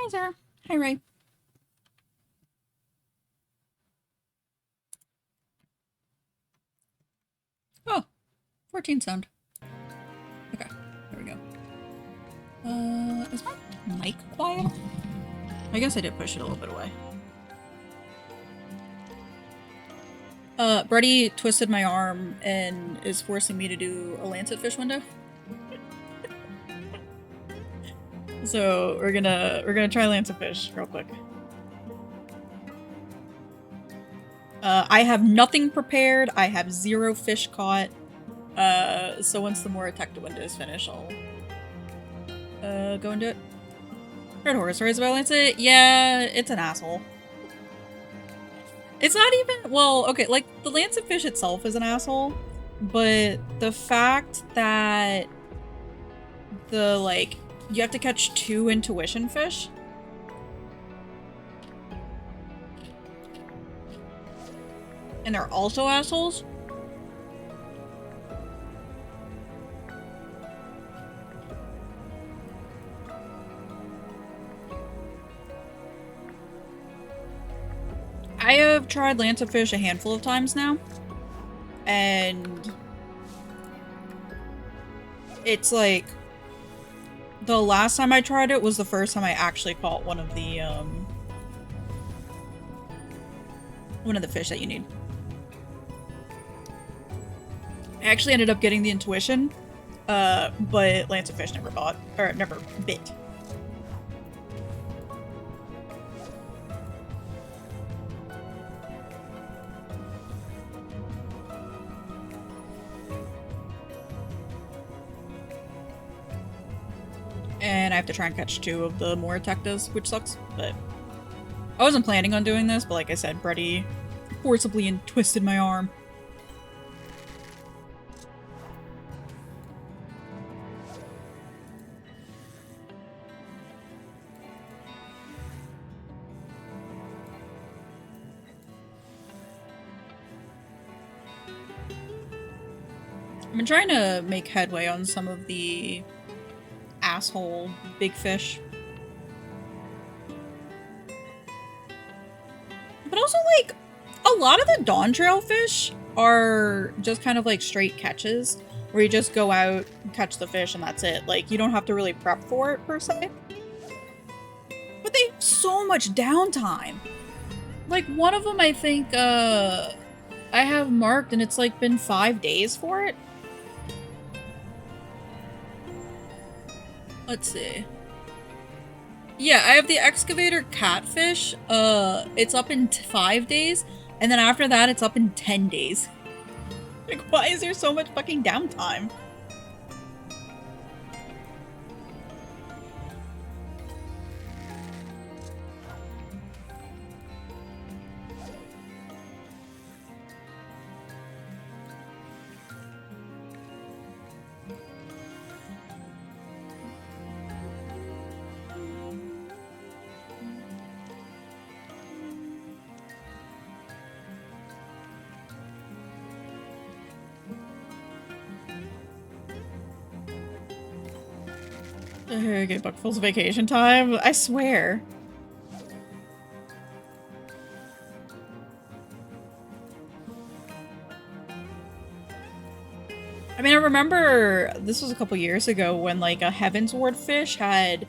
Hey, Sarah. Hi, Ray. Oh, 14 sound. Okay, there we go. Is my mic quiet? I guess I did push it a little bit away. Brady twisted my arm and is forcing me to do a lancetfish window. So we're gonna try lancetfish real quick. I have nothing prepared. I have 0 fish caught. So once the more Tecta window is finished, I'll go and do it. Red Horse Race about Lancet? Yeah, it's an asshole. It's not even, well, okay, like, the lancetfish itself is an asshole, but the fact that you have to catch 2 intuition fish. And they're also assholes. I have tried lancetfish a handful of times now, and it's like the last time I tried it was the first time I actually caught one of the fish that you need. I actually ended up getting the intuition, but lancetfish never bit. And I have to try and catch 2 of the more Tectas, which sucks, but I wasn't planning on doing this, but like I said, Brady forcibly twisted my arm. I've been trying to make headway on some of the asshole big fish. But also, like, a lot of the Dawn Trail fish are just kind of like straight catches, where you just go out, catch the fish, and that's it. Like, you don't have to really prep for it, per se. But they have so much downtime. Like, one of them, I think, I have marked, and it's like been 5 days for it. Let's see. Yeah, I have the excavator catfish. It's up in 5 days, and then after that, it's up in 10 days. Like, why is there so much fucking downtime? Okay, Buckful's vacation time. I swear. I mean, I remember this was a couple years ago when, like, a Heaven's Ward fish had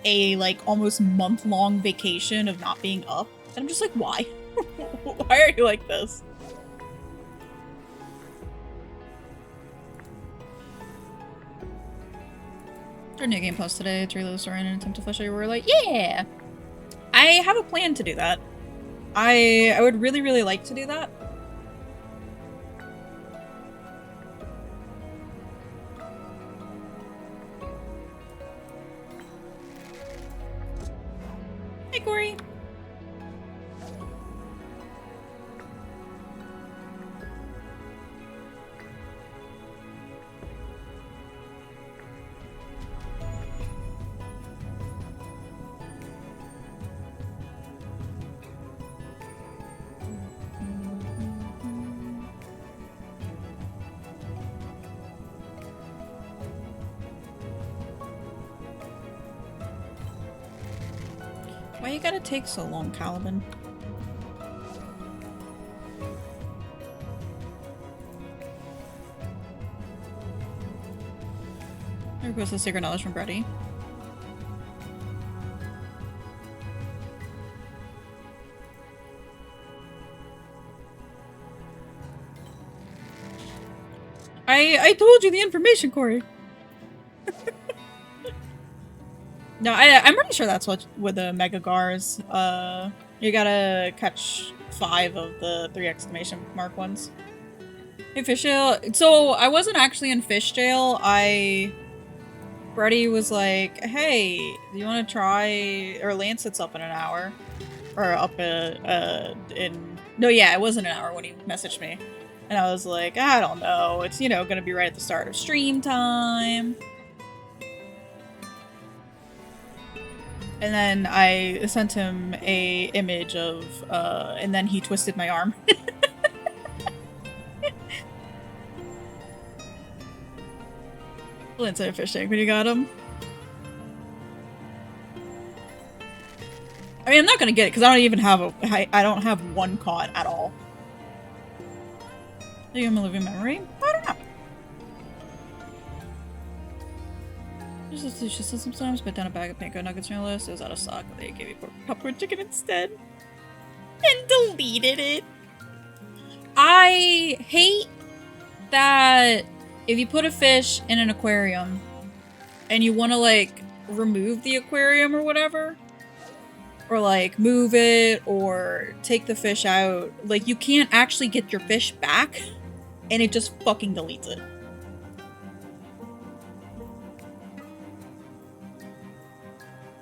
a, like, almost month-long vacation of not being up. And I'm just like, why? Why are you like this? Our new game post today, 3 low story and an attempt to flesh out your like, yeah! I have a plan to do that. I would really, really like to do that. Hey, Corey! Why you gotta take so long, Caliban? There goes the secret knowledge from Brady. I told you the information, Corey. No, I'm pretty sure that's what with the Mega Gars. You gotta catch 5 of the 3 exclamation mark ones. Hey, fish jail. So I wasn't actually in fish jail. Brady was like, "Hey, do you want to try?" Or Lance sits up in an hour, or up in. No, yeah, it wasn't an hour when he messaged me, and I was like, "I don't know. It's gonna be right at the start of stream time." And then I sent him a image of, and then he twisted my arm. Inside a fish tank when you got him. I mean, I'm not gonna get it because I don't even have I don't have one caught at all. Are you in a living memory? I don't know. Just sometimes, but down a bag of panko nuggets on your list. It was out of stock, but they gave you popcorn chicken instead. And deleted it. I hate that if you put a fish in an aquarium and you want to like remove the aquarium or whatever, or like move it or take the fish out, like you can't actually get your fish back and it just fucking deletes it.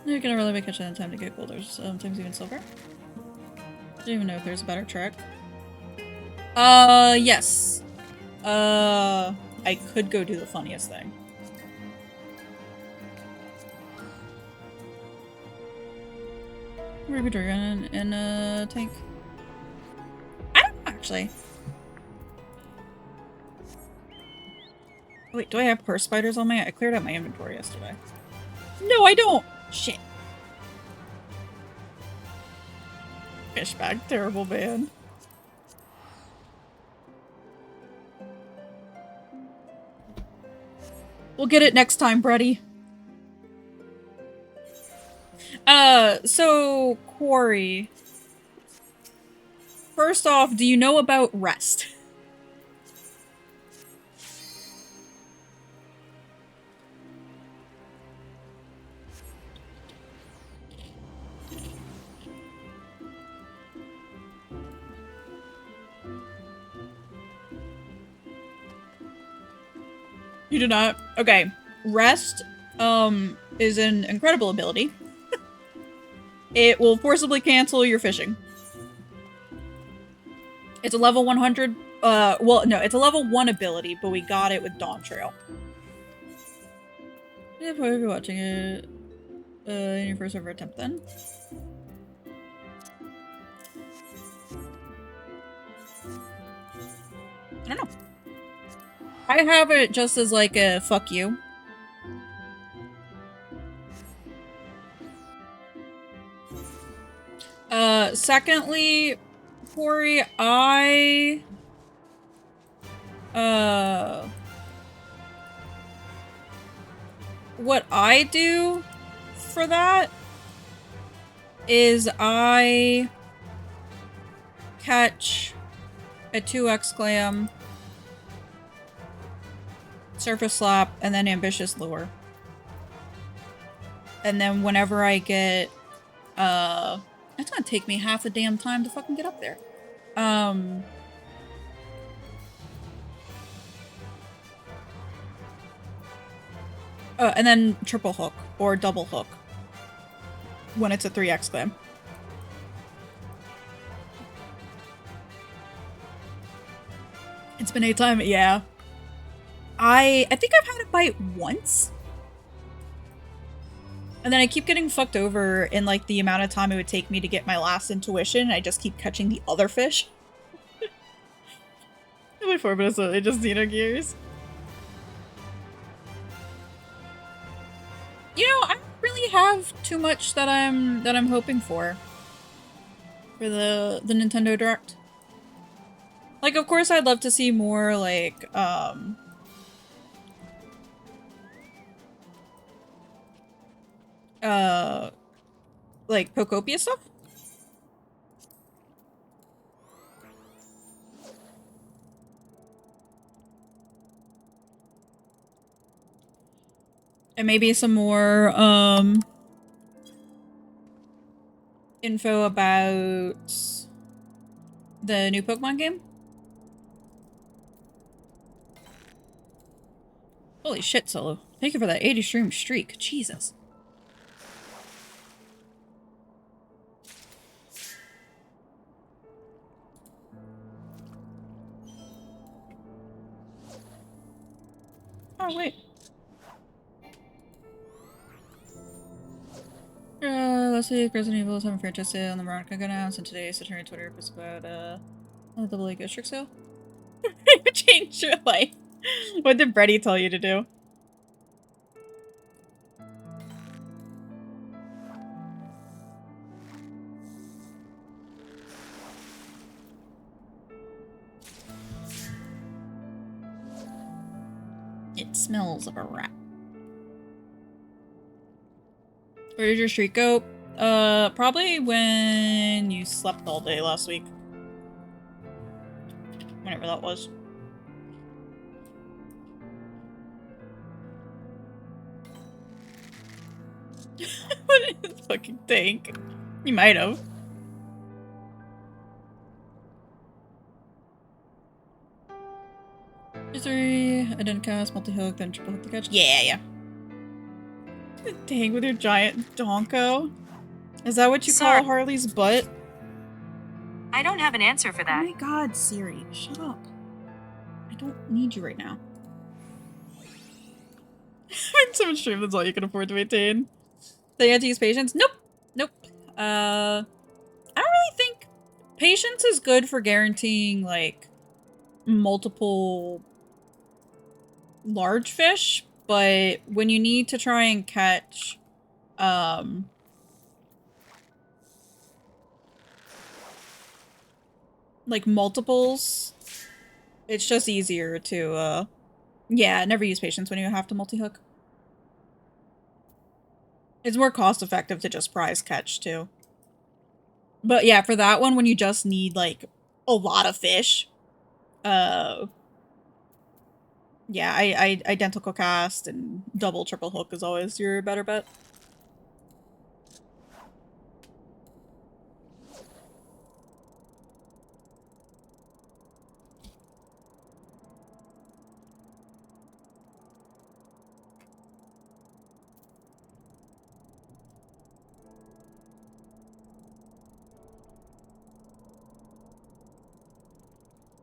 You're gonna really make catch that in time to get gold or sometimes even silver. I don't even know if there's a better trick. Yes. I could go do the funniest thing. Ruby Dragon in a tank. I don't know, actually. Wait, do I have purse spiders on me? I cleared out my inventory yesterday. No, I don't! Shit. Fish bag, terrible man. We'll get it next time, Brady. So, Quarry. First off, do you know about rest? You do not? Okay. Rest, is an incredible ability. It will forcibly cancel your fishing. It's a level 100, well, no, it's a level 1 ability, but we got it with Dawn Trail. Yeah, probably be watching it, in your first ever attempt then. I don't know. I have it just as like a fuck you. Secondly, Corey, what I do for that is I catch a 2x clam, surface slap, and then ambitious lure. And then whenever I get, it's gonna take me half the damn time to fucking get up there. And then triple hook or double hook when it's a 3x clam. It's been 8 times, yeah. I think I've had it bite once. And then I keep getting fucked over in like the amount of time it would take me to get my last intuition. I just keep catching the other fish. Only 4 minutes, it just gears. You know, I don't really really have too much that I'm hoping for the Nintendo Direct. Like, of course, I'd love to see more like like Pokopia stuff. And maybe some more info about the new Pokemon game. Holy shit, Solo. Thank you for that 80 stream streak. Jesus. Oh, wait. Last week, Resident Evil 7 franchise sale on the Veronica got announced, and today Saturn Twitter was about, a double A Ghost Trick sale. Change your life. What did Brady tell you to do? It smells of a rat. Where did your streak go? Probably when you slept all day last week. Whenever that was. What did it fucking think? You might have. History, I didn't cast multi-hook, then triple hook the catch. Yeah. Dang, with your giant donko. Is that what you call Harley's butt? I don't have an answer for that. Oh my god, Siri, shut up. I don't need you right now. Having so much stream, that's all you can afford to maintain. So you have to use patience? Nope. I don't really think patience is good for guaranteeing, like, multiple large fish, but when you need to try and catch, like, multiples, it's just easier to, yeah, never use patience when you have to multi-hook. It's more cost-effective to just prize catch, too. But yeah, for that one, when you just need, like, a lot of fish, yeah, I identical cast and double, triple hook is always your better bet.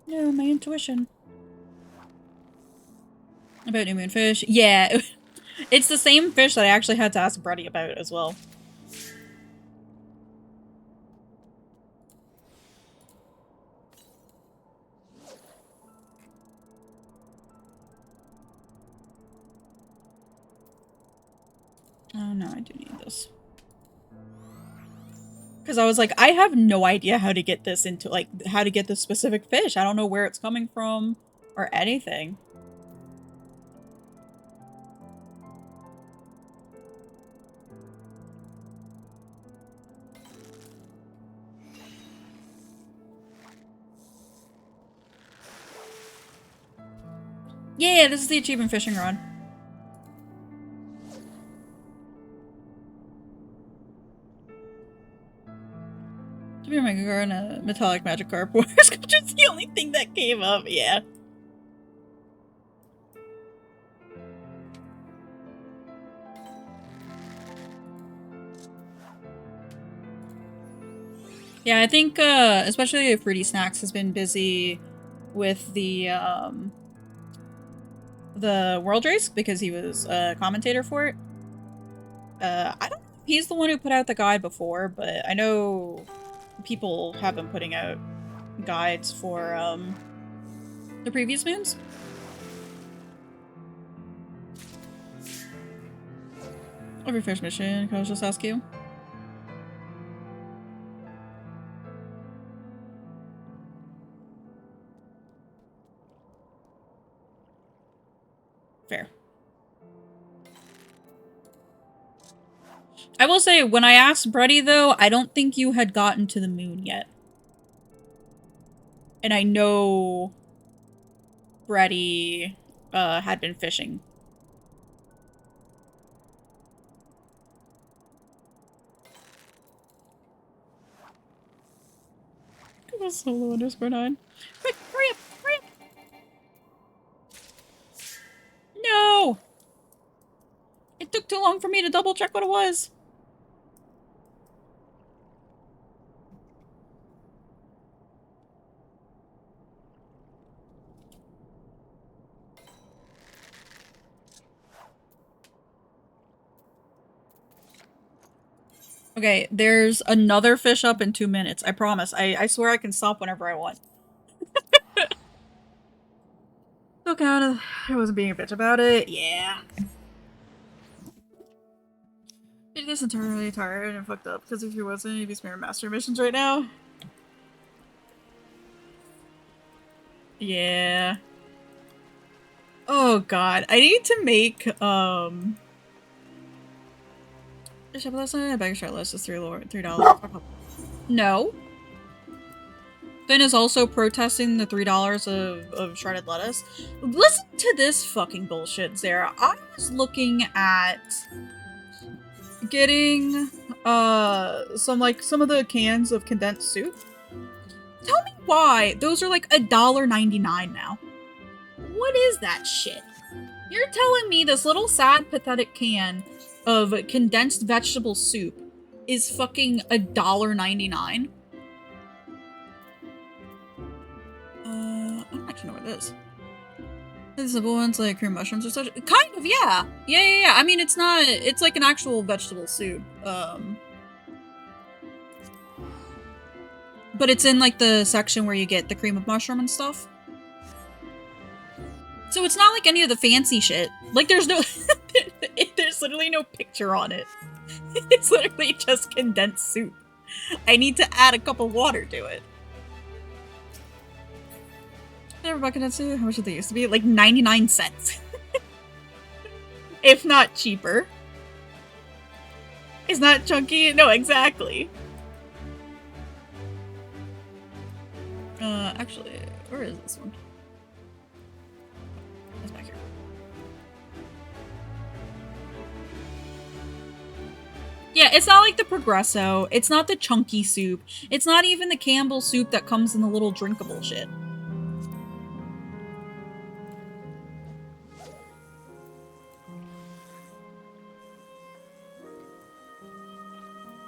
No, my intuition. About New Moon fish. Yeah, it's the same fish that I actually had to ask Brady about as well. Oh no, I do need this. Because I was like, I have no idea how to get this into, like, how to get this specific fish. I don't know where it's coming from or anything. Yeah, this is the achievement fishing rod. To be a Mega Car and a metallic magic carp. Water sculpture's the only thing that came up, yeah. Yeah, I think, especially if Fruity Snacks has been busy with the World Race because he was a commentator for it. I don't know if he's the one who put out the guide before, but I know people have been putting out guides for, the previous moons. Every fish mission, can I just ask you? Fair. I will say, when I asked Brady, though, I don't think you had gotten to the moon yet. And I know Brady had been fishing. Solo_9. Quick, hurry up! Hurry up! No! It took too long for me to double check what it was. Okay, there's another fish up in 2 minutes. I promise. I swear I can stop whenever I want. Look out. I wasn't being a bitch about it. Yeah. It is entirely tired and fucked up, because if he wasn't, he'd be spamming master missions right now. Yeah. Oh god. I need to make, shop last night, I beg shop list is $3. No. Finn is also protesting the $3 of shredded lettuce. Listen to this fucking bullshit, Zara. I was looking at getting some of the cans of condensed soup. Tell me why those are like $1.99 now. What is that shit? You're telling me this little sad pathetic can of condensed vegetable soup is fucking $1.99? I don't actually know what it is. The simple ones like cream mushrooms or such. Kind of, yeah. Yeah. I mean, it's not. It's like an actual vegetable soup. But it's in like the section where you get the cream of mushroom and stuff. So it's not like any of the fancy shit. Like there's no, there's literally no picture on it. It's literally just condensed soup. I need to add a cup of water to it. Never bought condensed soup. How much did they used to be? Like 99 cents. If not cheaper. It's not chunky. No, exactly. Actually, where is this one? It's back here. Yeah, it's not like the Progresso. It's not the chunky soup. It's not even the Campbell soup that comes in the little drinkable shit.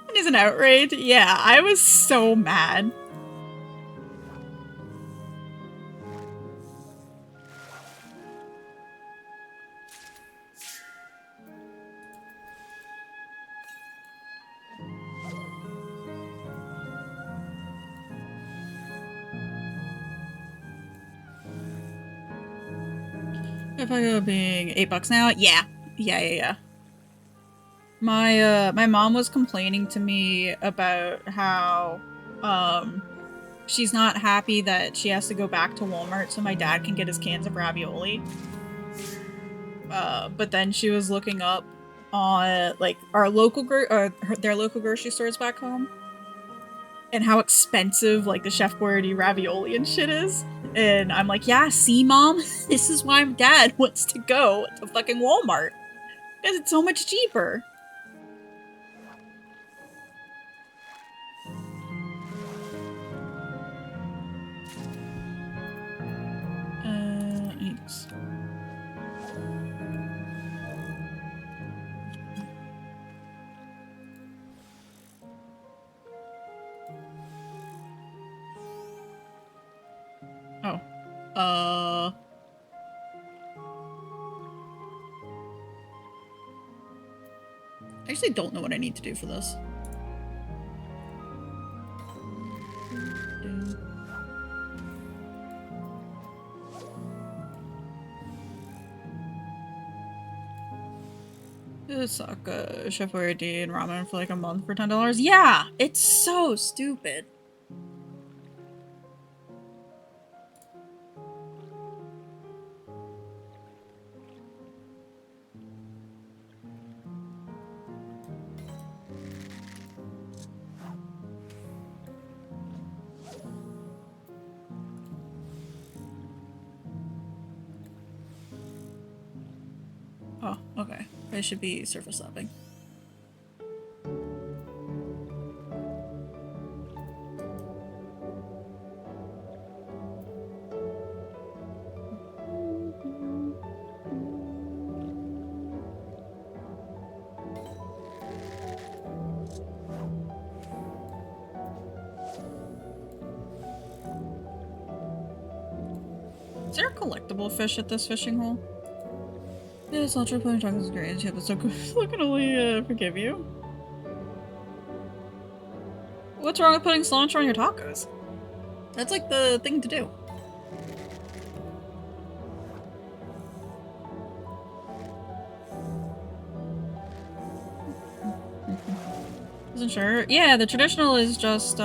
It is an outrage. Yeah, I was so mad. If I go being $8 now, yeah. My mom was complaining to me about how, she's not happy that she has to go back to Walmart so my dad can get his cans of ravioli. But then she was looking up on, like, their local grocery stores back home. And how expensive, like, the Chef Boyardee ravioli and shit is. And I'm like, yeah, see, Mom? This is why Dad wants to go to fucking Walmart. Because it's so much cheaper. Thanks. Oh. I actually don't know what I need to do for this. suck Chef Boyardee and ramen for like a month for $10. Yeah, it's so stupid. Oh, okay. They should be surface lapping. Is there a collectible fish at this fishing hole? Yeah, cilantro pudding tacos is great. Yeah, but so good. I can only forgive you. What's wrong with putting cilantro on your tacos? That's like the thing to do. Wasn't sure. Yeah, the traditional is just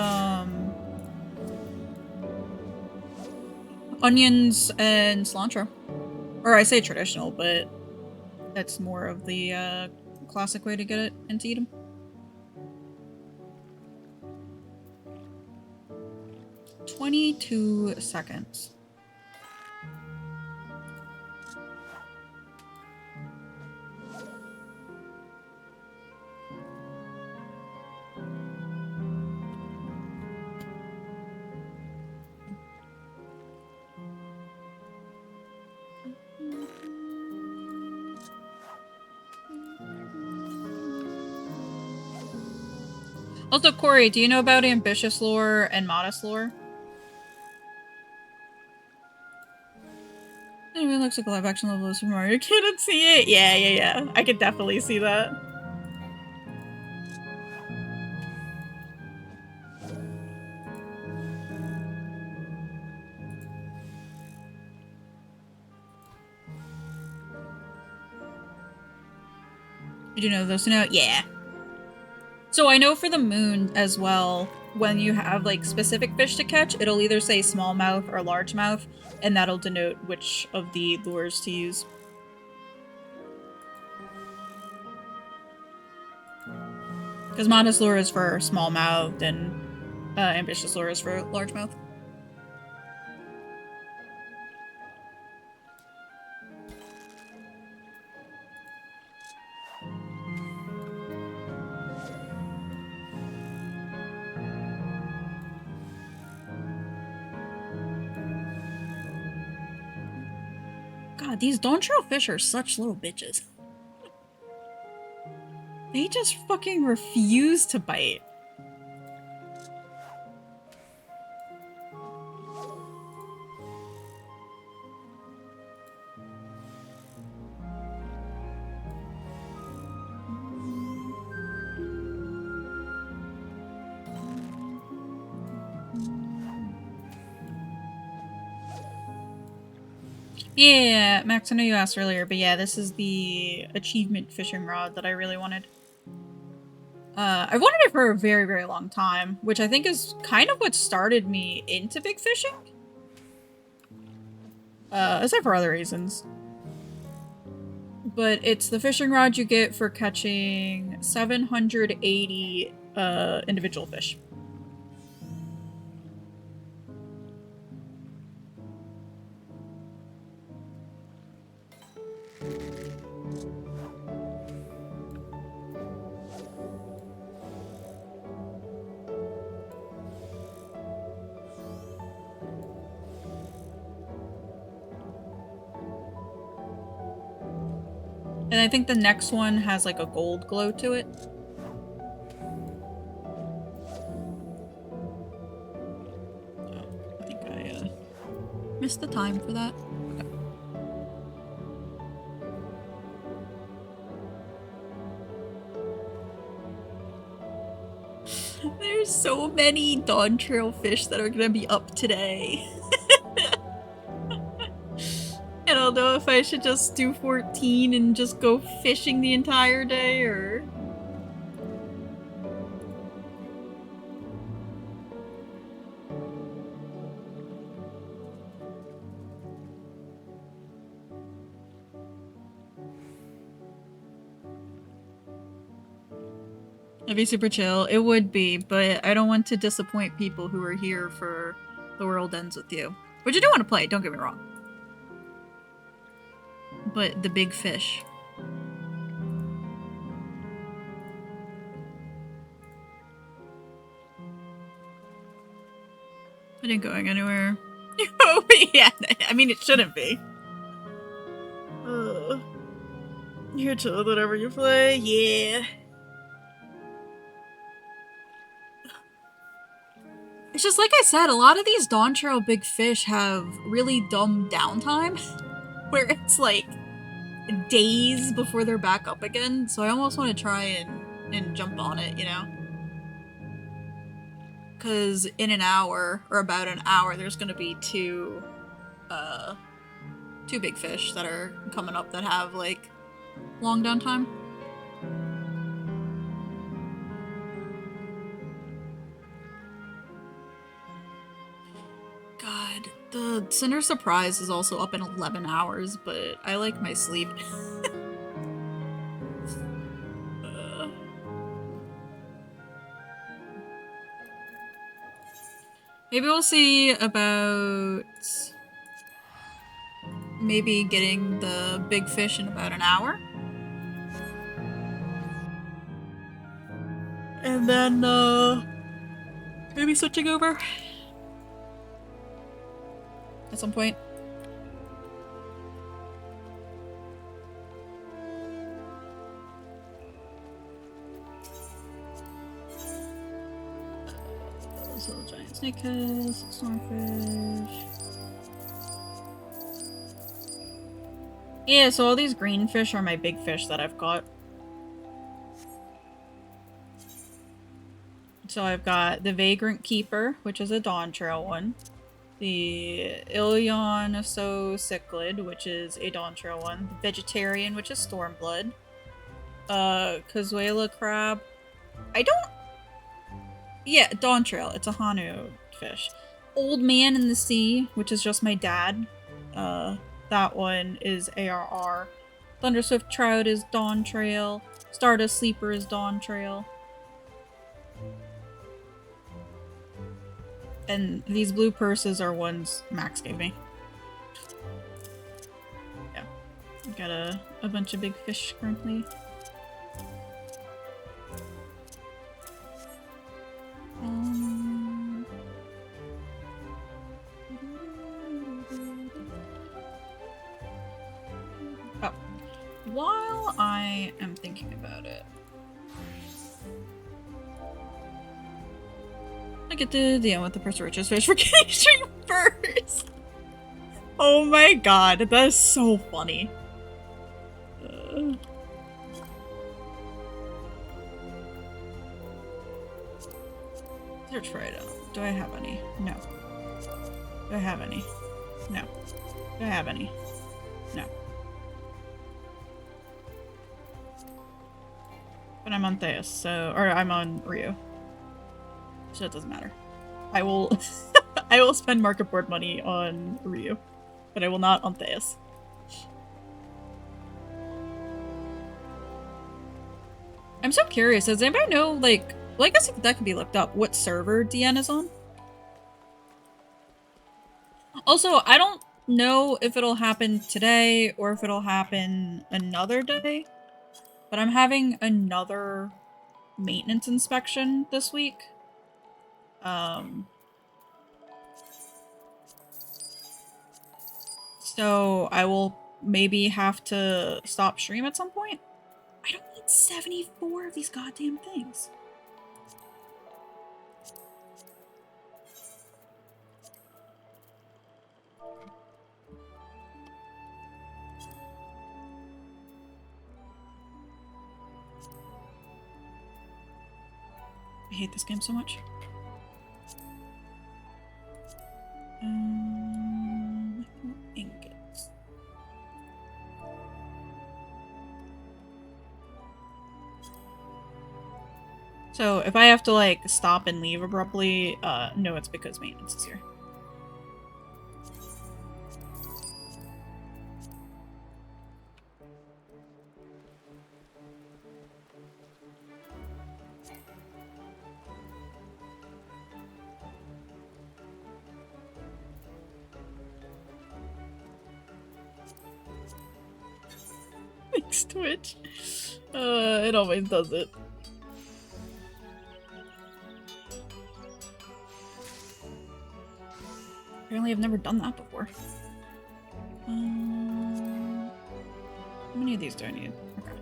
onions and cilantro. Or I say traditional, but that's more of the classic way to get it and to eat them. "22 seconds. Also, Corey, do you know about ambitious lore and modest lore? Anyway, it looks like a live action level of Super Mario. Can't see it. Yeah. I could definitely see that. Did you know those now? Yeah. So I know for the moon as well, when you have like specific fish to catch, it'll either say smallmouth or largemouth, and that'll denote which of the lures to use. Because modest lure is for smallmouth and ambitious lure is for largemouth. God, these dawn trail fish are such little bitches. They just fucking refuse to bite. Yeah, Max, I know you asked earlier, but yeah, this is the achievement fishing rod that I really wanted. I've wanted it for a very, very long time, which I think is kind of what started me into big fishing. Aside for other reasons. But it's the fishing rod you get for catching 780 individual fish. And I think the next one has like a gold glow to it. Oh, I think I missed the time for that. Okay. There's so many dawn trail fish that are gonna be up today. And all don't know if I should just do 14 and just go fishing the entire day, or... It'd be super chill. It would be, but I don't want to disappoint people who are here for The World Ends With You. Which I do want to play, don't get me wrong. But the big fish. It ain't going anywhere. Oh, yeah, I mean, it shouldn't be. You're chill with whatever you play, yeah. It's just like I said, a lot of these Dawn Trail big fish have really dumb downtime, where it's like days before they're back up again, so I almost want to try and jump on it, you know? Because in an hour, or about an hour, there's gonna be two big fish that are coming up that have, like, long downtime. God, the Cinder Surprise is also up in 11 hours, but I like my sleep. Maybe we'll see about maybe getting the big fish in about an hour. And then, maybe switching over at some point. So giant snakehead, stormfish. Yeah, so all these green fish are my big fish that I've got. So I've got the Vagrant Keeper, which is a Dawn Trail one. The Ilion So Cichlid, which is a Dawn Trail one. The Vegetarian, which is Stormblood. Cazuela Crab. I don't... Yeah, Dawn Trail. It's a Hanu fish. Old Man in the Sea, which is just my dad. That one is ARR. Thunderswift Trout is Dawn Trail. Stardust Sleeper is Dawn Trail. And these blue purses are ones Max gave me. Yeah. I've got a bunch of big fish currently. Oh. While I am thinking about it, I get to DM with the person richest fish for getting stream first. Oh my god, that is so funny. Search for item. Do I have any? No. Do I have any? No. Do I have any? No. But I'm on Theus, so... Or I'm on Ryu. So it doesn't matter. I will... I will spend market board money on Ryu. But I will not on Theus. I'm so curious. Does anybody know, like... Well, I guess that could be looked up. What server DN is on? Also, I don't know if it'll happen today or if it'll happen another day. But I'm having another maintenance inspection this week. So I will maybe have to stop stream at some point. I don't need 74 of these goddamn things. I hate this game so much. Ingots. So if I have to like stop and leave abruptly, no, it's because maintenance is here. Thanks, Twitch. It always does it. Apparently I've never done that before. How many of these do I need? Okay.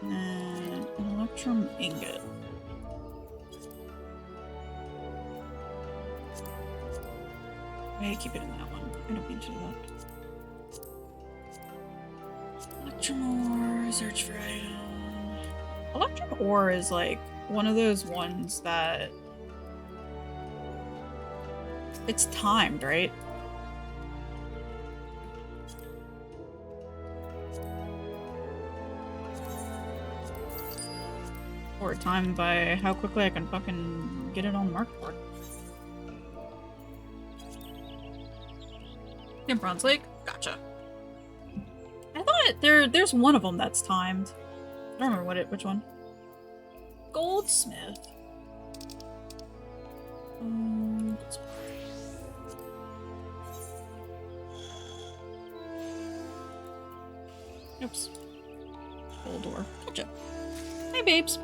And an electrum ingot. I keep it in that one. I don't mean to do that. Electrum ore, search for item. Electrum ore is like one of those ones that it's timed, right? Or timed by how quickly I can fucking get it on the market board. In Bronze Lake? Gotcha. I thought there's one of them that's timed. I don't remember which one. Goldsmith. Oops. Full door. Gotcha. Hey, babes.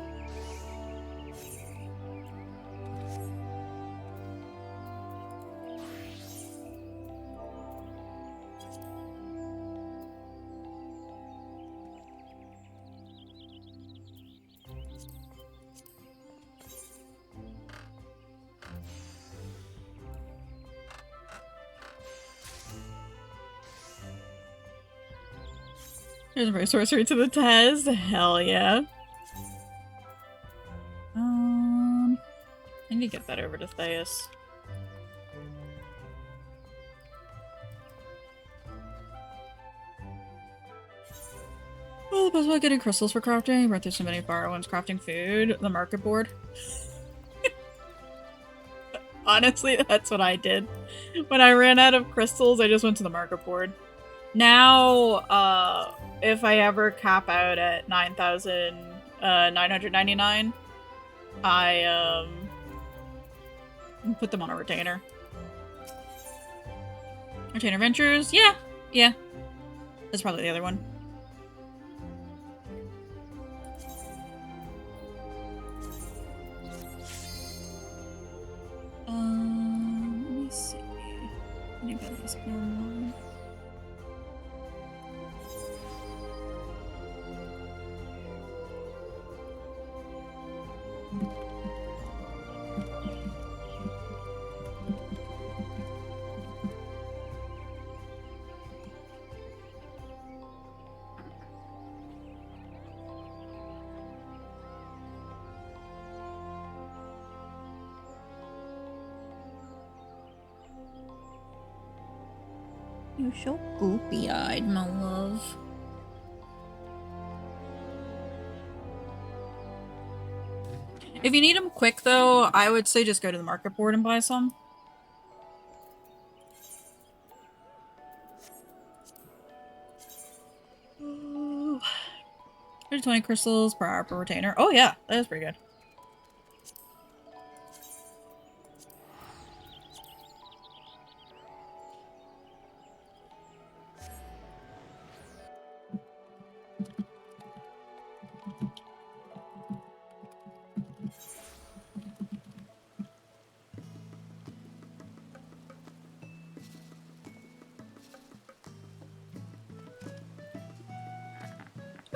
There's my sorcery to the test. Hell yeah. I need to get that over to Theus. Well, the best way of getting crystals for crafting. Brought through so many fire ones crafting food. The market board. Honestly, that's what I did. When I ran out of crystals, I just went to the market board. Now, if I ever cap out at 9,999, I put them on a retainer. Retainer Ventures? Yeah. Yeah. That's probably the other one. Let me see. Anybody's going on? You're so goopy-eyed, my love. If you need them quick, though, I would say just go to the market board and buy some. There's 20 crystals per hour per retainer. Oh yeah, that is pretty good.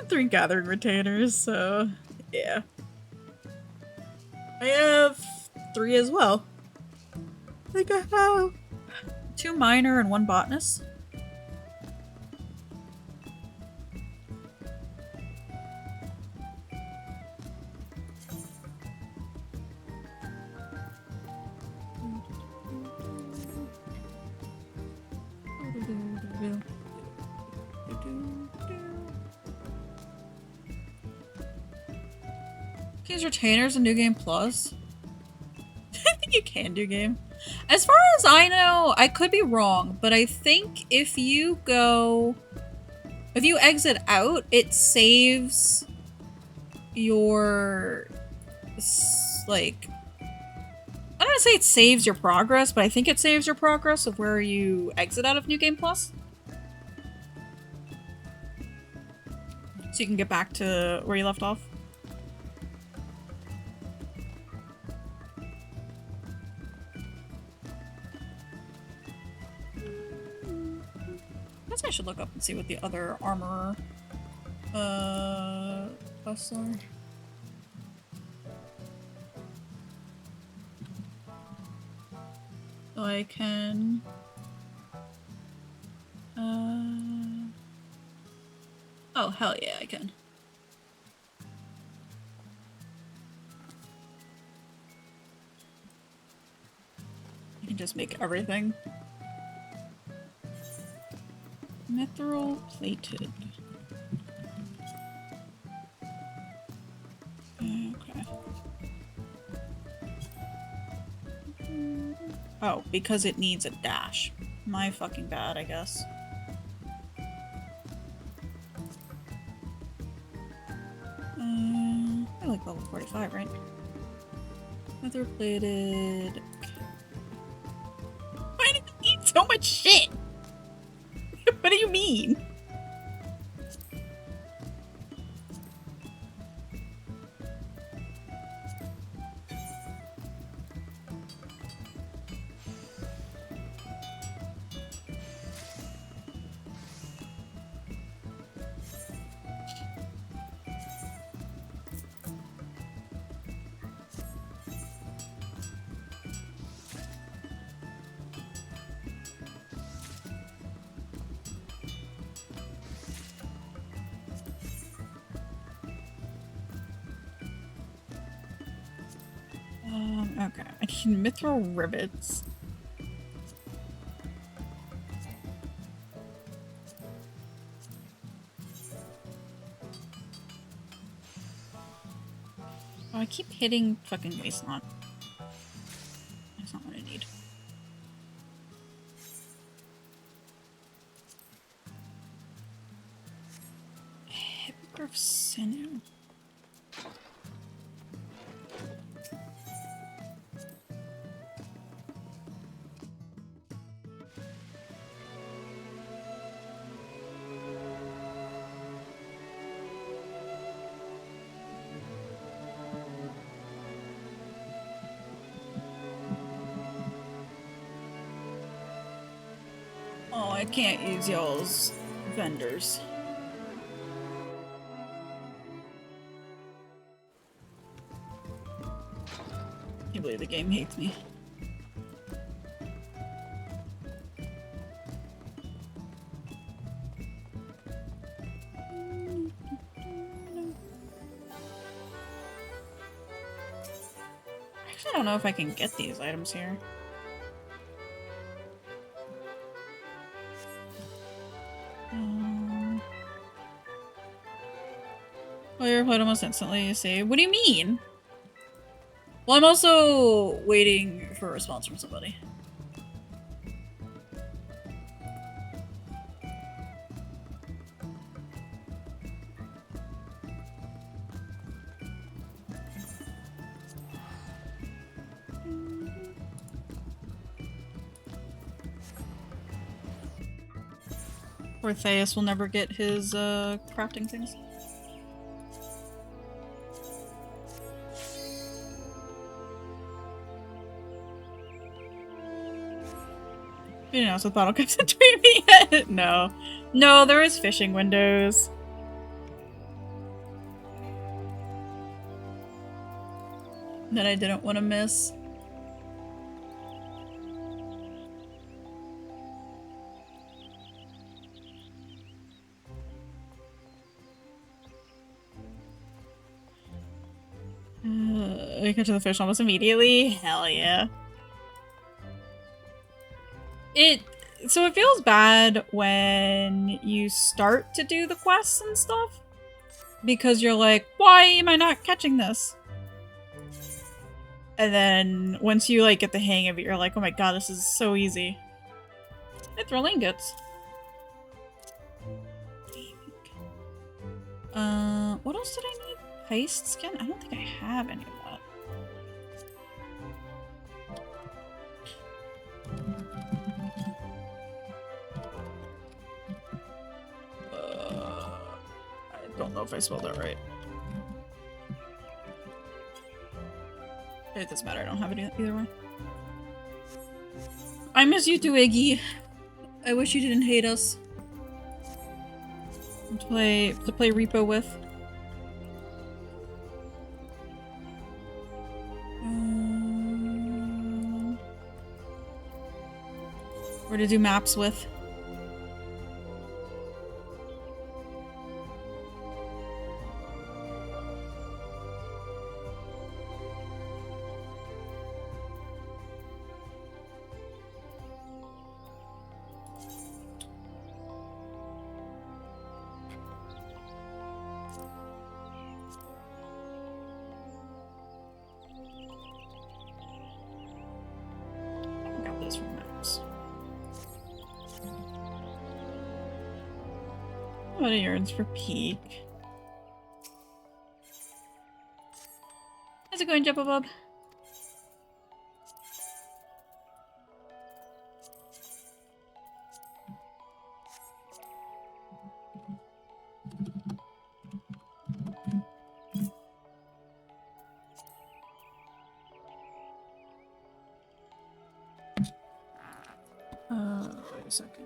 Three gathered retainers, so yeah. I have 3 as well. I think I have 2 minor and 1 botanist. These retainers in New Game Plus? I think you can do game. As far as I know, I could be wrong, but I think if you exit out, it saves your, like, I don't want to say it saves your progress, but I think it saves your progress of where you exit out of New Game Plus. So you can get back to where you left off. I guess I should look up and see what the other armorer quests are. So I can oh hell yeah, I can. You can just make everything mithril plated. Okay. Oh, because it needs a dash. My fucking bad, I guess. I like level 45, right? Mithril plated. Why did it need so much shit? What do you mean? Okay. I need mithril rivets. Oh, I keep hitting fucking wasteland. That's not what I need. Hippogriff sinew. Oh, I can't use y'all's vendors. Can't believe the game hates me. Actually, I don't know if I can get these items here. Player played almost instantly. Save. What do you mean? Well, I'm also waiting for a response from somebody. Poor Theus will never get his crafting things. You didn't ask what bottle caps had tweeted me yet? No. No, there is fishing windows. That I didn't want to miss. We catch the fish almost immediately? Hell yeah. So it feels bad when you start to do the quests and stuff. Because you're like, why am I not catching this? And then once you like get the hang of it, you're like, oh my god, this is so easy. I throw ingots. What else did I need? Heist skin? I don't think I have any of that. I don't know if I spelled that right. It doesn't matter, I don't have it either way. I miss you too, Iggy. I wish you didn't hate us. To play repo with. Or to do maps with. What are yours for peak? How's it going, Jeppa Bob? Wait a second.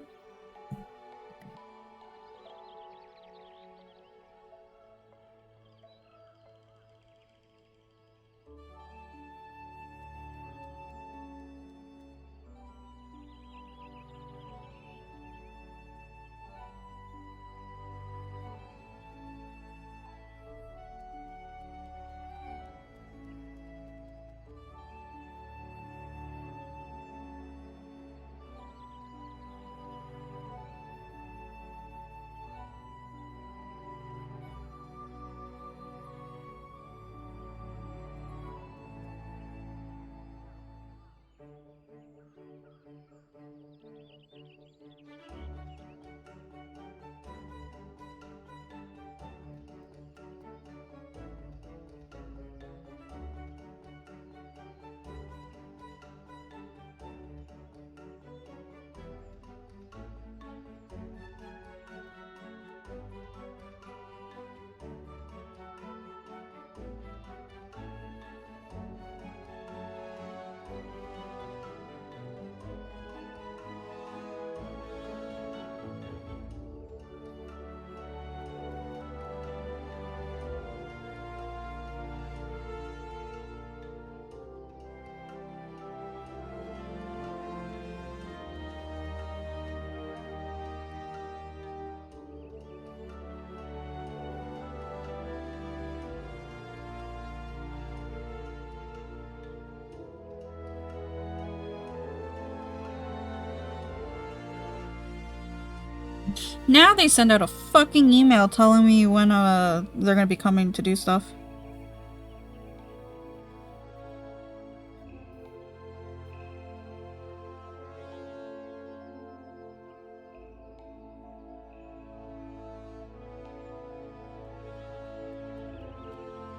Now they send out a fucking email telling me when they're gonna be coming to do stuff.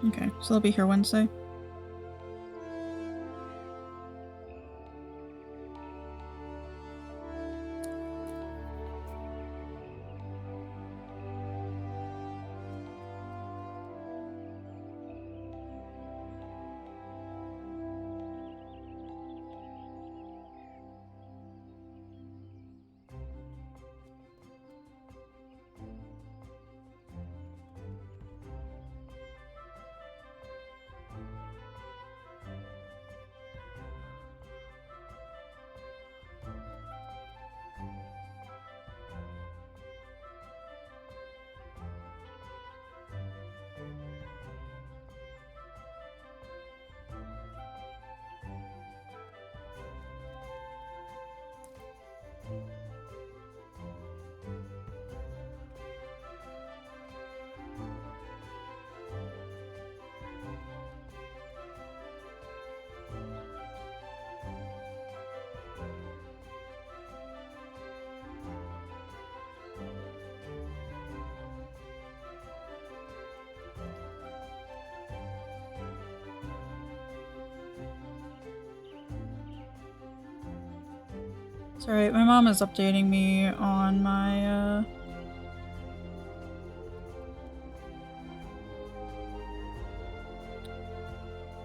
Okay, so they'll be here Wednesday. It's alright, my mom is updating me on my,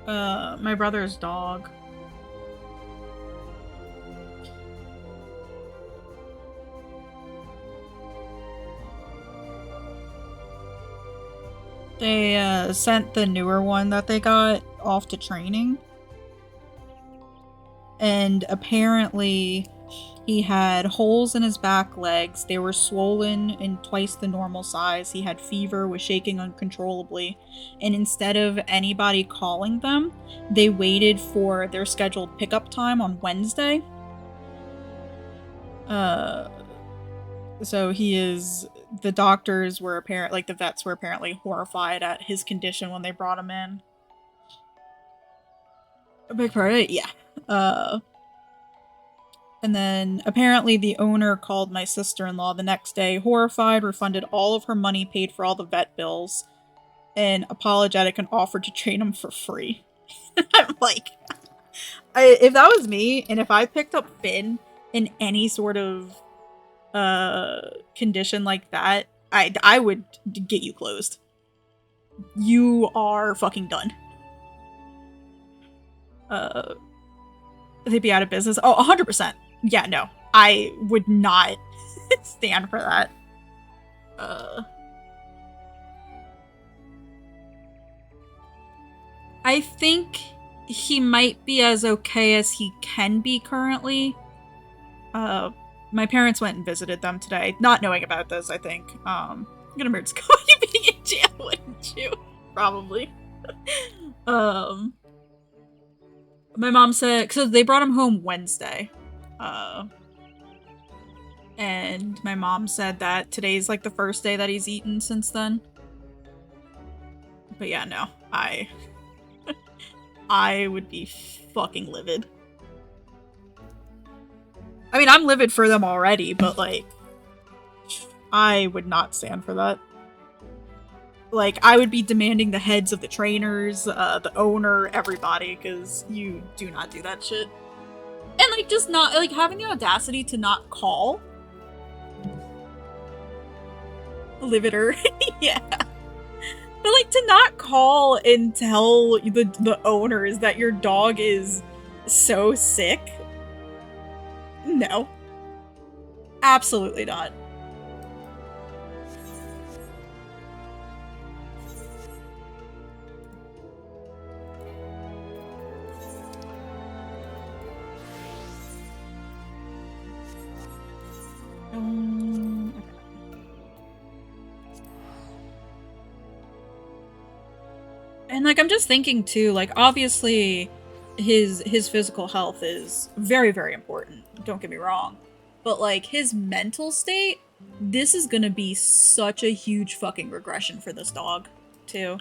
my brother's dog. They, sent the newer one that they got off to training. And apparently he had holes in his back legs. They were swollen and twice the normal size. He had fever, was shaking uncontrollably. And instead of anybody calling them, they waited for their scheduled pickup time on Wednesday. So the doctors were the vets were apparently horrified at his condition when they brought him in. A big part of it, yeah. And then apparently the owner called my sister-in-law the next day, horrified, refunded all of her money, paid for all the vet bills, and apologetic and offered to train him for free. I'm like, if that was me, and if I picked up Finn in any sort of condition like that, I would get you closed. You are fucking done. They'd be out of business. Oh, 100%. Yeah, no. I would not stand for that. I think he might be as okay as he can be currently. My parents went and visited them today, not knowing about this, I think. I'm gonna merge you being in jail, wouldn't you? Probably. My mom said, so they brought him home Wednesday. And my mom said that today's like the first day that he's eaten since then. But yeah, no, I would be fucking livid. I mean, I'm livid for them already, but like, I would not stand for that. Like, I would be demanding the heads of the trainers, the owner, everybody, because you do not do that shit. And like, just not, like, having the audacity to not call. Livider. Yeah. But like, to not call and tell the owners that your dog is so sick. No. Absolutely not. And like, I'm just thinking too, like, obviously his physical health is very, very important. Don't get me wrong. But like, his mental state, this is gonna be such a huge fucking regression for this dog, too.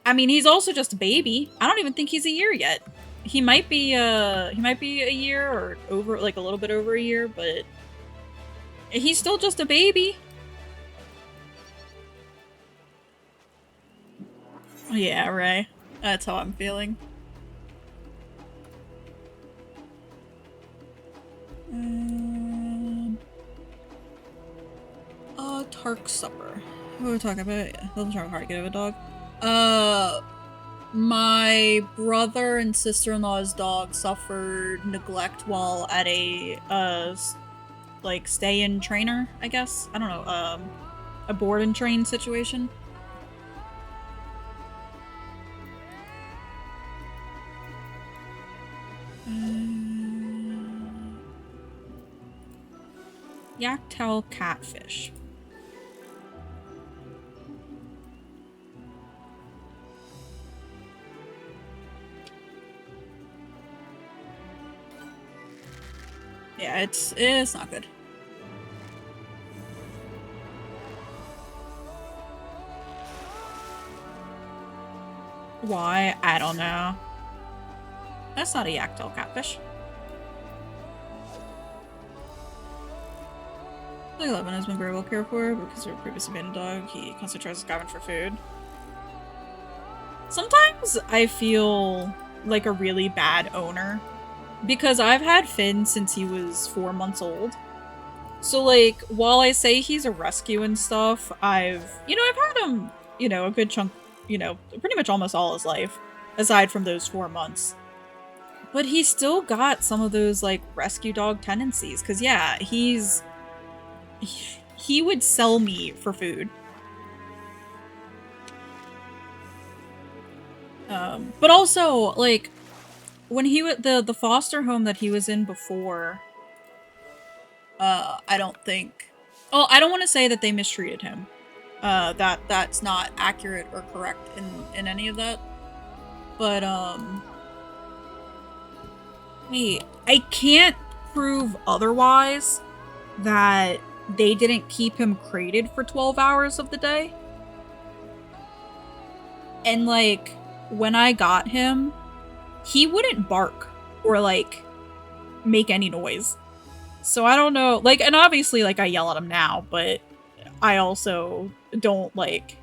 I mean, he's also just a baby. I don't even think he's a year yet. He might be a year or over, like a little bit over a year, but he's still just a baby. Yeah, right. That's how I'm feeling. Tark supper. What are we talking about? Let's try hard to get a dog. My brother and sister-in-law's dog suffered neglect while at a, like, stay-in trainer, I guess? I don't know, a board and train situation. Yaktail catfish. Yeah, it's not good. Why? I don't know. That's not a Yaktail catfish. 11 has been very well cared for because of a previous abandoned dog. He constantly tries to scavenge for food. Sometimes I feel like a really bad owner because I've had Finn since he was 4 months old. So like, while I say he's a rescue and stuff, I've had him, a good chunk, pretty much almost all his life, aside from those 4 months. But he's still got some of those like rescue dog tendencies. Cause yeah, he would sell me for food. But also like when he was the foster home that he was in before, I don't think. Oh, I don't want to say that they mistreated him. That's not accurate or correct in any of that. But I can't prove otherwise that they didn't keep him crated for 12 hours of the day. And like when I got him, he wouldn't bark or like make any noise. So I don't know, like, and obviously like I yell at him now, but I also don't like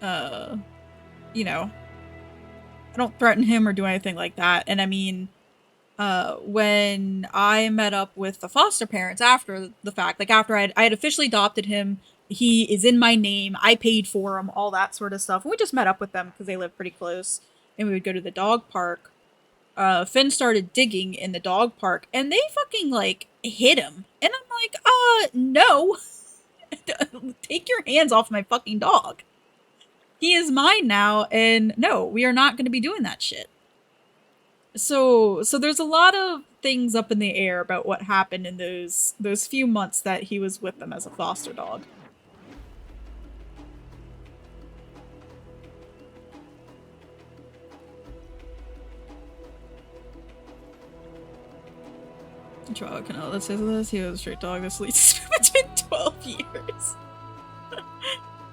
uh you know, I don't threaten him or do anything like that. And I mean, when I met up with the foster parents after the fact, like after I had officially adopted him, he is in my name, I paid for him, all that sort of stuff. And we just met up with them because they live pretty close, and we would go to the dog park. Finn started digging in the dog park, and they fucking like hit him, and I'm like, no, take your hands off my fucking dog. He is mine now, and no, we are not going to be doing that shit. So there's a lot of things up in the air about what happened in those few months that he was with them as a foster dog. Trial cannot let's say this. He was a straight dog that sleeps between 12 years.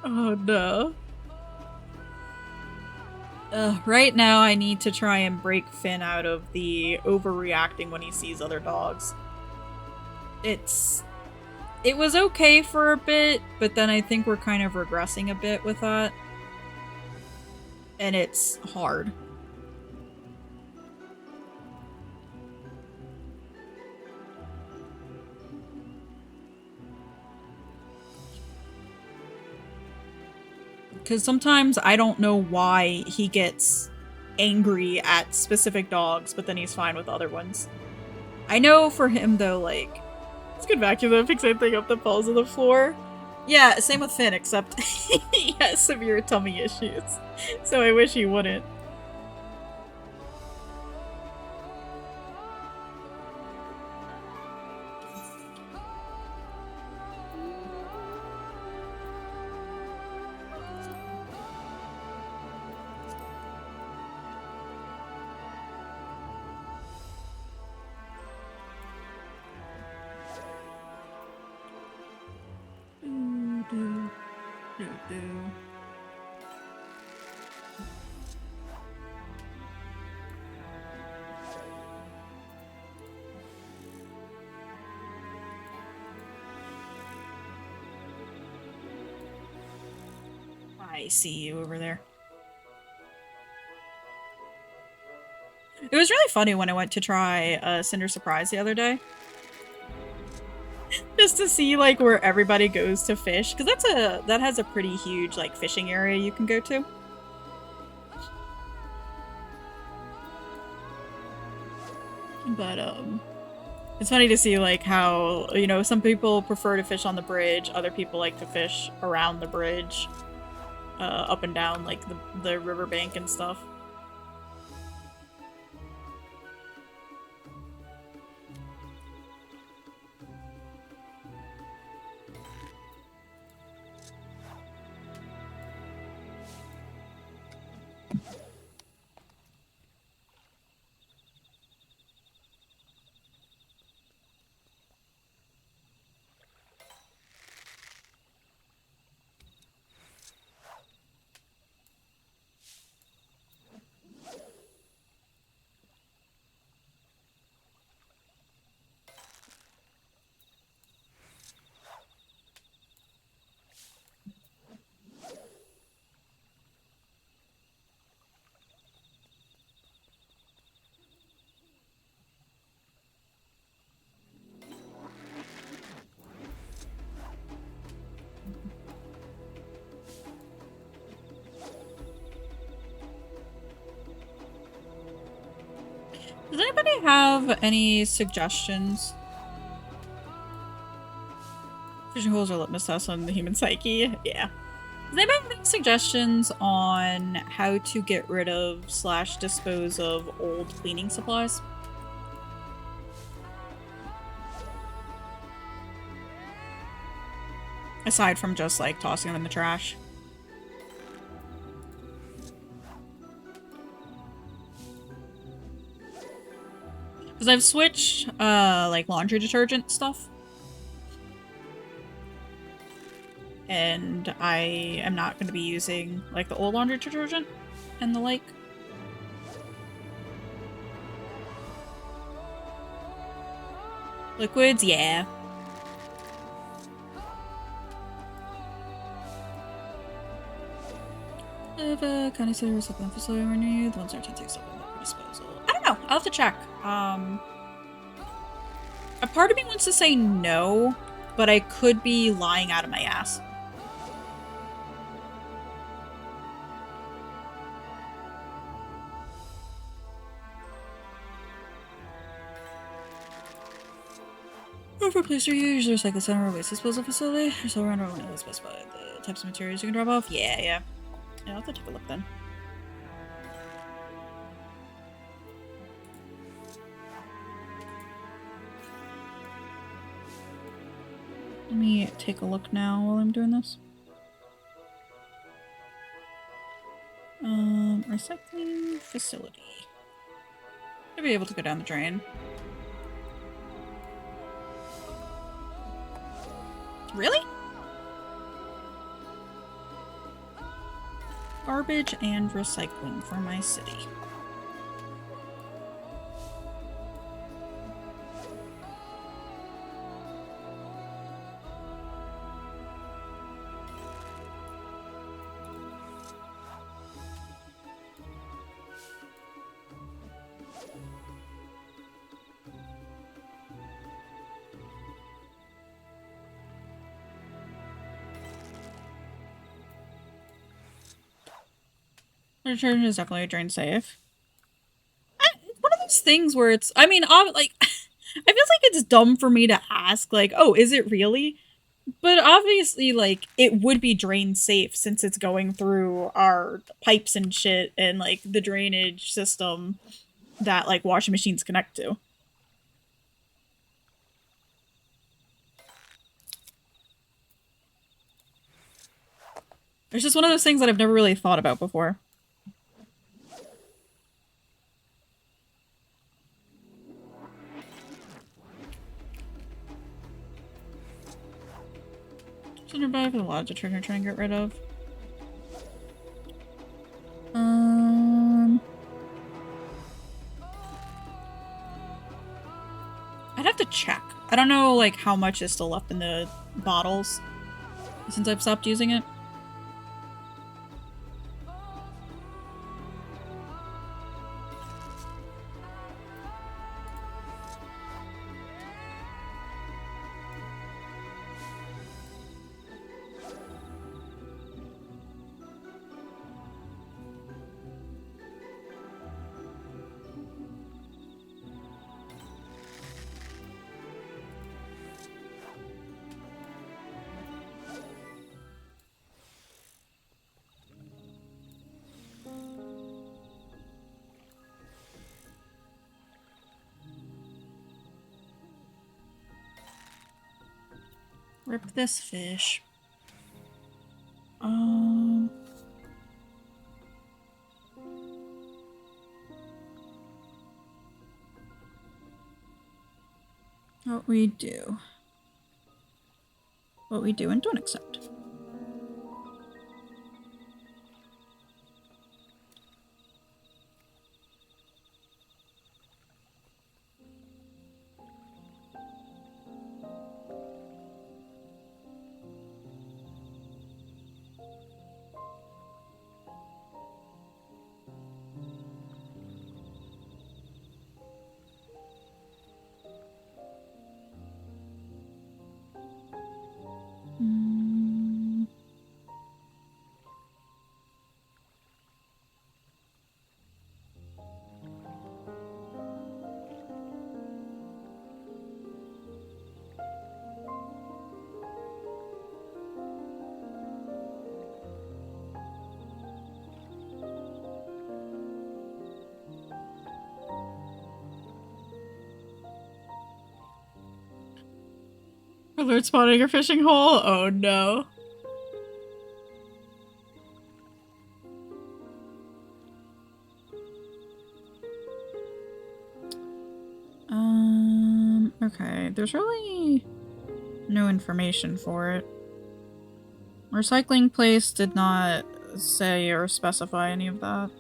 Oh no. Right now I need to try and break Finn out of the overreacting when he sees other dogs. It was okay for a bit, but then I think we're kind of regressing a bit with that. And it's hard. Because sometimes I don't know why he gets angry at specific dogs, but then he's fine with other ones. I know for him though, like, it's good vacuum that picks anything up that falls on the floor. Yeah, same with Finn, except he has severe tummy issues. So I wish he wouldn't. I see you over there. It was really funny when I went to try Cinder Surprise the other day. Just to see like where everybody goes to fish, because that has a pretty huge like fishing area you can go to. But it's funny to see like how, some people prefer to fish on the bridge, other people like to fish around the bridge, up and down like the riverbank and stuff. Does anybody have any suggestions? Fishing holes are litmus tests on the human psyche. Yeah. Does anybody have any suggestions on how to get rid of / dispose of old cleaning supplies? Aside from just like tossing them in the trash. Because I've switched like laundry detergent stuff. And I am not going to be using like the old laundry detergent and the like. Liquids, yeah. If connoisseur supplement facility renewed, the ones are 10 supplement for disposal. I don't know. I'll have to check. A part of me wants to say no, but I could be lying out of my ass. For place to use, there's like a center waste disposal facility. There's so around only specify the types of materials you can drop off. Yeah. Yeah, I'll have to take a look then. Let me take a look now while I'm doing this. Recycling facility. Should be able to go down the drain. Really? Garbage and recycling for my city. Detergent is definitely drain safe. It's one of those things where it's, I mean, like, I feel like it's dumb for me to ask, like, oh, is it really? But obviously, like, it would be drain safe since it's going through our pipes and shit and, like, the drainage system that, like, washing machines connect to. It's just one of those things that I've never really thought about before. Cinderbuff with a lot of detergent to try and get rid of. I'd have to check. I don't know, like, how much is still left in the bottles since I've stopped using it. Rip this fish. What we do. What we do and don't accept. Alert spotting your fishing hole? Oh no. Okay, there's really no information for it. Recycling place did not say or specify any of that.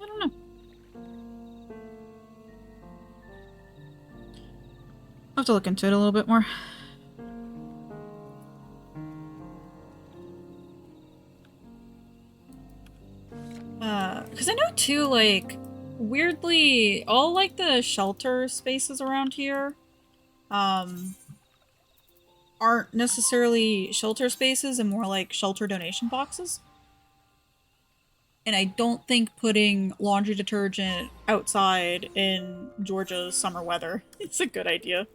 I don't know. I'll have to look into it a little bit more. Because I know too, like, weirdly, all like the shelter spaces around here, aren't necessarily shelter spaces and more like shelter donation boxes. And I don't think putting laundry detergent outside in Georgia's summer weather is a good idea.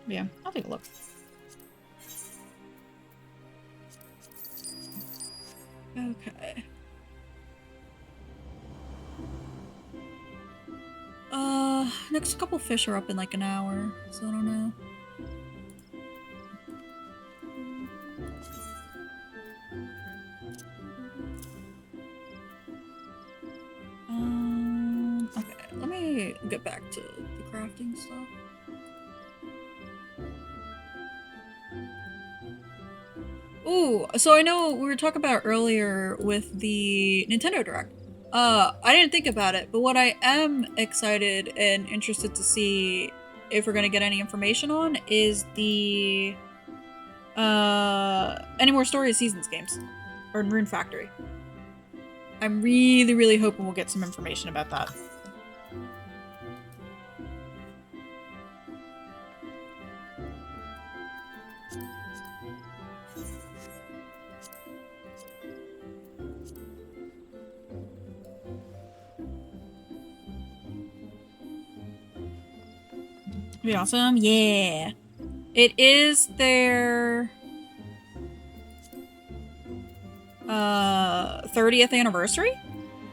Yeah, I'll take a look. Okay. Next couple fish are up in like an hour, so I don't know. Okay, let me get back to the crafting stuff. Ooh, so I know we were talking about earlier with the Nintendo Direct. I didn't think about it, but what I am excited and interested to see if we're gonna get any information on is the any more Story of Seasons games or Rune Factory. I'm really, really hoping we'll get some information about that. Be awesome. Yeah. It is their 30th anniversary.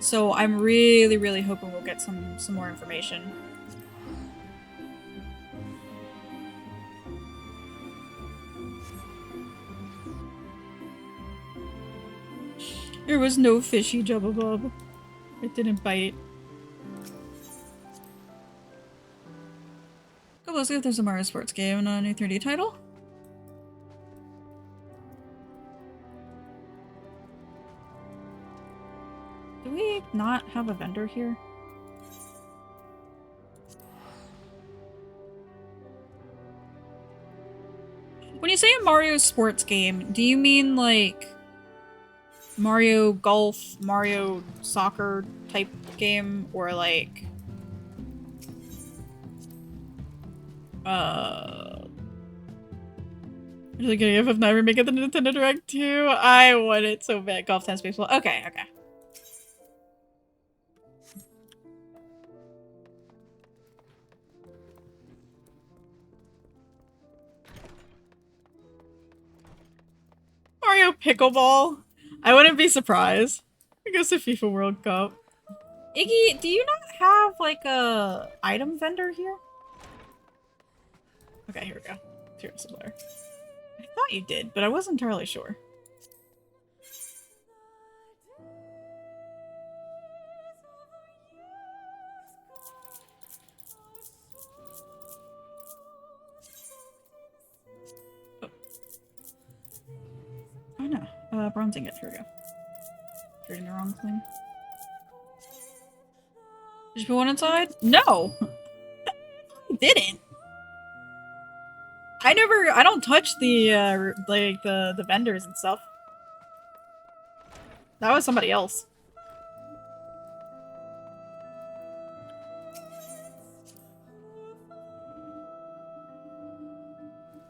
So I'm really, really hoping we'll get some more information. There was no fishy Jubba Bub. It didn't bite. Go let's see if there's a Mario Sports game and a new 3D title. Do we not have a vendor here? When you say a Mario Sports game, do you mean like Mario Golf, Mario Soccer type game, or like really good if I've never make it the Nintendo Direct too. I want it so bad. Golf, tennis, baseball. Okay, okay. Mario Pickleball? I wouldn't be surprised. I guess the FIFA World Cup. Iggy, do you not have like a item vendor here? Okay, here we go. Material supplier. I thought you did, but I wasn't entirely sure. Oh no, bronze ingot, here we go. Reading the wrong thing. Did you put one inside? No! I didn't! I don't touch the, like, the vendors and stuff. That was somebody else.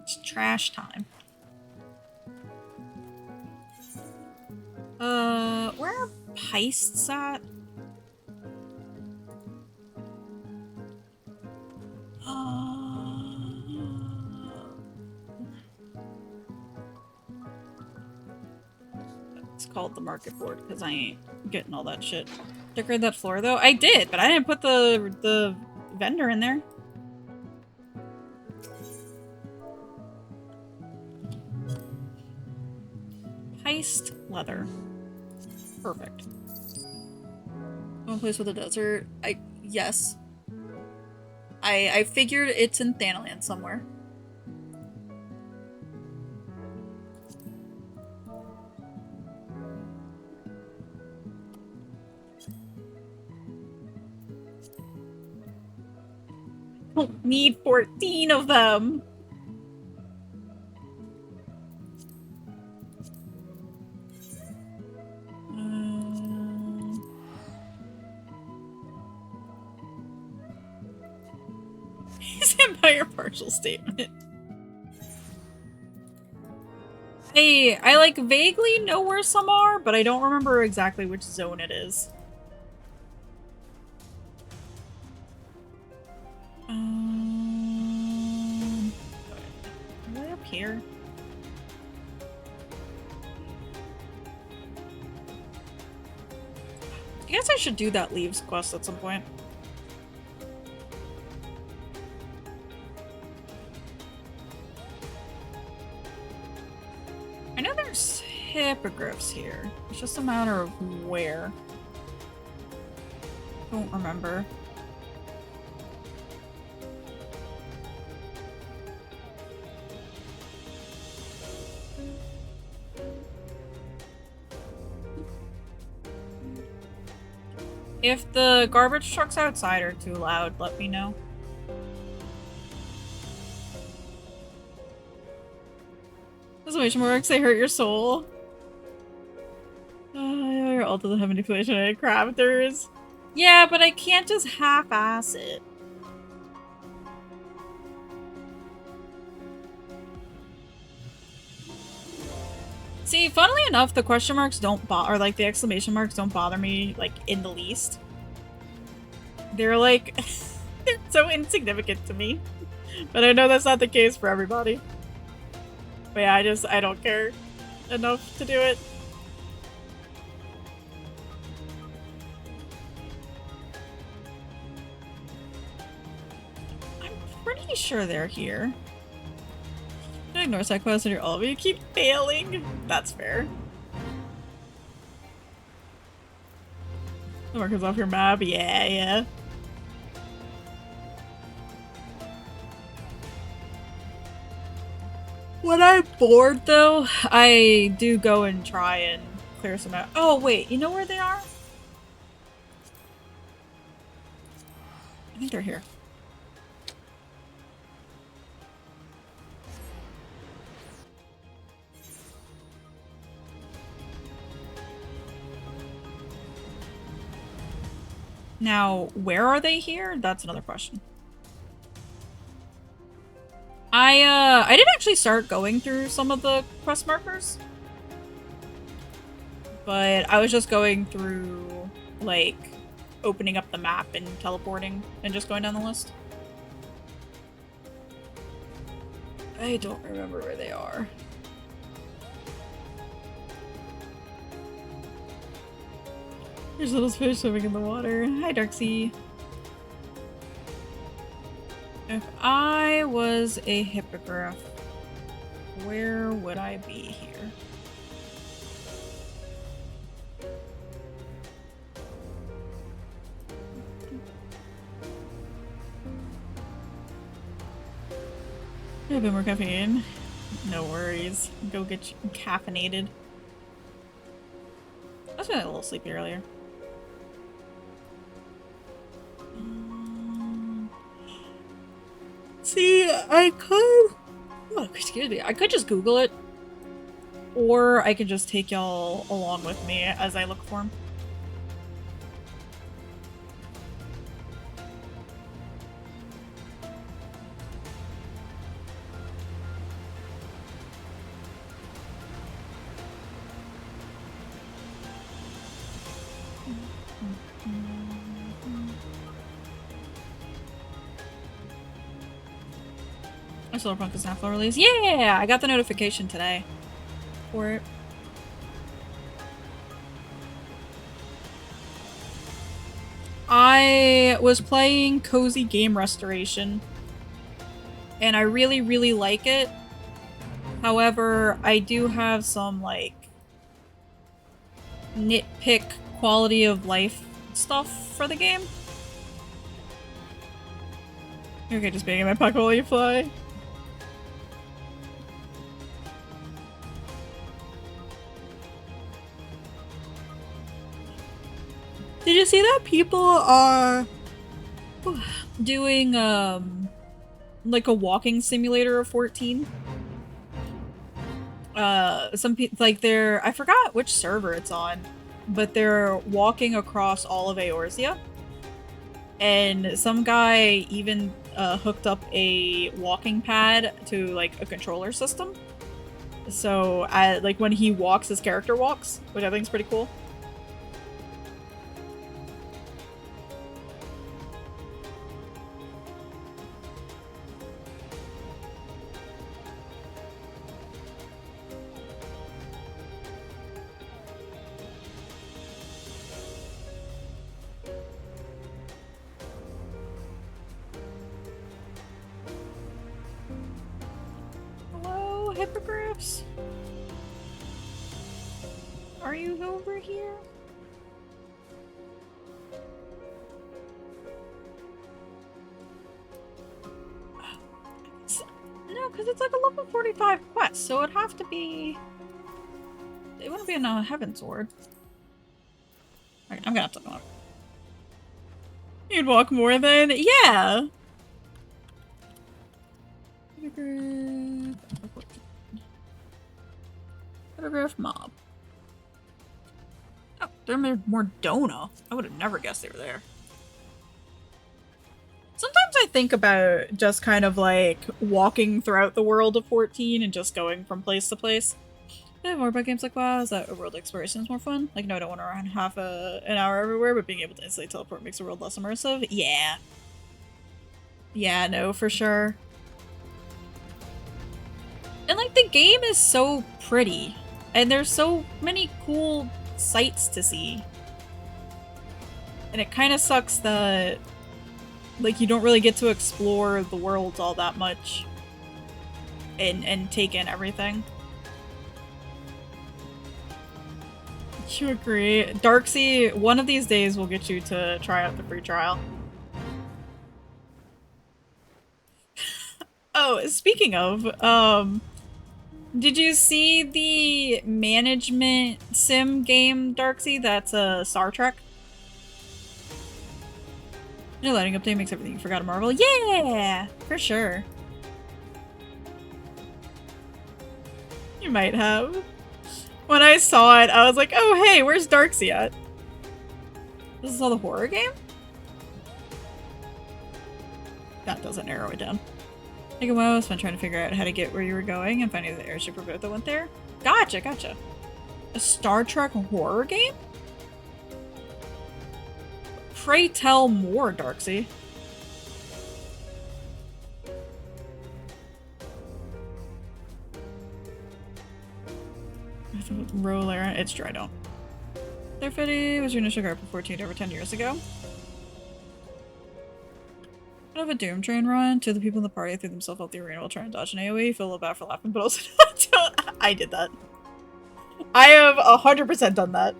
It's trash time. Where are heists at? It's called the market board because I ain't getting all that shit. Decorate that floor though? I did, but I didn't put the vendor in there. Heist leather. Perfect. One place with a desert. Yes. I figured it's in Thanaland somewhere. Don't need 14 of them. Stand by your partial statement. I like vaguely know where some are, but I don't remember exactly which zone it is. Are they up here? I guess I should do that leaves quest at some point. I know there's hippogriffs here. It's just a matter of where. Don't remember. If the garbage trucks outside are too loud, let me know. Exclamation marks, they hurt your soul. Your ult doesn't have manipulation and crafters. Yeah, but I can't just half-ass it. See, funnily enough, the question marks don't bother, or like the exclamation marks don't bother me, like, in the least. They're like, they're so insignificant to me. But I know that's not the case for everybody. But yeah, I don't care enough to do it. I'm pretty sure they're here. Don't ignore side quests and you're all of you keep failing. That's fair. The markers off your map? Yeah. When I'm bored, though, I do go and try and clear some out. Oh, wait, you know where they are? I think they're here. Now, where are they here? That's another question. I did actually start going through some of the quest markers. But I was just going through, like, opening up the map and teleporting and just going down the list. I don't remember where they are. There's little fish swimming in the water. Hi, Darksea. If I was a hippogriff, where would I be here? A bit more caffeine. No worries. Go get you caffeinated. I was feeling a little sleepy earlier. See, I could... Oh, excuse me. I could just Google it. Or I could just take y'all along with me as I look for him. Solarpunk is now full release. Yeah! I got the notification today for it. I was playing Cozy Game Restoration and I really, really like it. However, I do have some, like, nitpick quality of life stuff for the game. Okay, just being in my pocket while you fly. Did you see that people are doing, like a walking simulator of 14? Some people, like I forgot which server it's on, but they're walking across all of Eorzea. And some guy even hooked up a walking pad to, like, a controller system. So, like, when he walks, his character walks, which I think is pretty cool. Hippogriffs? Are you over here? No, because it's like a level 45 quest, so it'd have to be... It wouldn't be in a Heaven Sword. Okay, I'm gonna have to walk. You'd walk more than... Yeah! Photograph mob. Oh, they're more Dona. I would have never guessed they were there. Sometimes I think about just kind of like walking throughout the world of 14 and just going from place to place. Yeah, more about games like WoW is that a world exploration is more fun. Like, no, I don't want to run an hour everywhere, but being able to instantly teleport makes the world less immersive. Yeah. Yeah, no, for sure. And like the game is so pretty. And there's so many cool sights to see. And it kind of sucks that, like, you don't really get to explore the world all that much. And take in everything. You agree? Darksea, one of these days will get you to try out the free trial. Oh, speaking of, did you see the management sim game, Darksea? That's a Star Trek. Your lighting update makes everything you forgot to marvel. Yeah! For sure. You might have. When I saw it, I was like, oh hey, where's Darksea at? This is all the horror game? That doesn't narrow it down. Like a while, it was fun trying to figure out how to get where you were going and finding the airship or boat that went there. Gotcha, gotcha. A Star Trek horror game? Pray tell more, Darksea. Roller, it's Dry Don't. There, Fitty. Was your initial group of 14 over 10 years ago? Out of a Doom Train run, two of the people in the party threw themselves off the arena while trying to dodge an AoE. You feel a little bad for laughing, but also I did that. I have 100% done that.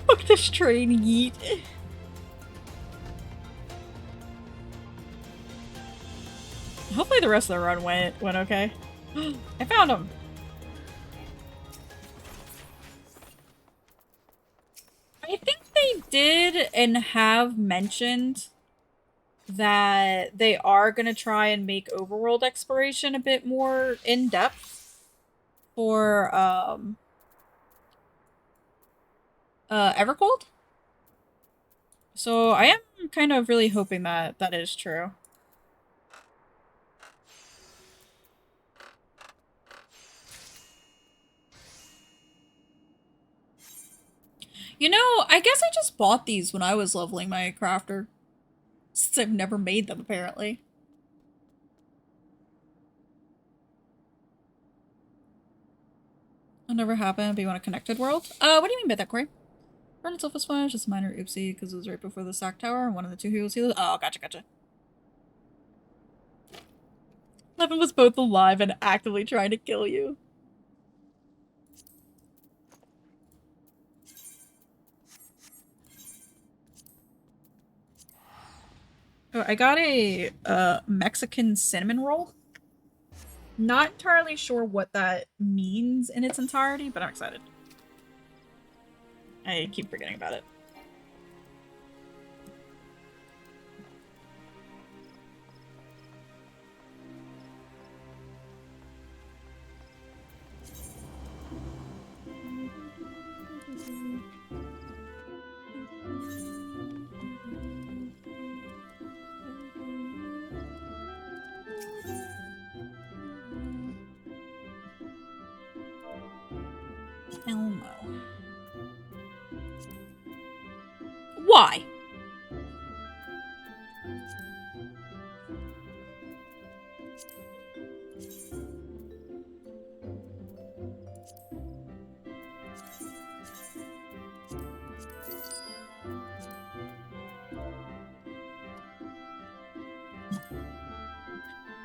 Fuck this train, yeet. Hopefully the rest of the run went okay. I found him! I think they did and have mentioned that they are gonna try and make overworld exploration a bit more in-depth for, Evercold. So I am kind of really hoping that that is true. You know, I guess I just bought these when I was leveling my crafter. Since I've never made them, apparently. It'll never happen, but you want a connected world? What do you mean by that, Corey? Burn itself was fine, just a minor oopsie, because it was right before the sack tower, and one of the two heroes healed. Oh, gotcha. Levin was both alive and actively trying to kill you. Oh, I got a Mexican cinnamon roll. Not entirely sure what that means in its entirety, but I'm excited. I keep forgetting about it. Elmo. Why?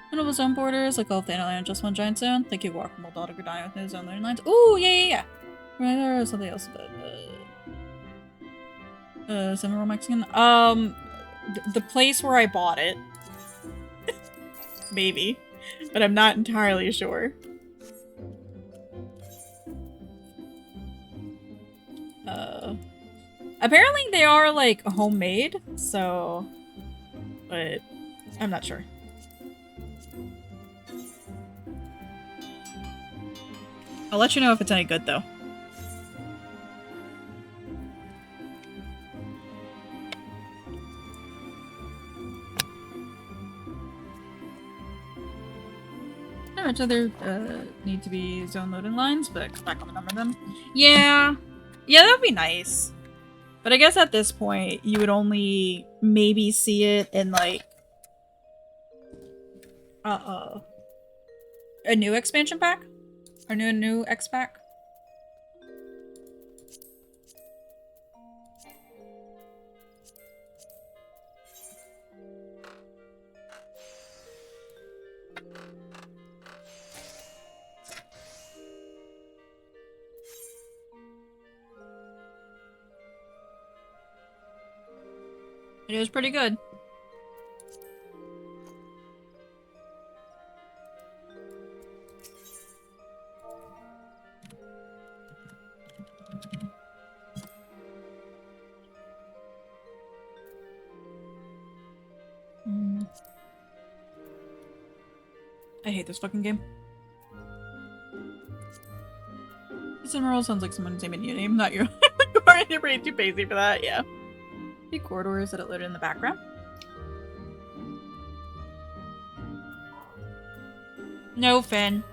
One of his own borders, like all of the Land, just one giant zone. Thank you, Guacamole Daughter Godiva with his own learning lines. Ooh, yeah. Right there or something else about Cinnamon Mexican. The place where I bought it. Maybe. But I'm not entirely sure. Apparently they are like homemade, so but I'm not sure. I'll let you know if it's any good though. Which other need to be zone loading lines, but back on the number of them. Yeah, that would be nice. But I guess at this point, you would only maybe see it in like a new expansion pack, or new X pack. It was pretty good. I hate this fucking game. This Emerald sounds like someone's name in your name, not your. You're pretty too pacey for that, yeah. The corridors that it loaded in the background. No, Finn.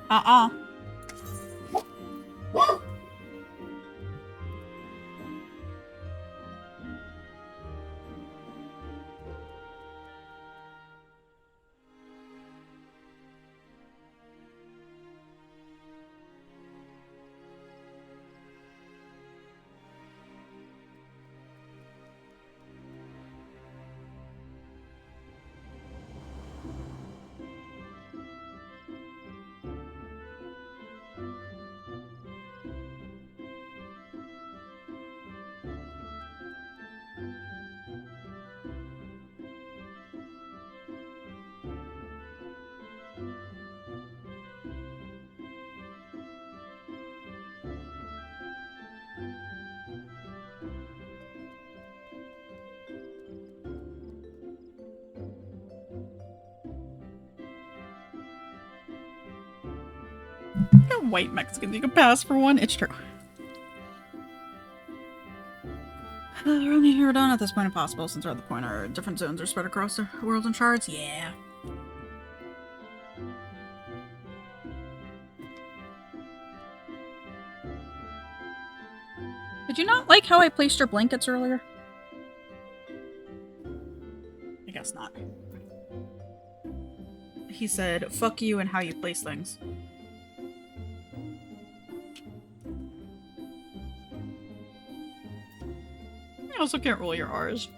White Mexicans, you can pass for one. It's true. We're only here done at this point impossible since we're at the point our different zones are spread across the world in shards. Yeah. Did you not like how I placed your blankets earlier? I guess not. He said, fuck you and how you place things. I also can't roll your R's.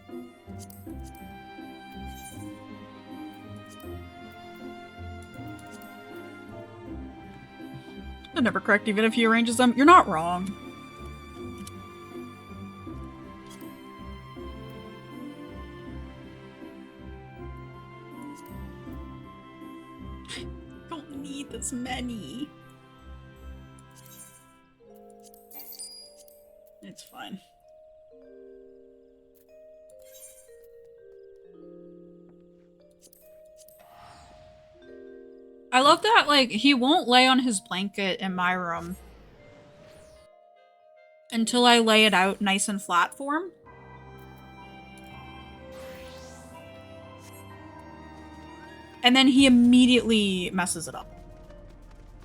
They're never correct even if he arranges them. You're not wrong. Don't need this many. It's fine. I love that, like, he won't lay on his blanket in my room until I lay it out nice and flat for him. And then he immediately messes it up.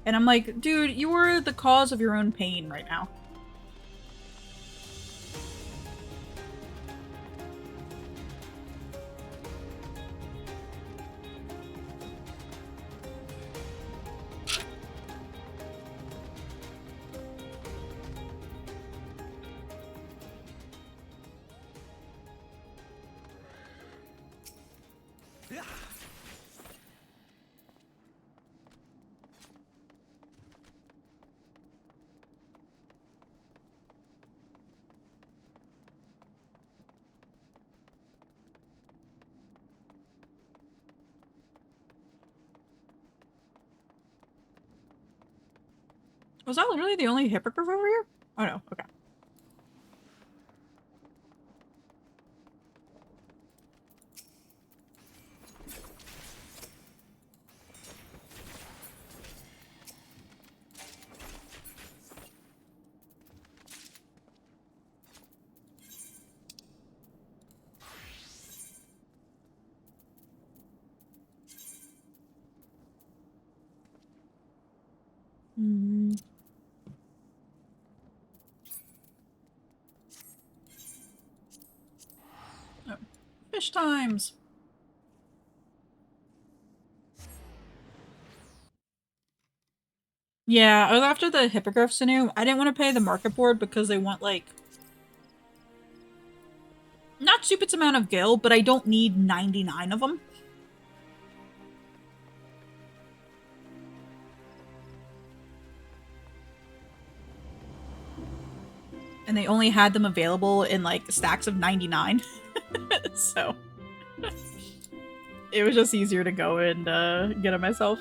And I'm like, dude, you are the cause of your own pain right now. Was that literally the only hippogriff over here? Oh no, okay. Oh. Fish times! Yeah, I was after the hippogriff sinew. I didn't want to pay the market board because they want, like, not stupid amount of gil, but I don't need 99 of them. And they only had them available in, like, stacks of 99. So it was just easier to go and get it myself.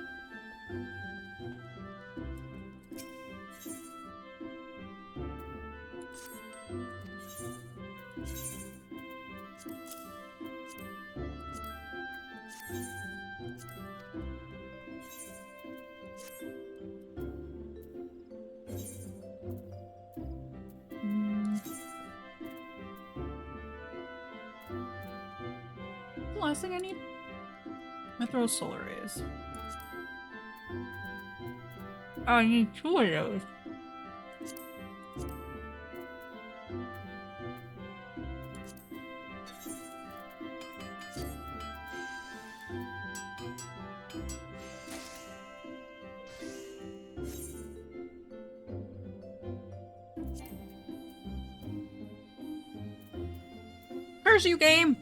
The last thing I need? Mythros solar rays. Oh, I need 2 of those. Curse you, game!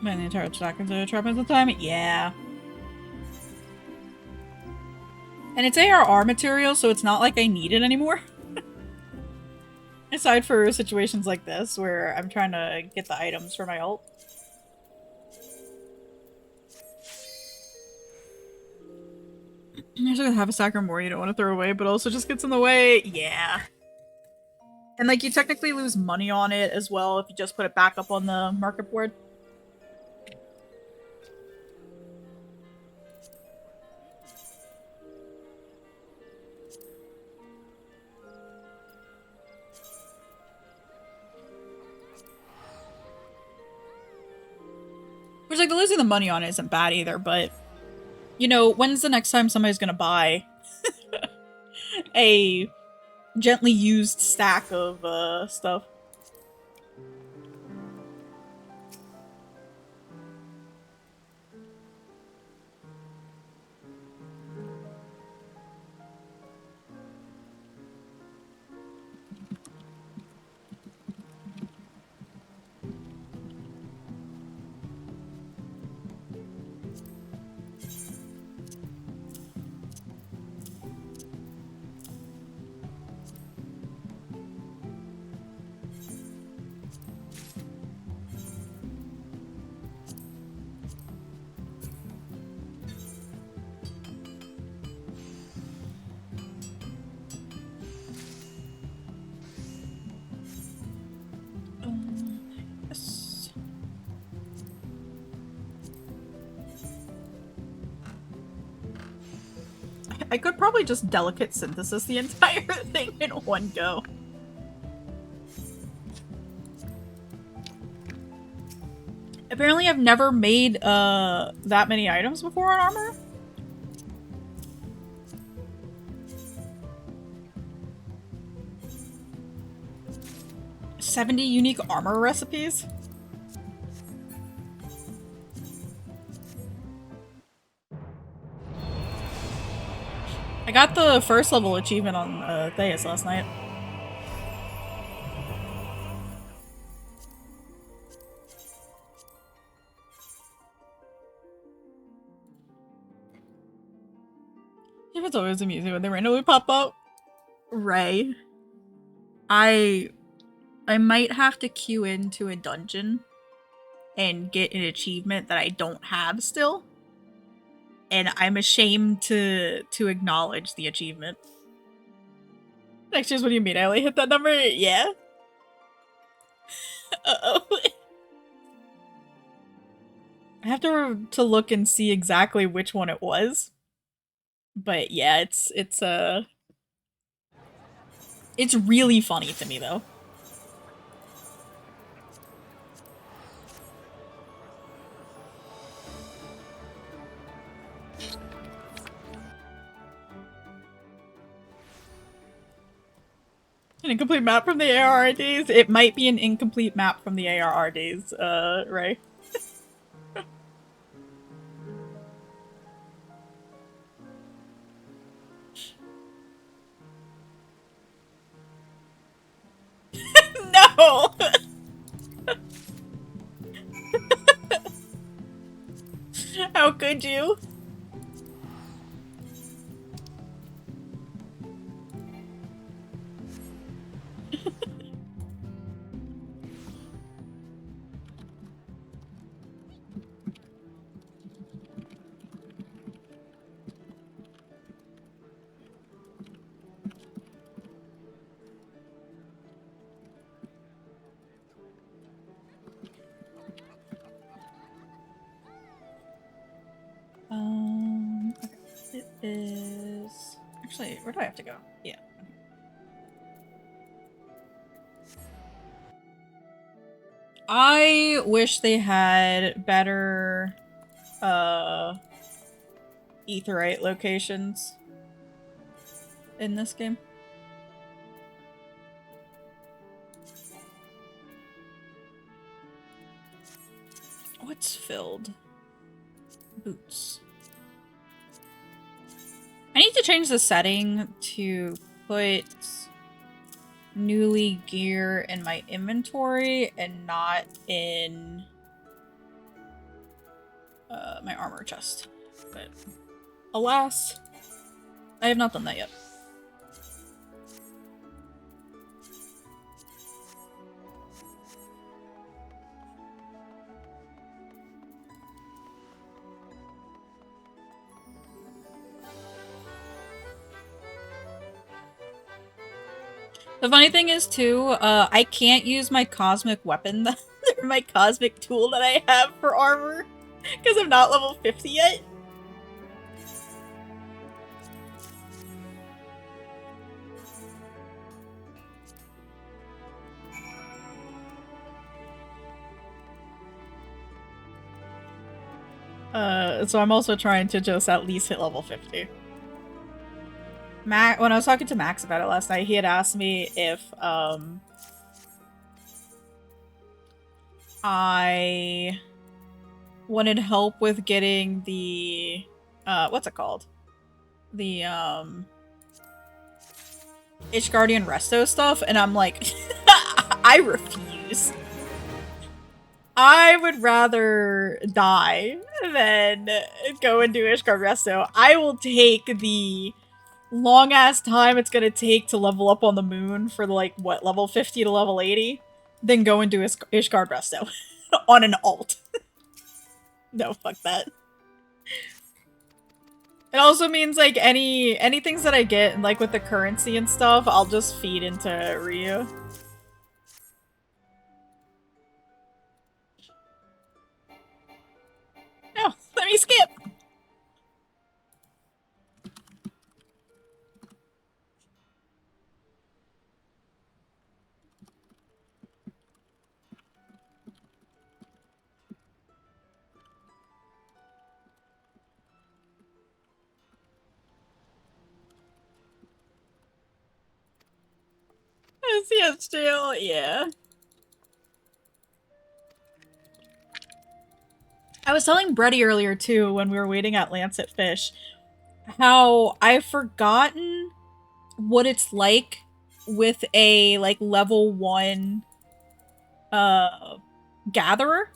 Man, the entire stack into trap at the time? Yeah. And it's ARR material, so it's not like I need it anymore. Aside for situations like this, where I'm trying to get the items for my ult. You're actually gonna have a stack or more you don't want to throw away, but also just gets in the way. Yeah. And like you technically lose money on it as well if you just put it back up on the market board. Which, like, the losing the money on it isn't bad either, but, you know, when's the next time somebody's gonna buy a gently used stack of, stuff? Yes. I could probably just delicate synthesis the entire thing in one go. Apparently I've never made, that many items before on armor. "70 unique armor recipes?" I got the first level achievement on Theus last night. Yeah, it's always amusing when they randomly pop up. Ray. I might have to queue into a dungeon and get an achievement that I don't have still. And I'm ashamed to acknowledge the achievement. Next year's, what do you mean? I only hit that number? Yeah. Uh-oh. I have to look and see exactly which one it was. But yeah, it's really funny to me though. An incomplete map from the ARR days? It might be an incomplete map from the ARR days, Ray. No! How could you? Okay. It is... Actually, where do I have to go? Yeah. I wish they had better, Aetheryte locations in this game. What's filled? Boots. I need to change the setting to put newly gear in my inventory and not in my armor chest. But alas, I have not done that yet. The funny thing is, too, I can't use my cosmic weapon, or my cosmic tool that I have for armor, because I'm not level 50 yet. So I'm also trying to just at least hit level 50. When I was talking to Max about it last night, he had asked me if, I wanted help with getting the, what's it called? The, Ishgardian Resto stuff, and I'm like, I refuse. I would rather die than go and do Ishgard Resto. I will take the long ass time it's gonna take to level up on the moon for like, what, level 50 to level 80? Then go and do Ishgard Resto on an alt. No, fuck that. It also means like any things that I get, like with the currency and stuff, I'll just feed into Ryu. No, let me skip. CS jail, yeah. I was telling Bretty earlier too, when we were waiting at Lancet Fish, how I've forgotten what it's like with a like level 1 gatherer,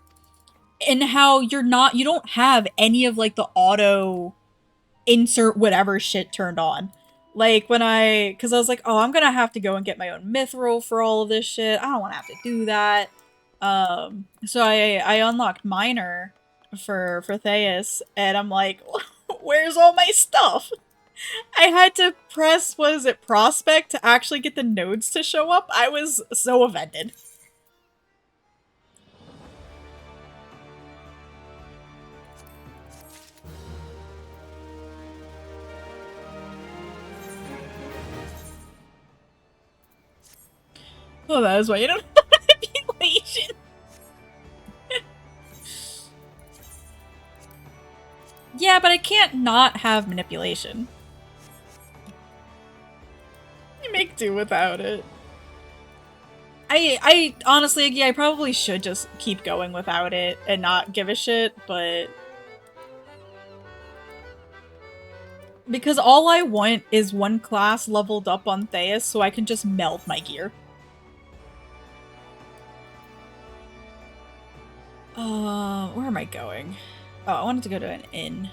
and how you don't have any of like the auto insert whatever shit turned on. Like when cause I was like, oh, I'm gonna have to go and get my own mithril for all of this shit. I don't wanna have to do that. So I unlocked Miner for Theus, and I'm like, where's all my stuff? I had to press, what is it, Prospect to actually get the nodes to show up. I was so offended. Oh, that is why you don't have manipulation. Yeah, but I can't not have manipulation. You make do without it. I honestly, yeah, I probably should just keep going without it and not give a shit, but... Because all I want is one class leveled up on Theus so I can just meld my gear. Where am I going? Oh, I wanted to go to an inn.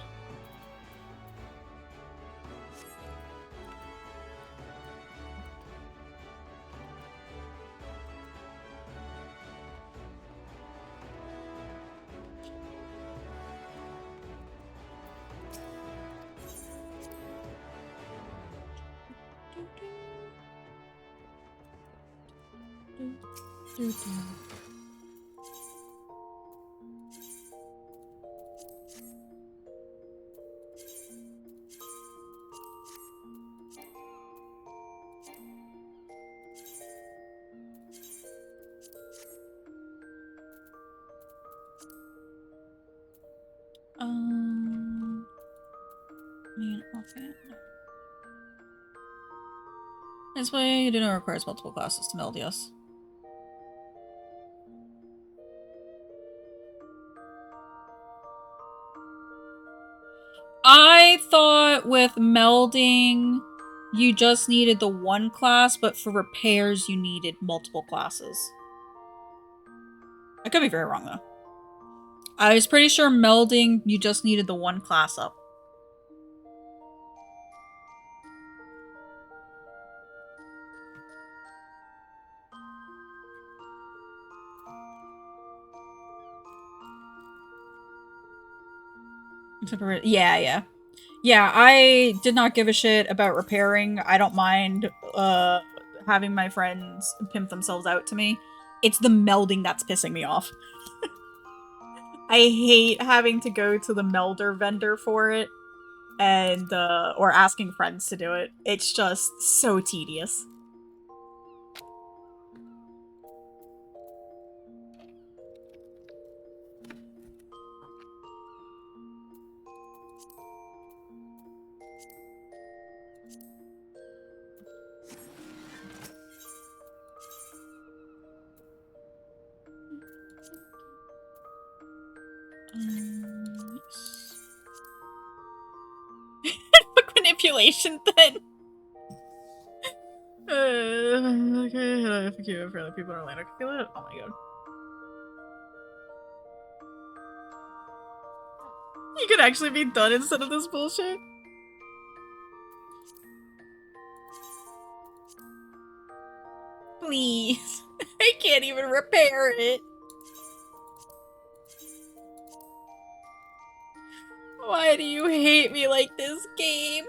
Okay. This way, you do not requires multiple classes to meld, yes. I thought with melding, you just needed the one class, but for repairs, you needed multiple classes. I could be very wrong, though. I was pretty sure melding, you just needed the one class up. Yeah, yeah. Yeah, I did not give a shit about repairing. I don't mind having my friends pimp themselves out to me. It's the melding that's pissing me off. I hate having to go to the melder vendor for it and or asking friends to do it. It's just so tedious. Book manipulation then. Okay, thank you for the people in Orlando. Can feel it? Oh my god. You could actually be done instead of this bullshit. Please. I can't even repair it. Why do you hate me like this, game?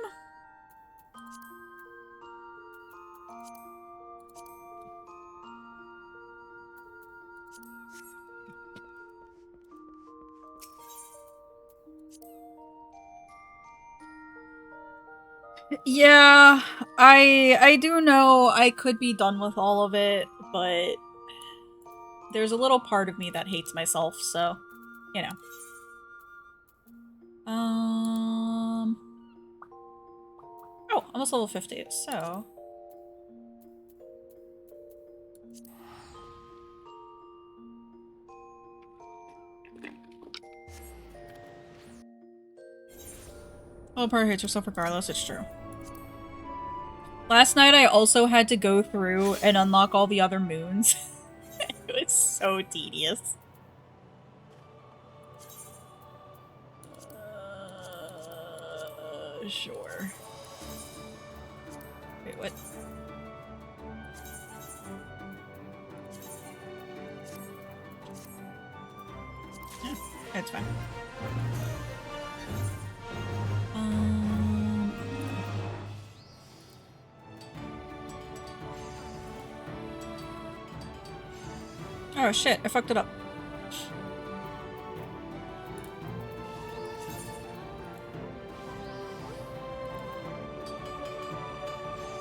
Yeah, I do know I could be done with all of it, but there's a little part of me that hates myself, so, you know. Oh, almost level 50, so... Well, part hates yourself regardless, it's true. Last night I also had to go through and unlock all the other moons. It was so tedious. Sure. Wait, what? Yeah, it's fine. Oh shit, I fucked it up.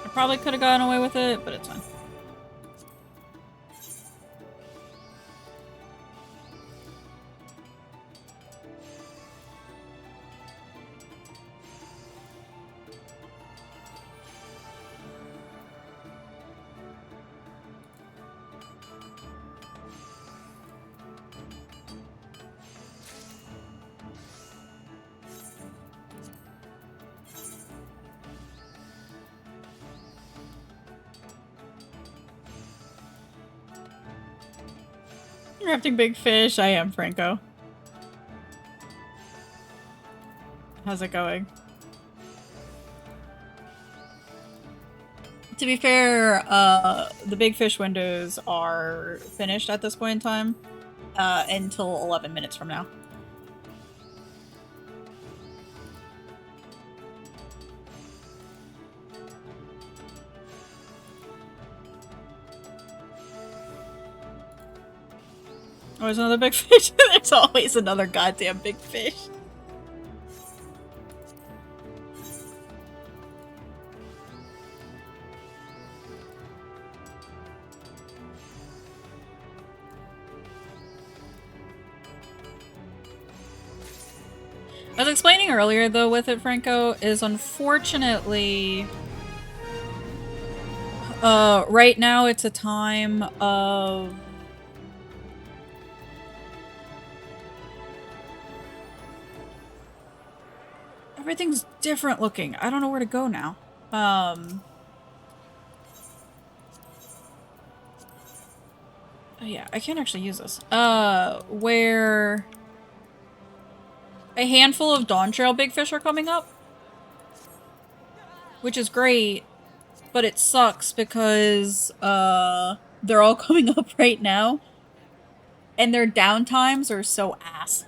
I probably could have gotten away with it, but it's fine. You're crafting big fish. I am, Franco. How's it going? To be fair, the big fish windows are finished at this point in time, until 11 minutes from now. Always another big fish. There's always another goddamn big fish. I was explaining earlier, though, with it, Franco, is unfortunately... right now it's a time of... Everything's different looking. I don't know where to go now. Oh yeah, I can't actually use this. Where... a handful of Dawn Trail big fish are coming up. Which is great, but it sucks because, they're all coming up right now. And their downtimes are so ass.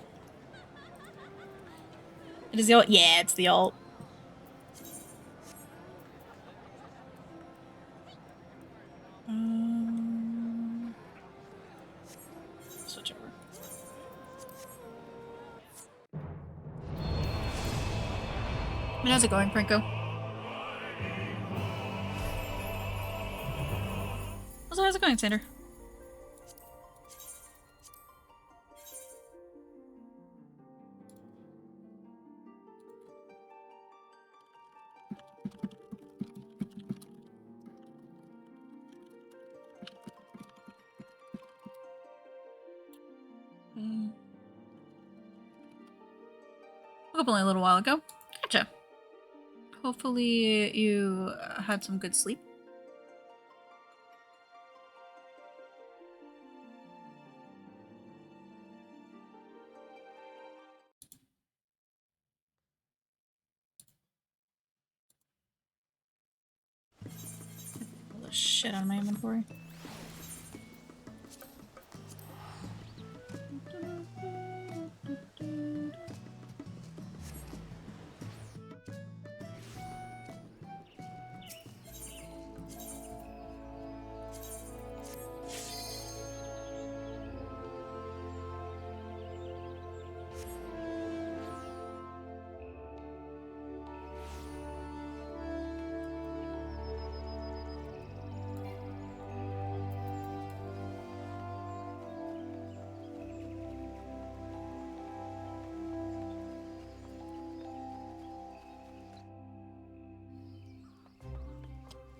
It is the alt? Yeah, it's the alt. Switch over. How's it going, Franco? How's it going, Sander? Woke up only a little while ago. Gotcha. Hopefully you had some good sleep. Pull the shit out of my inventory.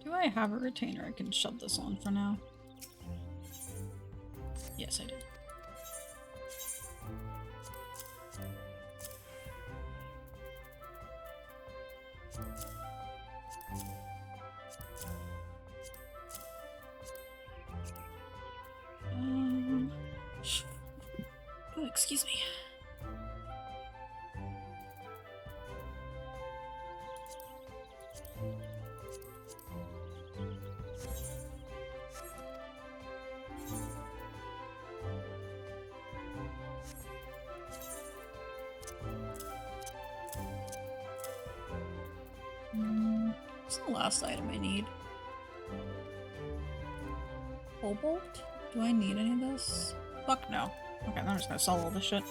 Do I have a retainer I can shove this on for now? Yes, I do. Oh, excuse me. What's the last item I need? Cobalt? Do I need any of this? Fuck no. Okay, I'm just gonna sell all this shit.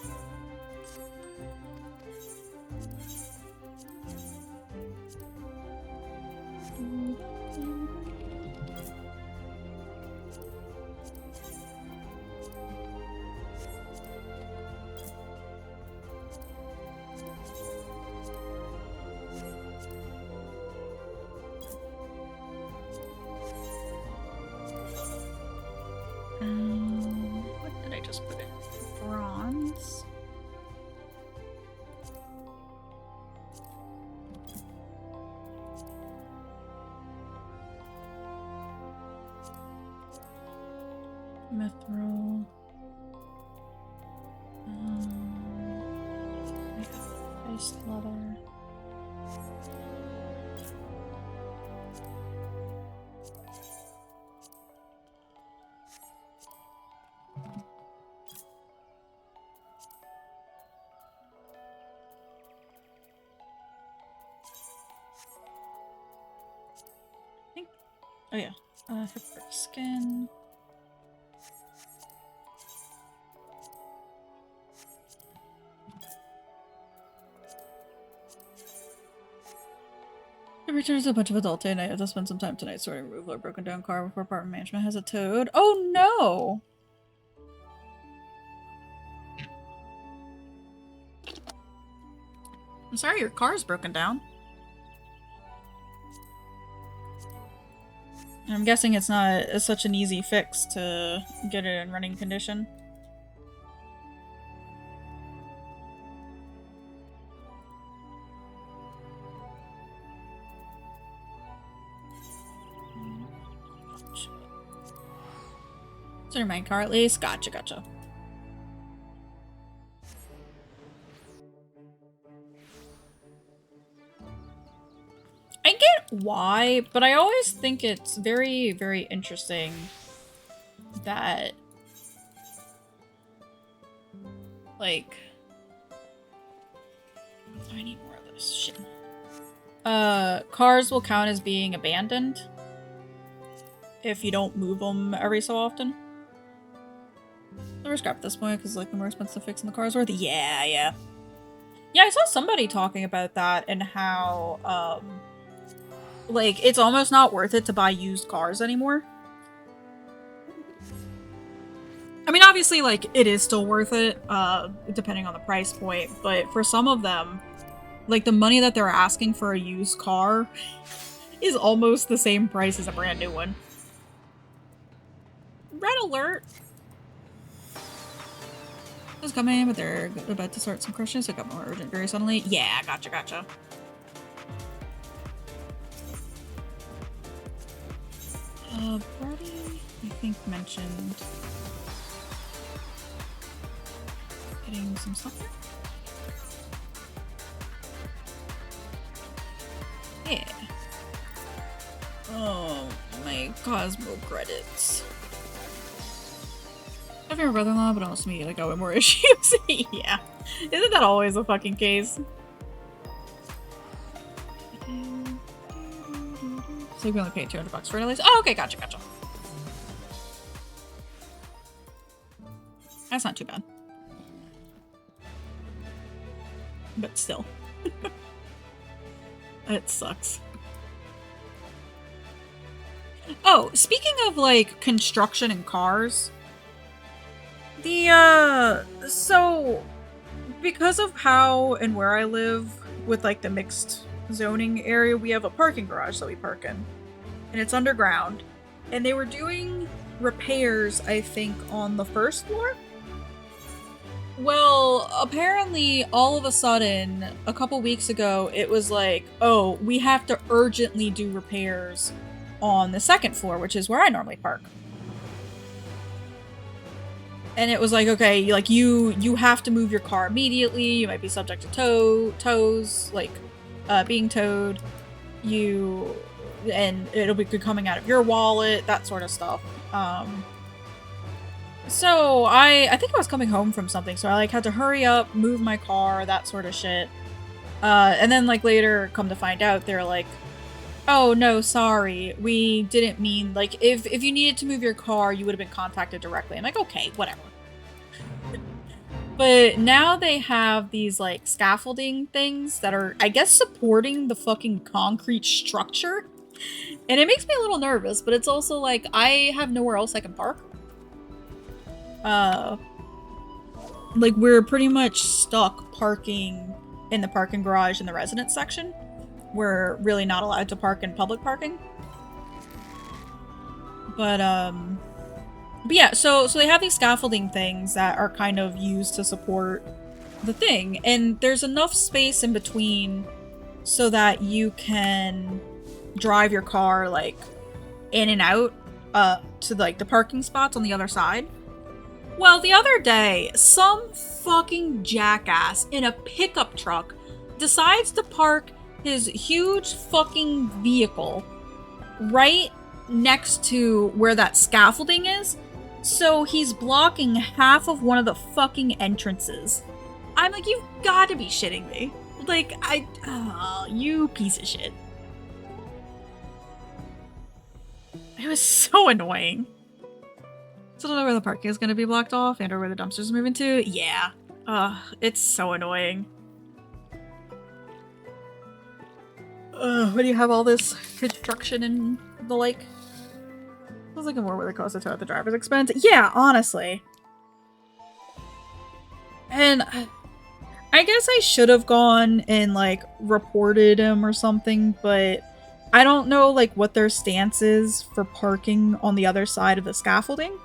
What did I just put in? Bronze? Mithril. Ice leather. Oh yeah, hypocrite skin. It returns a bunch of adulting. I have to spend some time tonight sorting removal or broken down car before apartment management has a towed. Oh no! I'm sorry your car's broken down. I'm guessing it's not such an easy fix to get it in running condition. Is your main car at least? Gotcha, gotcha. I get why, but I always think it's very, very interesting that, like, I need more of this shit. Cars will count as being abandoned if you don't move them every so often. Never scrap at this point because like the more expensive fixing the car is worth. Yeah, I saw somebody talking about that and how like it's almost not worth it to buy used cars anymore. I mean, obviously, like, it is still worth it, depending on the price point, but for some of them, like, the money that they're asking for a used car is almost the same price as a brand new one. Red alert! Is coming, but they're about to start some questions, so it got more urgent very suddenly. Yeah, gotcha. Brody, I think, mentioned getting some stuff there. Yeah. Oh, my Cosmo credits. I have your brother-in-law, but also me, like, got more issues. Yeah. Isn't that always the fucking case? So we only paid $200 for it at least. Oh, okay, gotcha. That's not too bad. But still. It sucks. Oh, speaking of, like, construction and cars, so, because of how and where I live with, like, the mixed zoning area, we have a parking garage that we park in, and it's underground, and they were doing repairs, I think, on the first floor? Well, apparently, all of a sudden, a couple weeks ago, it was like, oh, we have to urgently do repairs on the second floor, which is where I normally park. And it was like, okay, like, you have to move your car immediately, you might be subject to tows, like, being towed, and it'll be coming out of your wallet, that sort of stuff. So I think I was coming home from something, so I like had to hurry up, move my car, that sort of shit. And then like later, come to find out, they're like, oh no, sorry, we didn't mean, like, if you needed to move your car, you would have been contacted directly. I'm like, okay, whatever. But now they have these like scaffolding things that are, I guess, supporting the fucking concrete structure. And it makes me a little nervous, but it's also like, I have nowhere else I can park. Like, we're pretty much stuck parking in the parking garage in the residence section. We're really not allowed to park in public parking. But yeah, so they have these scaffolding things that are kind of used to support the thing, and there's enough space in between so that you can drive your car, like, in and out to, like, the parking spots on the other side. Well, the other day, some fucking jackass in a pickup truck decides to park his huge fucking vehicle right next to where that scaffolding is, so he's blocking half of one of the fucking entrances. I'm like, you've got to be shitting me. Like, you piece of shit. It was so annoying. So I don't know where the parking is going to be blocked off and or where the dumpsters are moving to. Yeah. It's so annoying. When you have all this construction and the like. I was looking more where the cost of tow at the driver's expense. Yeah, honestly. And I guess I should have gone and, like, reported him or something, but I don't know, like, what their stance is for parking on the other side of the scaffolding.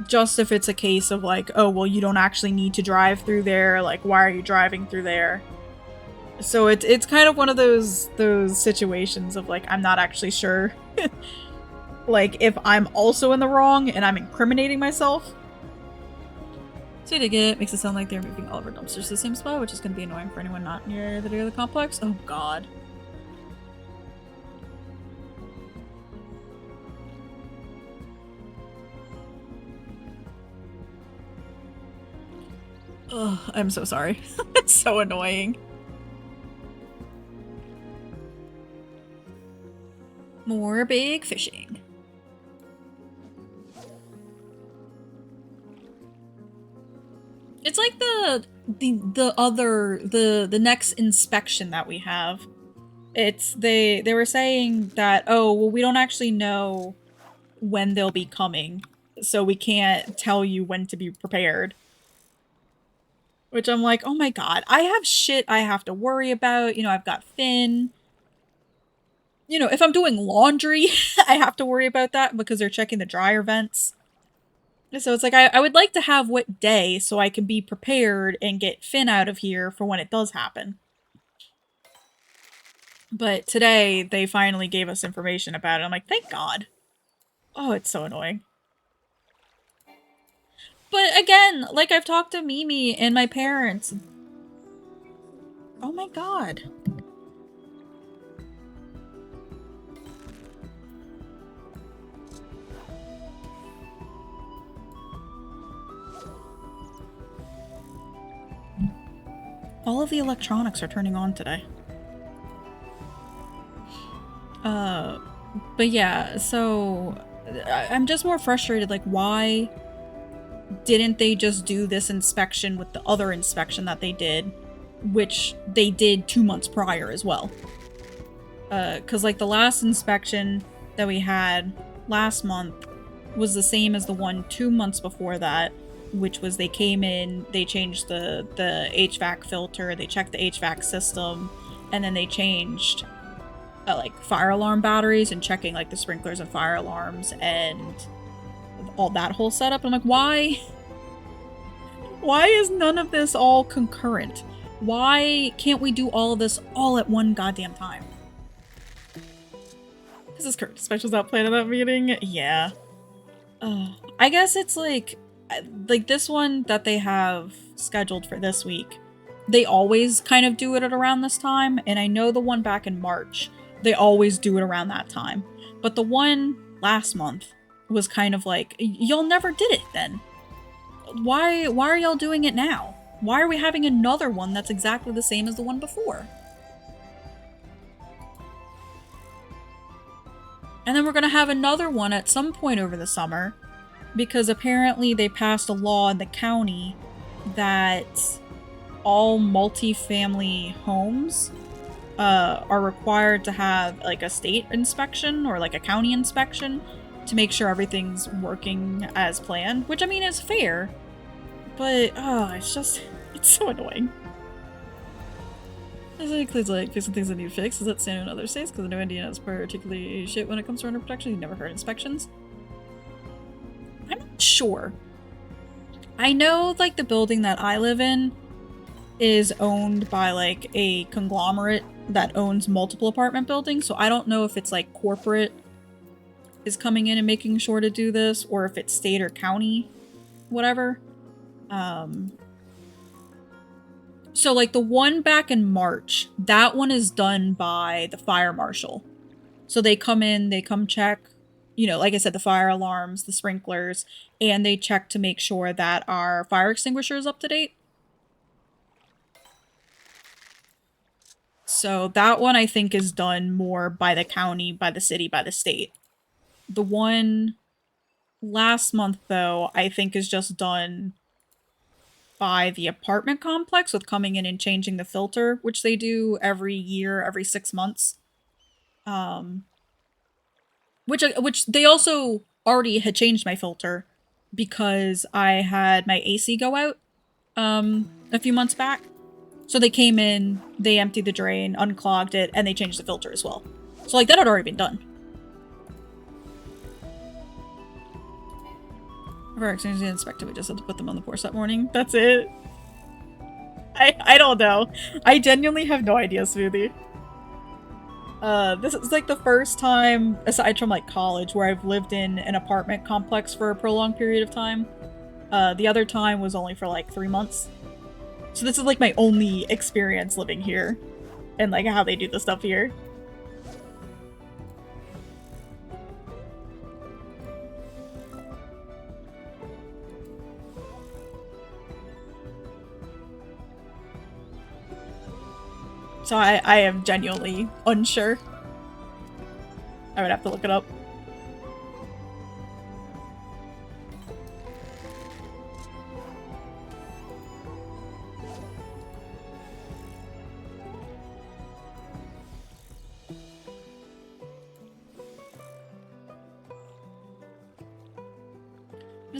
Just if it's a case of, like, oh, well, you don't actually need to drive through there, like, why are you driving through there? So it's kind of one of those situations of, like, I'm not actually sure, like, if I'm also in the wrong and I'm incriminating myself. So to get it makes it sound like they're moving all of our dumpsters to the same spot, which is going to be annoying for anyone not near the complex. Oh god. Ugh, I'm so sorry. It's so annoying. More big fishing. It's like the next inspection that we have. It's they were saying that, oh, well, we don't actually know when they'll be coming, so we can't tell you when to be prepared. Which I'm like, oh my god, I have shit I have to worry about. You know, I've got Finn. You know, if I'm doing laundry, I have to worry about that because they're checking the dryer vents. So it's like, I would like to have what day so I can be prepared and get Finn out of here for when it does happen. But today, they finally gave us information about it. I'm like, thank God. Oh, it's so annoying. But again, like I've talked to Mimi and my parents. Oh my god. All of the electronics are turning on today. But yeah, so I'm just more frustrated, like, why didn't they just do this inspection with the other inspection that they did, which they did 2 months prior as well? Because, like, the last inspection that we had last month was the same as the one 2 months before that, which was they came in, they changed the HVAC filter, they checked the HVAC system, and then they changed like fire alarm batteries and checking like the sprinklers and fire alarms and all that whole setup. I'm like, why is none of this all concurrent? Why can't we do all of this all at one goddamn time? This is Kurt. Special's not playing at that meeting. Yeah. I guess it's like this one that they have scheduled for this week. They always kind of do it at around this time, and I know the one back in March, they always do it around that time. But the one last month was kind of like, y'all never did it then. Why are y'all doing it now? Why are we having another one that's exactly the same as the one before? And then we're gonna have another one at some point over the summer, because apparently they passed a law in the county that all multi-family homes are required to have like a state inspection or like a county inspection to make sure everything's working as planned, which I mean is fair, but it's so annoying. As it includes like fixing things that need fixed. Is that same in other states? Because I know Indiana is particularly shit when it comes to runner protection. You've never heard inspections. I'm not sure. I know like the building that I live in is owned by like a conglomerate that owns multiple apartment buildings, so I don't know if it's like corporate is coming in and making sure to do this, or if it's state or county, whatever. So like the one back in March, that one is done by the fire marshal. So they come in, they come check, you know, like I said, the fire alarms, the sprinklers, and they check to make sure that our fire extinguisher is up to date. So that one I think is done more by the county, by the city, by the state. The one last month, though, I think is just done by the apartment complex with coming in and changing the filter, which they do every year, every 6 months. Which they also already had changed my filter because I had my AC go out a few months back. So they came in, they emptied the drain, unclogged it, and they changed the filter as well. So like that had already been done. For exchange the inspector, we just had to put them on the porch that morning. That's it. I don't know. I genuinely have no idea, Smoothie. This is like the first time, aside from like college, where I've lived in an apartment complex for a prolonged period of time. The other time was only for like 3 months. So this is like my only experience living here and like how they do the stuff here. So I am genuinely unsure. I would have to look it up.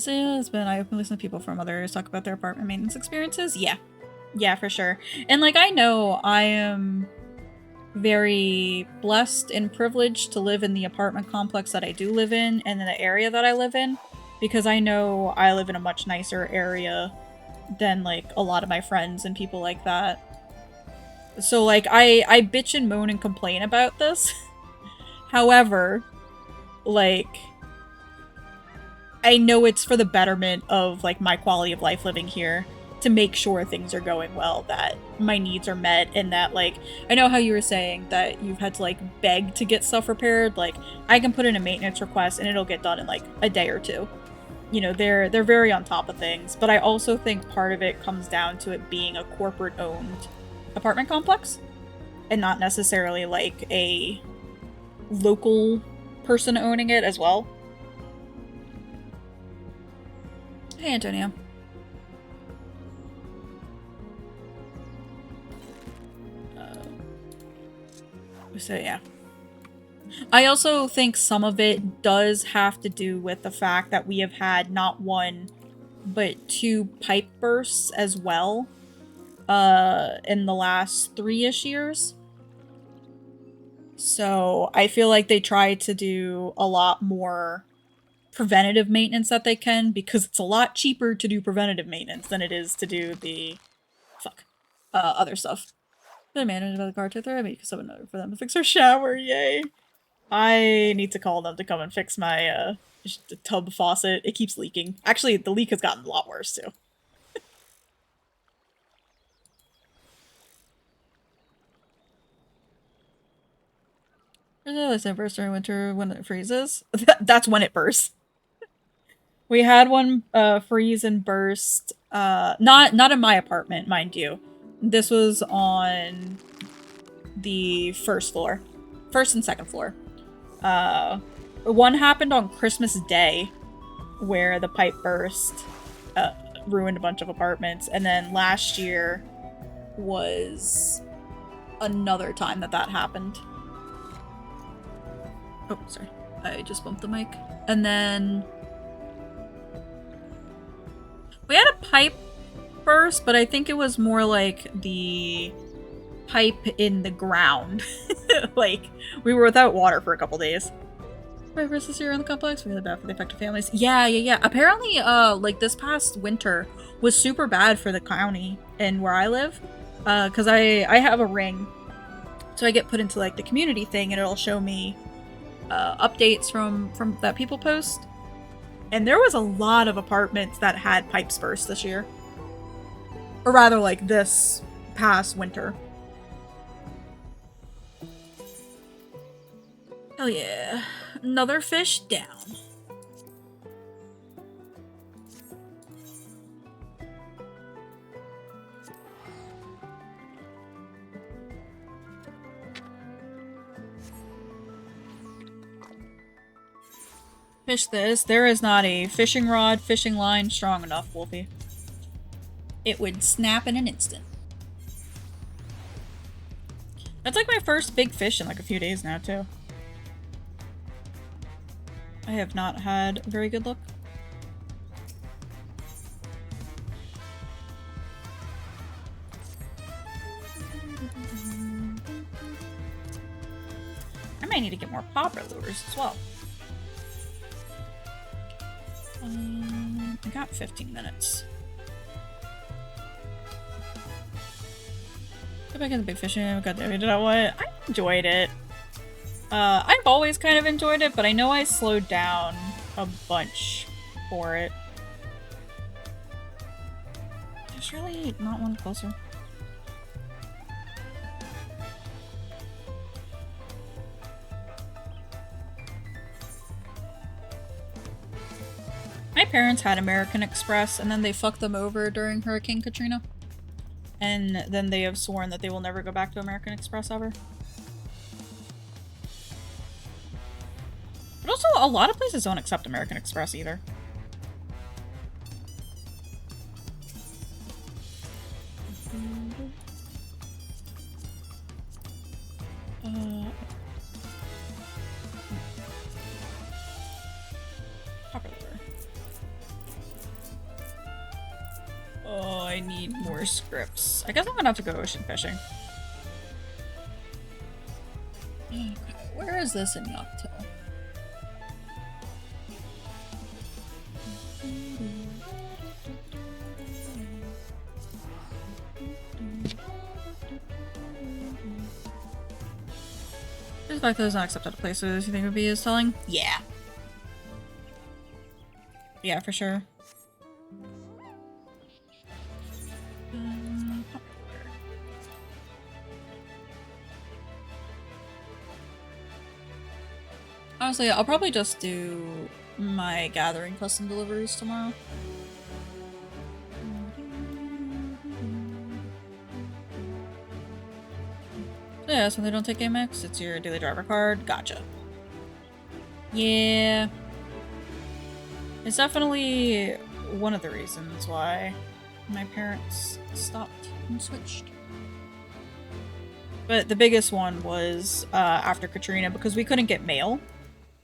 It's been I openly listen to people from others talk about their apartment maintenance experiences. Yeah. Yeah, for sure. And like I know I am very blessed and privileged to live in the apartment complex that I do live in and in the area that I live in, because I know I live in a much nicer area than like a lot of my friends and people like that. So like I bitch and moan and complain about this. However, like I know it's for the betterment of like my quality of life living here, to make sure things are going well, that my needs are met, and that like I know how you were saying that you've had to like beg to get stuff repaired. Like I can put in a maintenance request and it'll get done in like a day or two. You know, they're very on top of things, but I also think part of it comes down to it being a corporate owned apartment complex and not necessarily like a local person owning it as well. Hey, Antonio. So yeah. I also think some of it does have to do with the fact that we have had not one, but 2 pipe bursts as well, in the last 3-ish years. So I feel like they try to do a lot more preventative maintenance that they can, because it's a lot cheaper to do preventative maintenance than it is to do the other stuff. The manager of the car took their because someone noted for them to fix her shower. Yay! I need to call them to come and fix my tub faucet. It keeps leaking. Actually, the leak has gotten a lot worse too. There's a burst during winter when it freezes. That's when it bursts. We had one freeze and burst. Not in my apartment, mind you. This was on the first and second floor. One happened on Christmas Day, where the pipe burst, ruined a bunch of apartments, and then last year was another time that happened. Oh, sorry. I just bumped the mic. And then we had a pipe burst, but I think it was more like the pipe in the ground. Like, we were without water for a couple days. Right versus here in the complex, really bad for the affected families. Yeah. Apparently, like this past winter was super bad for the county and where I live. Cause I have a ring. So I get put into like the community thing and it'll show me updates from that people post. And there was a lot of apartments that had pipes burst this year. Or rather, like this past winter. Hell yeah. Another fish down. Fish this. There is not a fishing rod, fishing line strong enough, Wolfie. It would snap in an instant. That's like my first big fish in like a few days now, too. I have not had very good luck. I might need to get more popper lures as well. I got 15 minutes. Go back in the big fishing. God damn it, you know what? I enjoyed it. I've always kind of enjoyed it, but I know I slowed down a bunch for it. There's really not one closer. My parents had American Express, and then they fucked them over during Hurricane Katrina. And then they have sworn that they will never go back to American Express ever. a lot of places don't accept American Express either. Oh, I need more scripts. I guess I'm gonna have to go ocean fishing. Okay, where is this in Yocto? The fact that it's not accepted at places you think would be as telling? Yeah. Yeah, for sure. Honestly, I'll probably just do my gathering custom deliveries tomorrow. Yeah, so they don't take Amex, it's your daily driver card. Gotcha. Yeah. It's definitely one of the reasons why my parents stopped and switched. But the biggest one was after Katrina, because we couldn't get mail,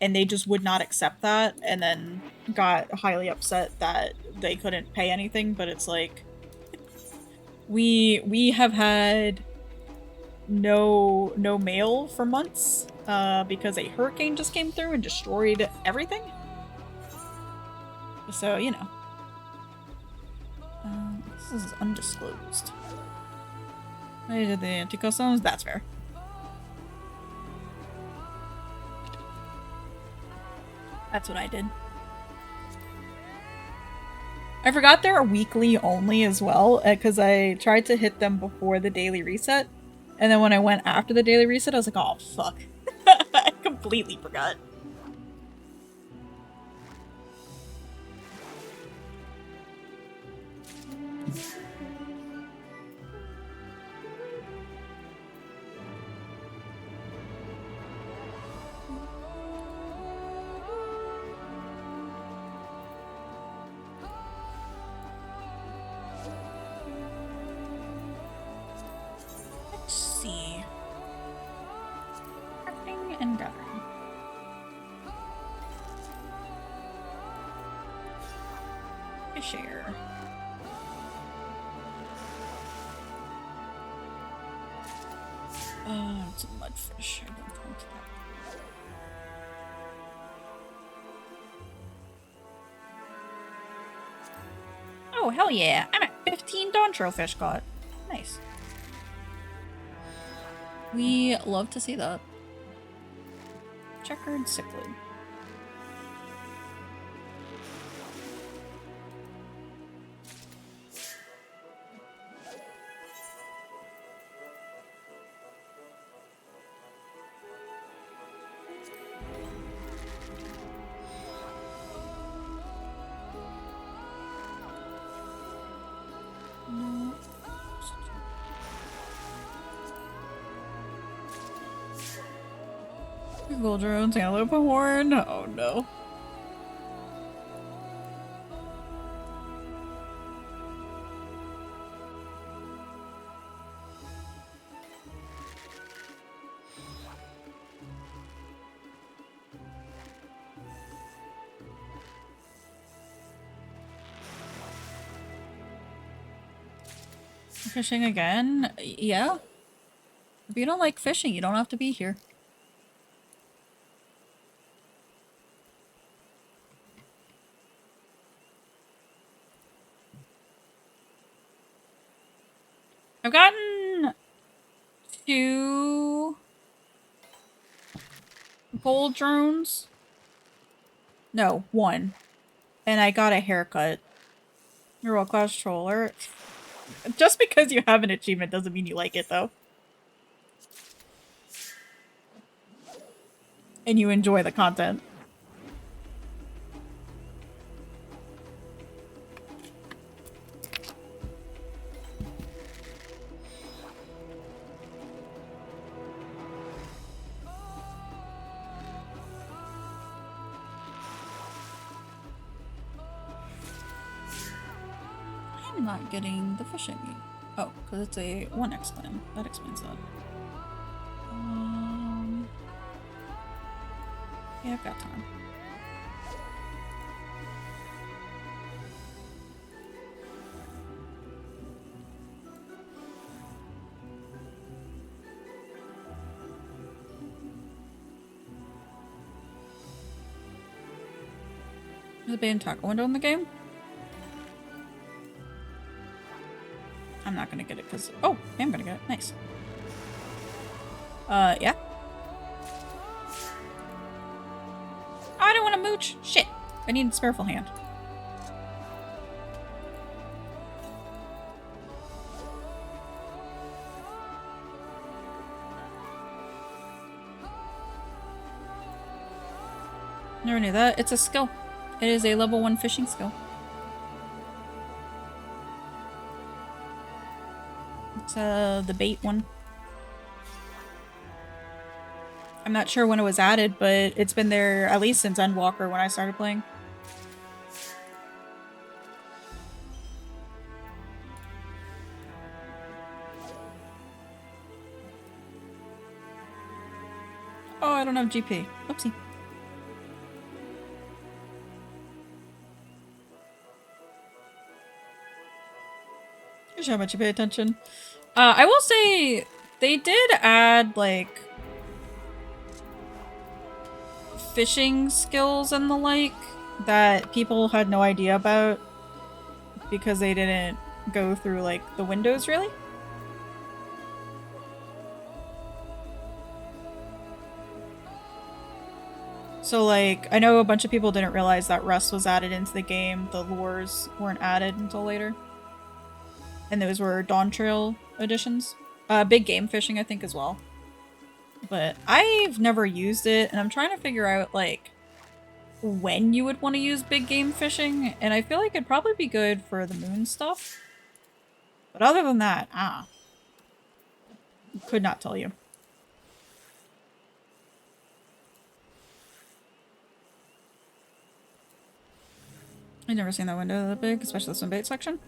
and they just would not accept that, and then got highly upset that they couldn't pay anything. But it's like, we have had no mail for months because a hurricane just came through and destroyed everything. So, you know. This is undisclosed. I did the anti-customs? That's fair. That's what I did. I forgot they're weekly only as well, because I tried to hit them before the daily reset. And then when I went after the daily reset, I was like, oh, fuck. I completely forgot. Let's see. Crafting and gathering. Share. Oh, it's a mudfish. I don't want that. Oh, hell yeah. I'm at 15 Dawn Trail fish caught. Nice. We love to see that. Checkered cichlid. Gold drones, antelope horn. Oh no. Fishing again? Yeah. If you don't like fishing, you don't have to be here. I've gotten 2 gold drones. No, 1. And I got a haircut. You're a class troller. Just because you have an achievement doesn't mean you like it, though. And you enjoy the content. I'm not getting the fishing meat? Oh, because it's a 1x clam. That explains that. Yeah, I've got time. There's a bait and tackle window in the game? I'm not gonna get it because... Oh, I am gonna get it. Nice. Yeah? I don't want to mooch! Shit! I need a spare full hand. Never knew that. It's a skill. It is a level 1 fishing skill. It's the bait one. I'm not sure when it was added, but it's been there at least since Endwalker when I started playing. Oh, I don't have GP. Oopsie. Here's how much you pay attention. I will say they did add like fishing skills and the like that people had no idea about because they didn't go through like the windows really. So like I know a bunch of people didn't realize that rust was added into the game. The lures weren't added until later. And those were Dawn Trail additions. Big game fishing I think as well. But I've never used it, and I'm trying to figure out, like, when you would want to use big game fishing, and I feel like it'd probably be good for the moon stuff. But other than that, could not tell you. I've never seen that window that big, especially the swim bait section.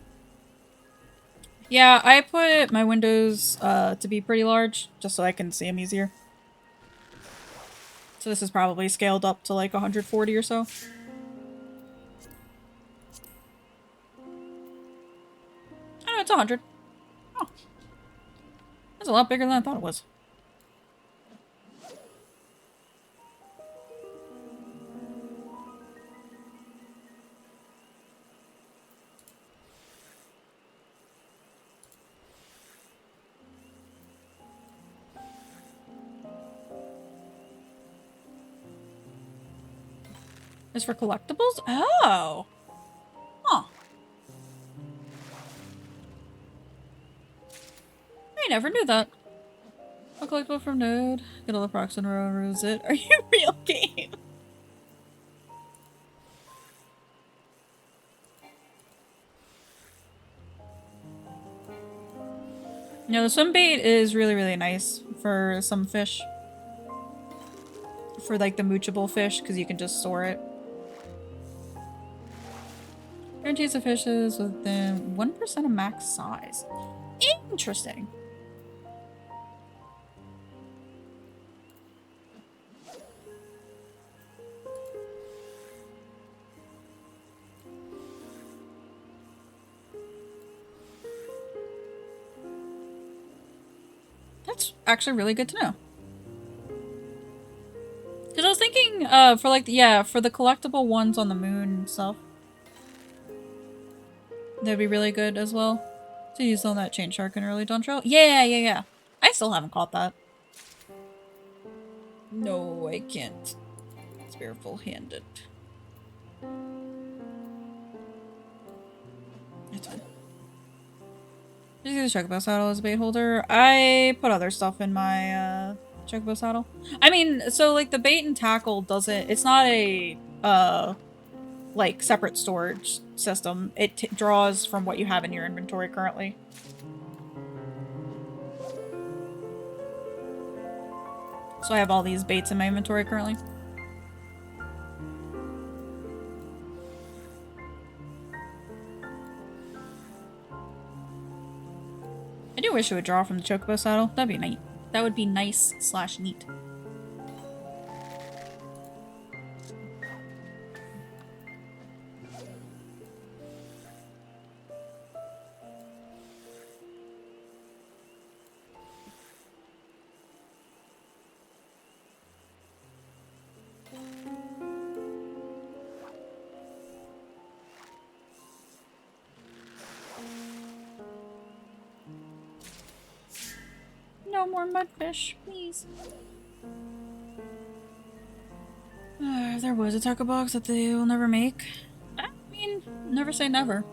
Yeah, I put my windows to be pretty large, just so I can see them easier. So this is probably scaled up to like 140 or so. Oh, it's 100. Oh. That's a lot bigger than I thought it was. It's for collectibles? Oh! Huh. I never knew that. A collectible from Node. Get all the procs in a row and ruse it. Are you real game? Yeah, the swim bait is really, really nice for some fish. For like the moochable fish, because you can just store it. Guarantees the fish is within 1% of max size. Interesting. That's actually really good to know. Because I was thinking, for like, yeah, for the collectible ones on the moon and stuff. That'd be really good as well. To use on that chain shark in early Dawn Trail. Yeah. I still haven't caught that. No, I can't. It's very full-handed. It's fine. Did you use the chocobo saddle as a bait holder? I put other stuff in my chocobo saddle. I mean, so like the bait and tackle doesn't. It's not a like separate storage system. It draws from what you have in your inventory currently. So I have all these baits in my inventory currently. do wish it would draw from the chocobo saddle. That'd be neat. That would be nice slash neat. No more mudfish, please. If there was a taco box that they will never make, I mean, never say never.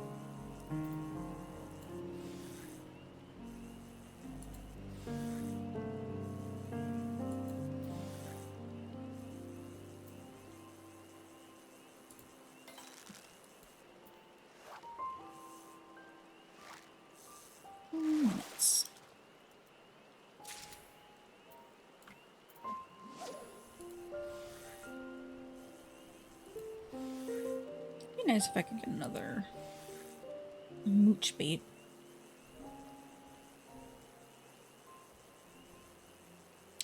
Minutes. Be nice if I could get another mooch bait.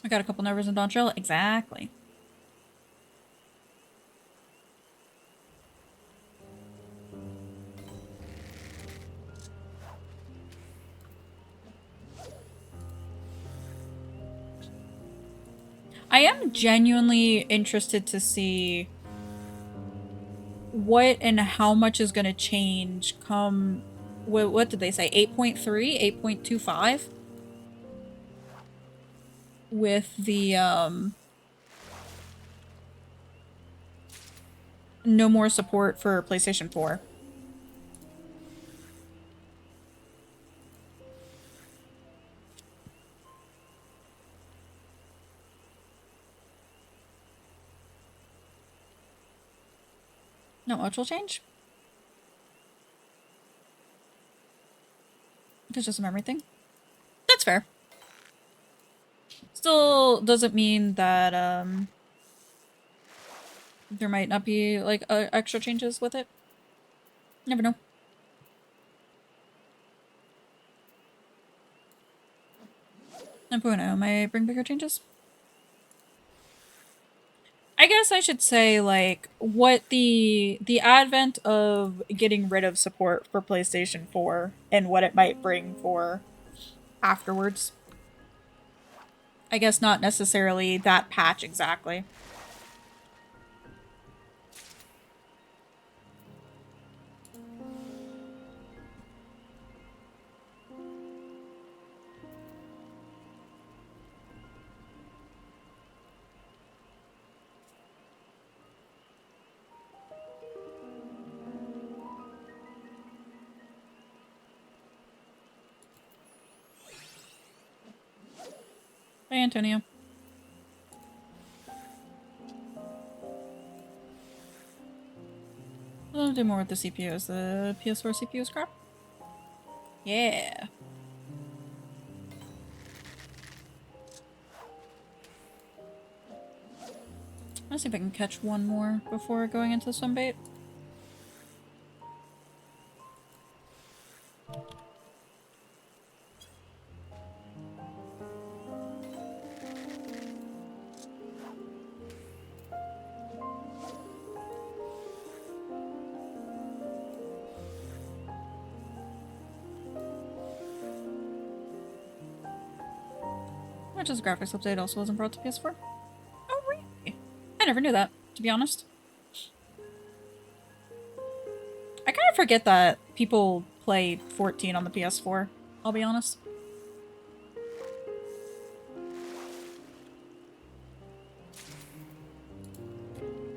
I got a couple nervers in Dontrell. Exactly. I am genuinely interested to see what and how much is going to change come, what did they say, 8.3, 8.25? With the, no more support for PlayStation 4. Not much will change. It's just a memory thing. That's fair. Still doesn't mean that, there might not be, like, extra changes with it. Never know. And Puno, might bring bigger changes? I guess I should say, like, what the advent of getting rid of support for PlayStation 4 and what it might bring for afterwards. I guess not necessarily that patch exactly. Hey, Antonio. I'll do more with the CPU. Is the PS4 CPU scrap? Yeah. Let's see if I can catch one more before going into sunbait. Which is a graphics update also wasn't brought to PS4. Oh, really? I never knew that, to be honest. I kind of forget that people play 14 on the PS4, I'll be honest.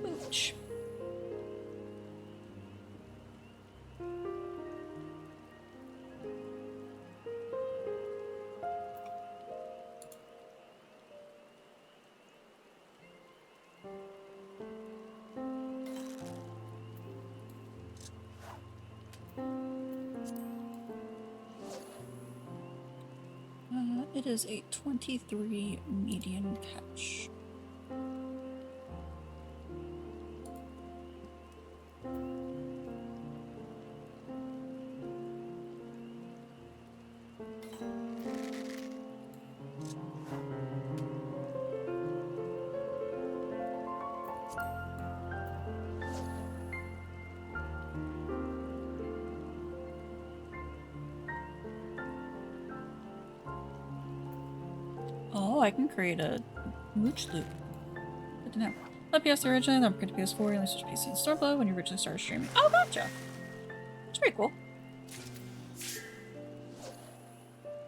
Ooch. It is a 23 medium catch. Oh, I can create a mooch loop. Good to know. Let PS originally, then upgrade to PS4, and switch PC and store below when you originally started streaming. Oh, gotcha. That's pretty cool.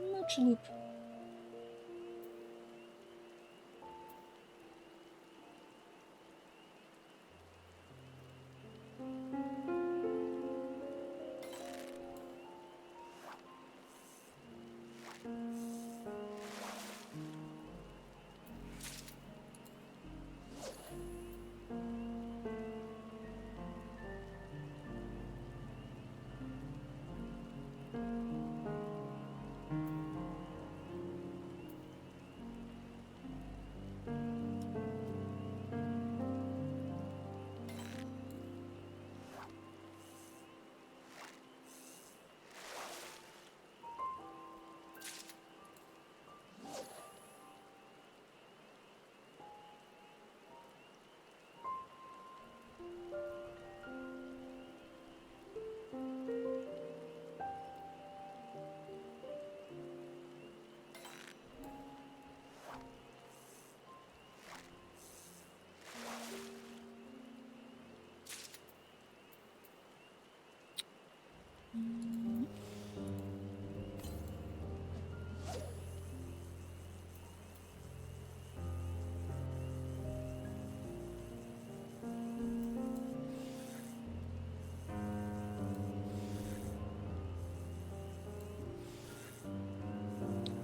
Mooch loop.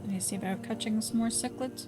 Let me see about catching some more cichlids.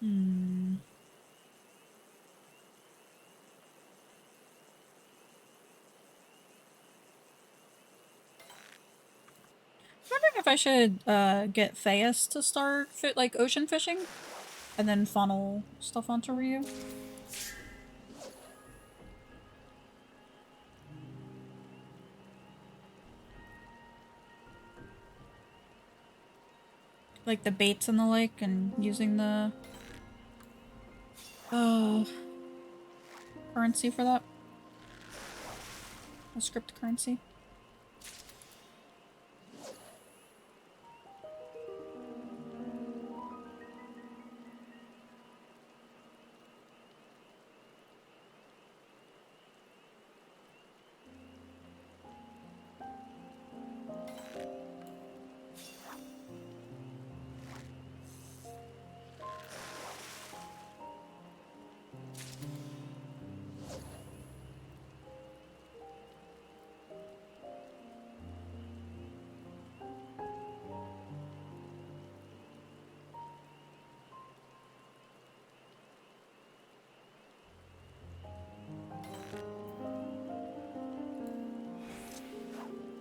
I'm wondering if I should get Theus to start like ocean fishing and then funnel stuff onto Ryu. Like the baits and the like, and using the currency for that. The script currency.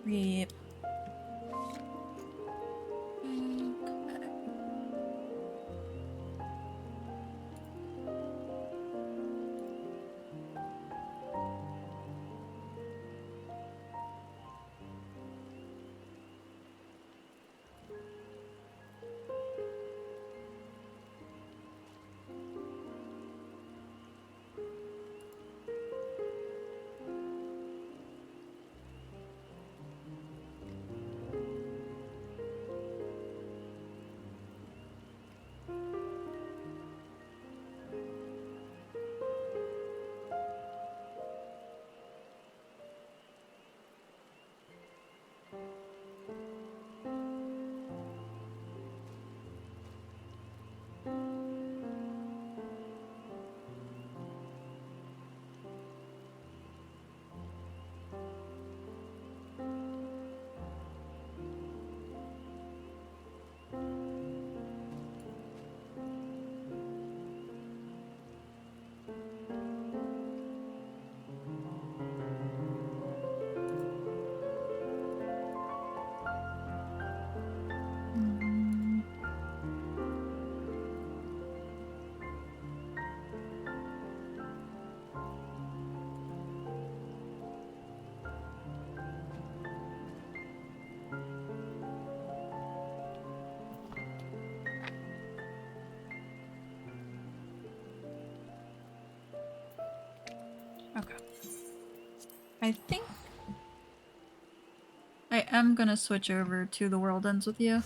Yep. I think I am gonna switch over to The World Ends With You.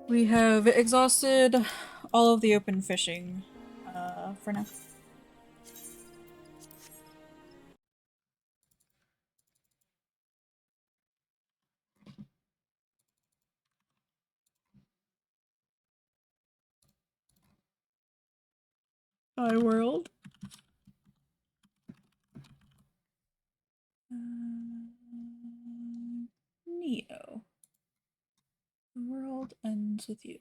We have exhausted all of the open fishing for now. Hi, world. Neo. The world ends with you.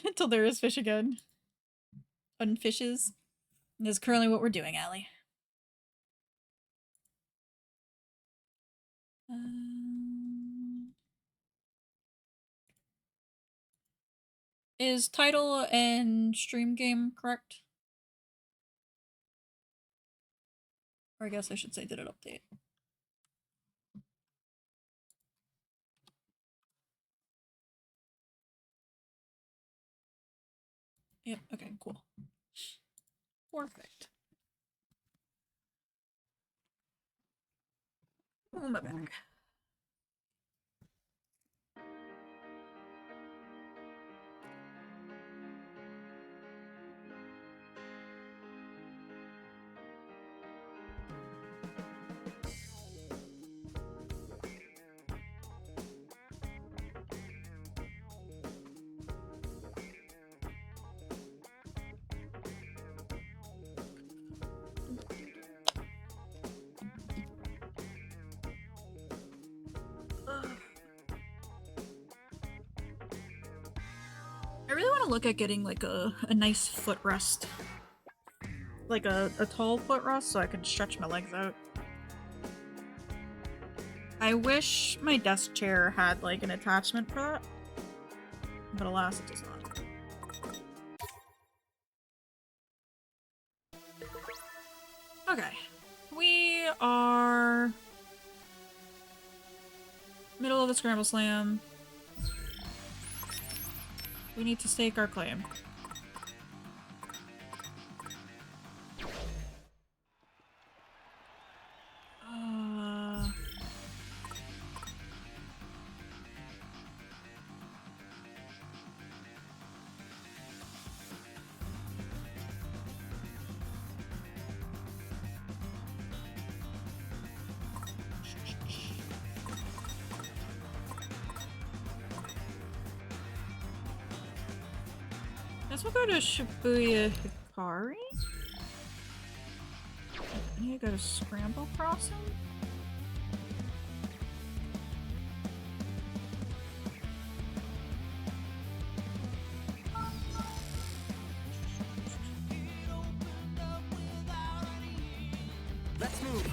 Until there is fish again. Unfishes. And that's currently what we're doing, Allie. Is title and stream game correct? Or I guess I should say, did it update? Yep, okay, cool. Perfect. Oh, my back. I really want to look at getting like a nice footrest. Like a tall footrest so I can stretch my legs out. I wish my desk chair had like an attachment for that. But alas, it does not. Okay. We are middle of the Scramble Slam. We need to stake our claim. Guess we'll go to Shibuya Hikari? I need to go to Scramble Crossing? Let's move.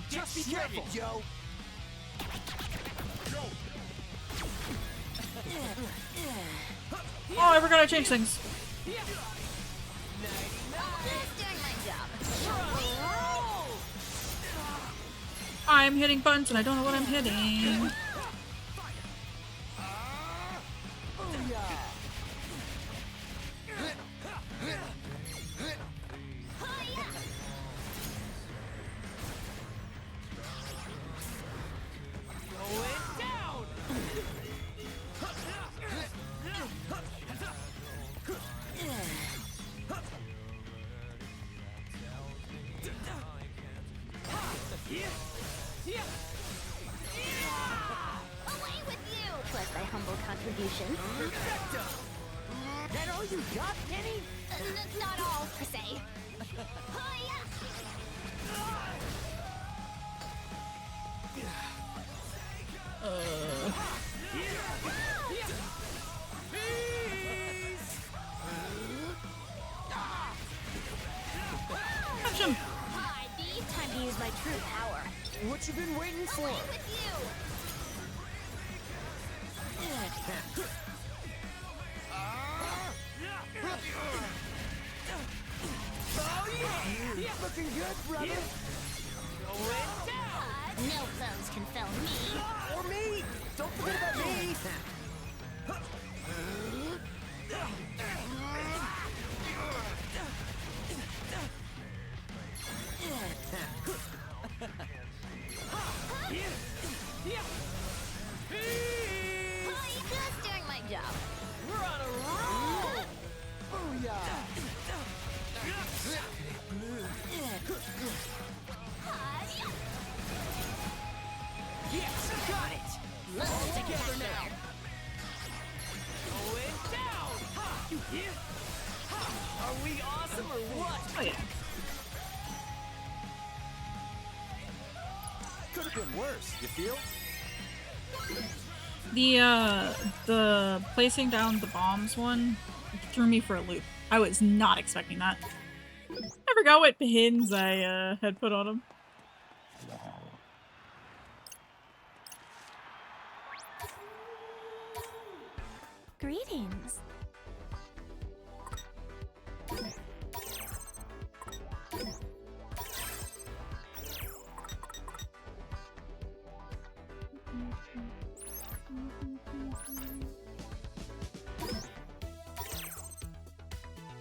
Just be careful, Joe. Oh, I forgot I changed things. I'm hitting buttons and I don't know what I'm hitting. you been waiting for? Away with you! Oh yeah! Looking good, brother. No foes can fell me. Or me. Don't forget about me. Just doing my job. We're on a roll. Booyah! Yes, got it. Let's take Together it now. Going down. Ha! Ha! Are we awesome or what? Oh yeah. Could have been worse. You feel? The placing down the bombs one threw me for a loop. I was not expecting that. I forgot what pins I had put on them. Greetings.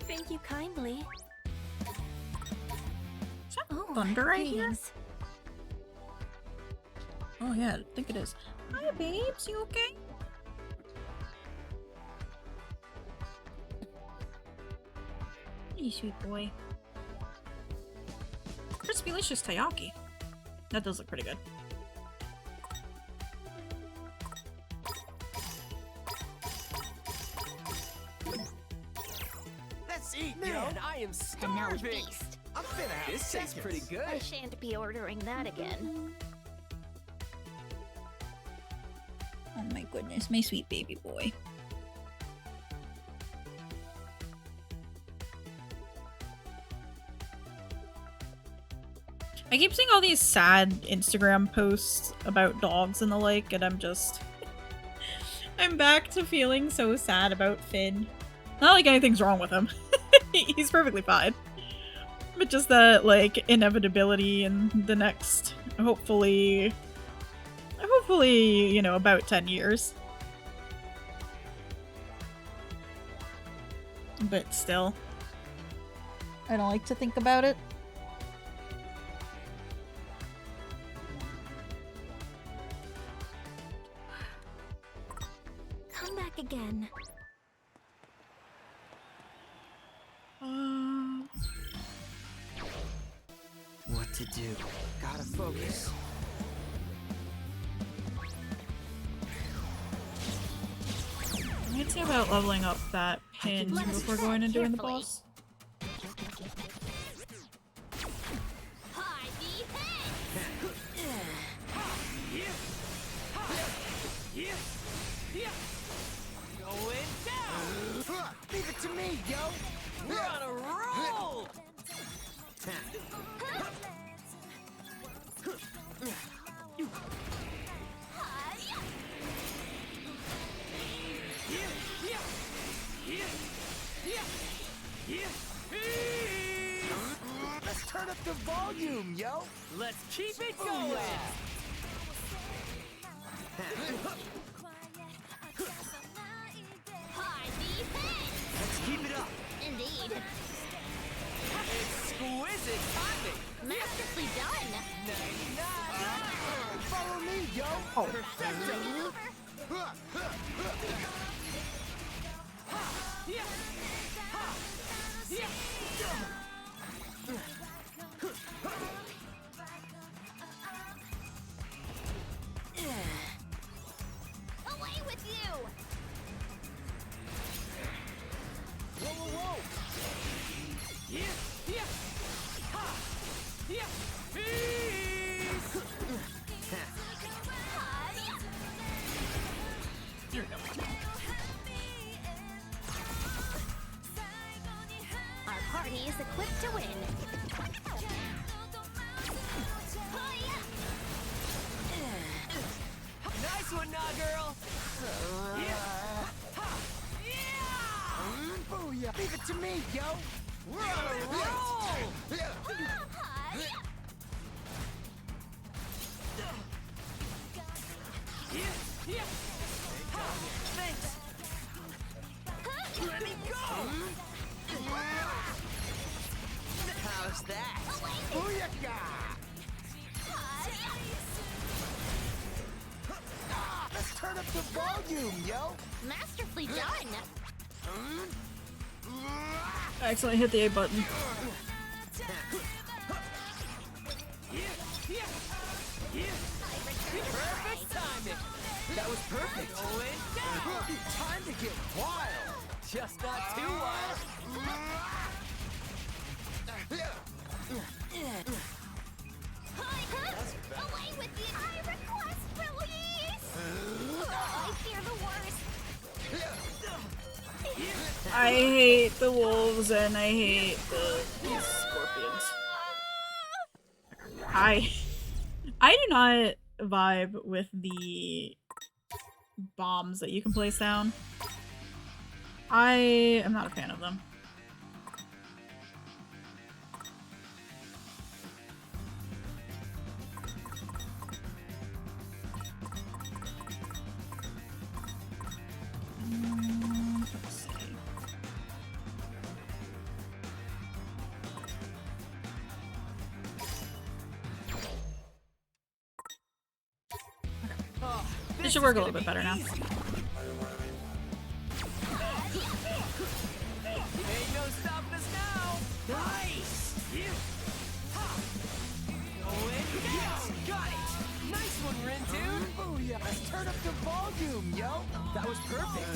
Thank you kindly. Is that thunder right here? Greetings. Oh yeah, I think it is. Hi babes, you okay? Hey, sweet boy. Crispy-licious taiyaki. That does look pretty good. Let's eat, Man, yo. I am And now we starving. feast. I'm finna have this tastes pretty good. I shan't be ordering that again. Oh my goodness, my sweet baby boy. I keep seeing all these sad Instagram posts about dogs and the like, and I'm just... I'm back to feeling so sad about Finn. Not like anything's wrong with him. He's perfectly fine. But just that, like, inevitability in the next, hopefully, you know, about 10 years. But still, I don't like to think about it. Come back again. What to do? Gotta focus. I need to see about leveling up that pin Let's before going and doing the carefully. boss. High the Going down. Leave it to me, yo. We're on a roll. Let's turn up the volume, yo. Let's keep it going. High the Let's keep it up. Indeed. Exquisite timing. Masterfully done. Follow me, yo. Perfecto. Away with you. Whoa, whoa, whoa. Here we go. Our party is equipped to win. Nice one, nah, girl. Booyah! Leave it to me, yo. We're on a roll. Thanks. Let me go. How's that? Booyah! Let's turn up the volume, yo. Masterfully done. I accidentally hit the A button. Perfect timing. That was perfect. Going down. Time to get wild. Just not too wild. Away with you. I request release. I fear the worst. I hate the wolves and I hate these scorpions. I do not vibe with the bombs that you can place down. I am not a fan of them. Let's see. Oh, This should work a little bit better now. Ain't no stopping us now. Nice. Going down. Got it. Nice one, Rintu. Booyah. Let's turn up the volume, yo. That was perfect.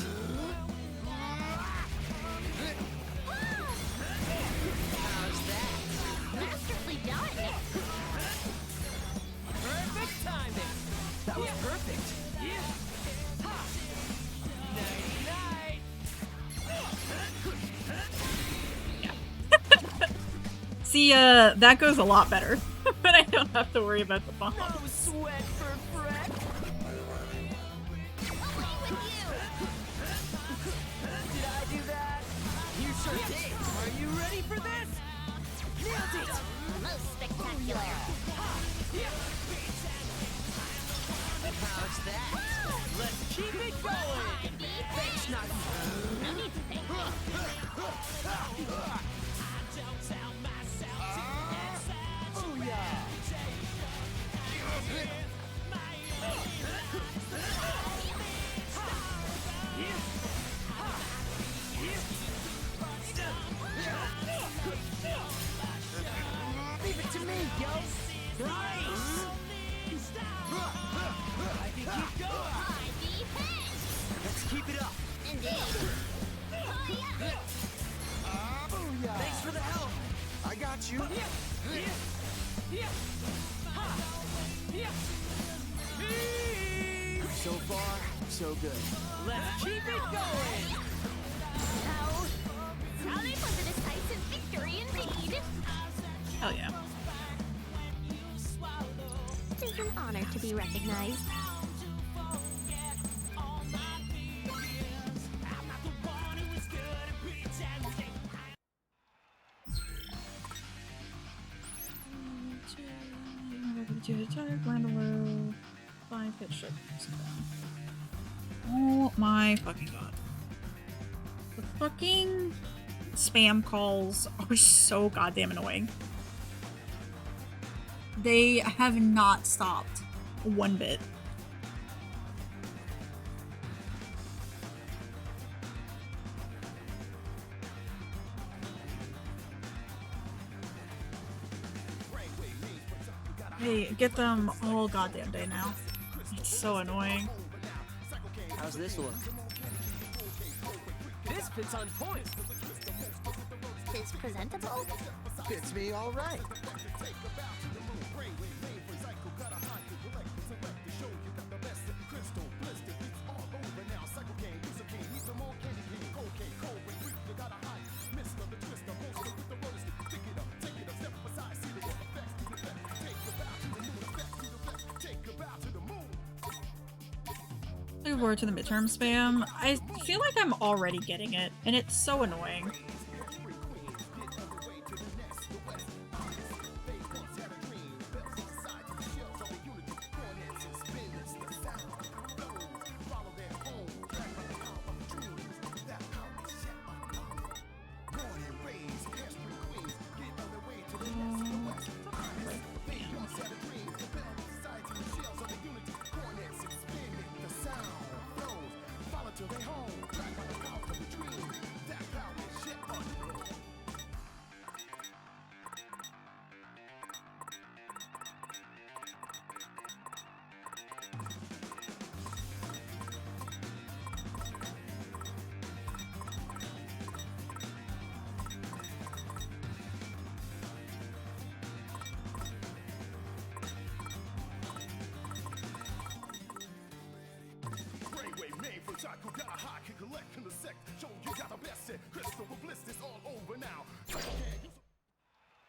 How's that? Masterfully done. Perfect timing. That was perfect. Nighty-night. See, that goes a lot better. But I don't have to worry about the bombs. No sweat for Fred. Away with you. Did I do that? You sure did. Are you ready for this? Nailed it. Most spectacular. How's that? Let's keep it going. Thanks, not No need to thank me. Booyah. Leave it to me, yo. Nice. I can keep going. My defense. Let's keep it up. Indeed. Booyah. Thanks for the help. I got you. So far, so good. Let's keep it going. How solid was a decisive victory indeed. Hell yeah. It is an honor to be recognized. Oh my fucking god. The fucking spam calls are so goddamn annoying. They have not stopped one bit. Hey, get them all goddamn day now. It's so annoying. How's this look? This fits on point. It's presentable. Fits me all right. Looking forward to the midterm spam. I feel like I'm already getting it, and it's so annoying.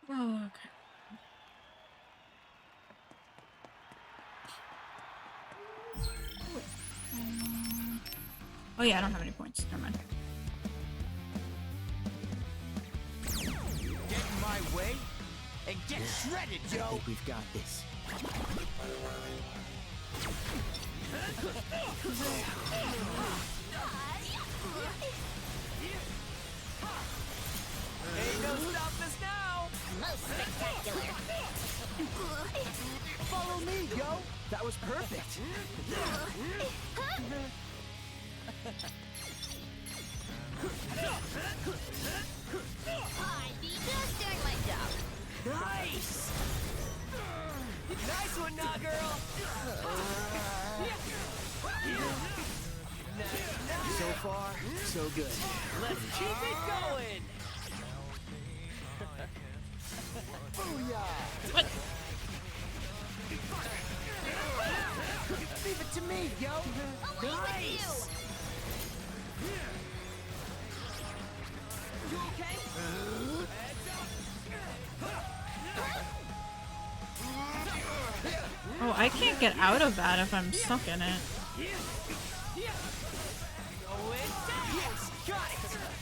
Oh, okay. Oh yeah, I don't have any points. Never mind. Get in my way and get shredded, I yo! think we've got this. Ain't no stopping us now! Most spectacular. Follow me, yo! That was perfect! I'd be just doing my job. Nice! Nice one, nah, girl! So far, so good. Let's keep it going! Booyah! What? Leave it to me, yo! Away with you! You okay? Oh, I can't get out of that if I'm stuck in it. Going down! Yes! Got it!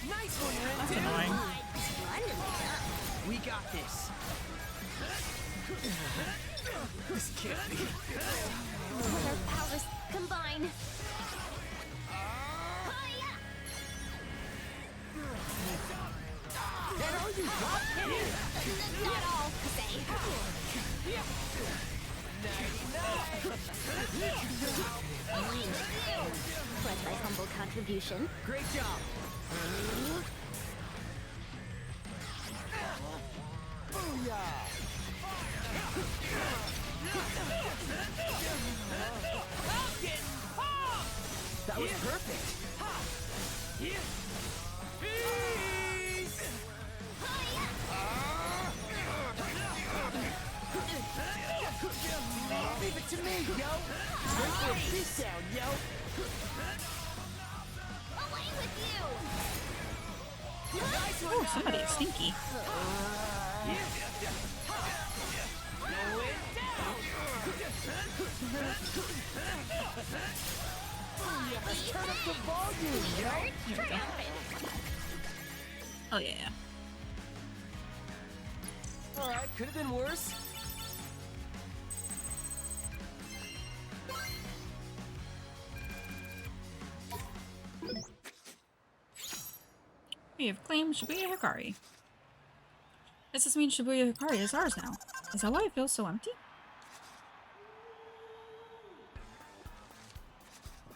Nice one, That's Ren! annoying. Splendidly done. We got this! This can't be. When our powers combine. Hiya! And are you hot? Not all, say. Away with you! Pledge my humble contribution. Great job! Booyah! That was perfect! Peace! Leave it to me, yo! Wait for a beat down, yo! Away with you! Nice one, Oh, somebody is stinky. Let's turn up the volume, yo! Triumphant! Oh yeah. Alright, could have been worse. We have claimed Shibuya Hikari. Does this mean Shibuya Hikari is ours now? Is that why it feels so empty?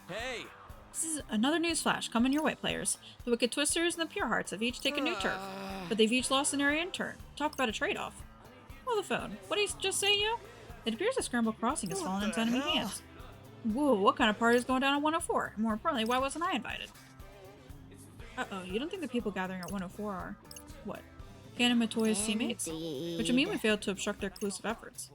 Hey! This is another news flash coming your way, players. The Wicked Twisters and the Pure Hearts have each taken new turf, but they've each lost an area in turn. Talk about a trade-off. Oh, the phone. What did he just say, yo? It appears a Scramble Crossing has fallen into enemy hands. Whoa, what kind of party is going down at 104? And more importantly, why wasn't I invited? Uh-oh, you don't think the people gathering at 104 are, what, Canon Matoya's teammates? Which would mean we failed to obstruct their collusive efforts.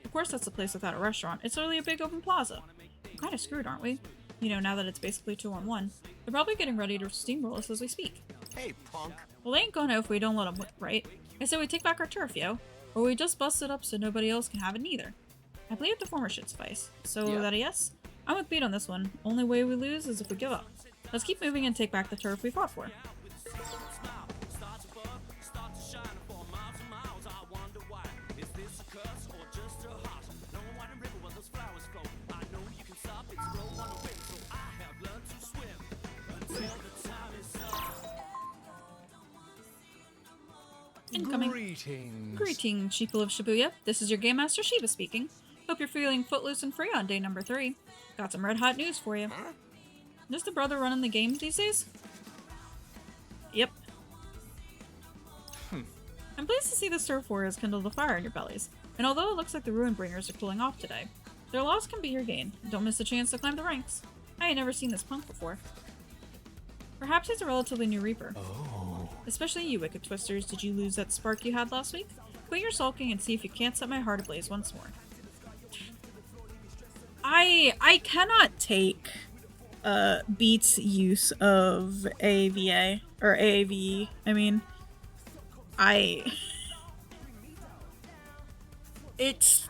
Of course that's a place without a restaurant. It's literally a big open plaza. We're kind of screwed, aren't we? You know, now that it's basically 2-on-1. They're probably getting ready to steamroll us as we speak. Hey, punk. Well, they ain't gonna if we don't let them, right? I said we take back our turf, yo. Or we just bust it up so nobody else can have it neither. I believe the former should suffice. So Yeah. that a yes? I'm with Beat on this one. Only way we lose is if we give up. Let's keep moving and take back the turf we fought for. Incoming. Greetings, sheeple of Shibuya. This is your Game Master Shiba speaking. Hope you're feeling footloose and free on day number 3. Got some red hot news for you. Just the brother running the games these days? Yep. I'm pleased to see the Surf War has kindled a fire in your bellies, and although it looks like the Ruinbringers are cooling off today, their loss can be your gain. Don't miss the chance to climb the ranks. I ain't never seen this punk before. Perhaps he's a relatively new Reaper. Especially you, Wicked Twisters. Did you lose that spark you had last week? Quit your sulking and see if you can't set my heart ablaze once more. I cannot take Beat's use of AAVA or AAVE. I mean, it's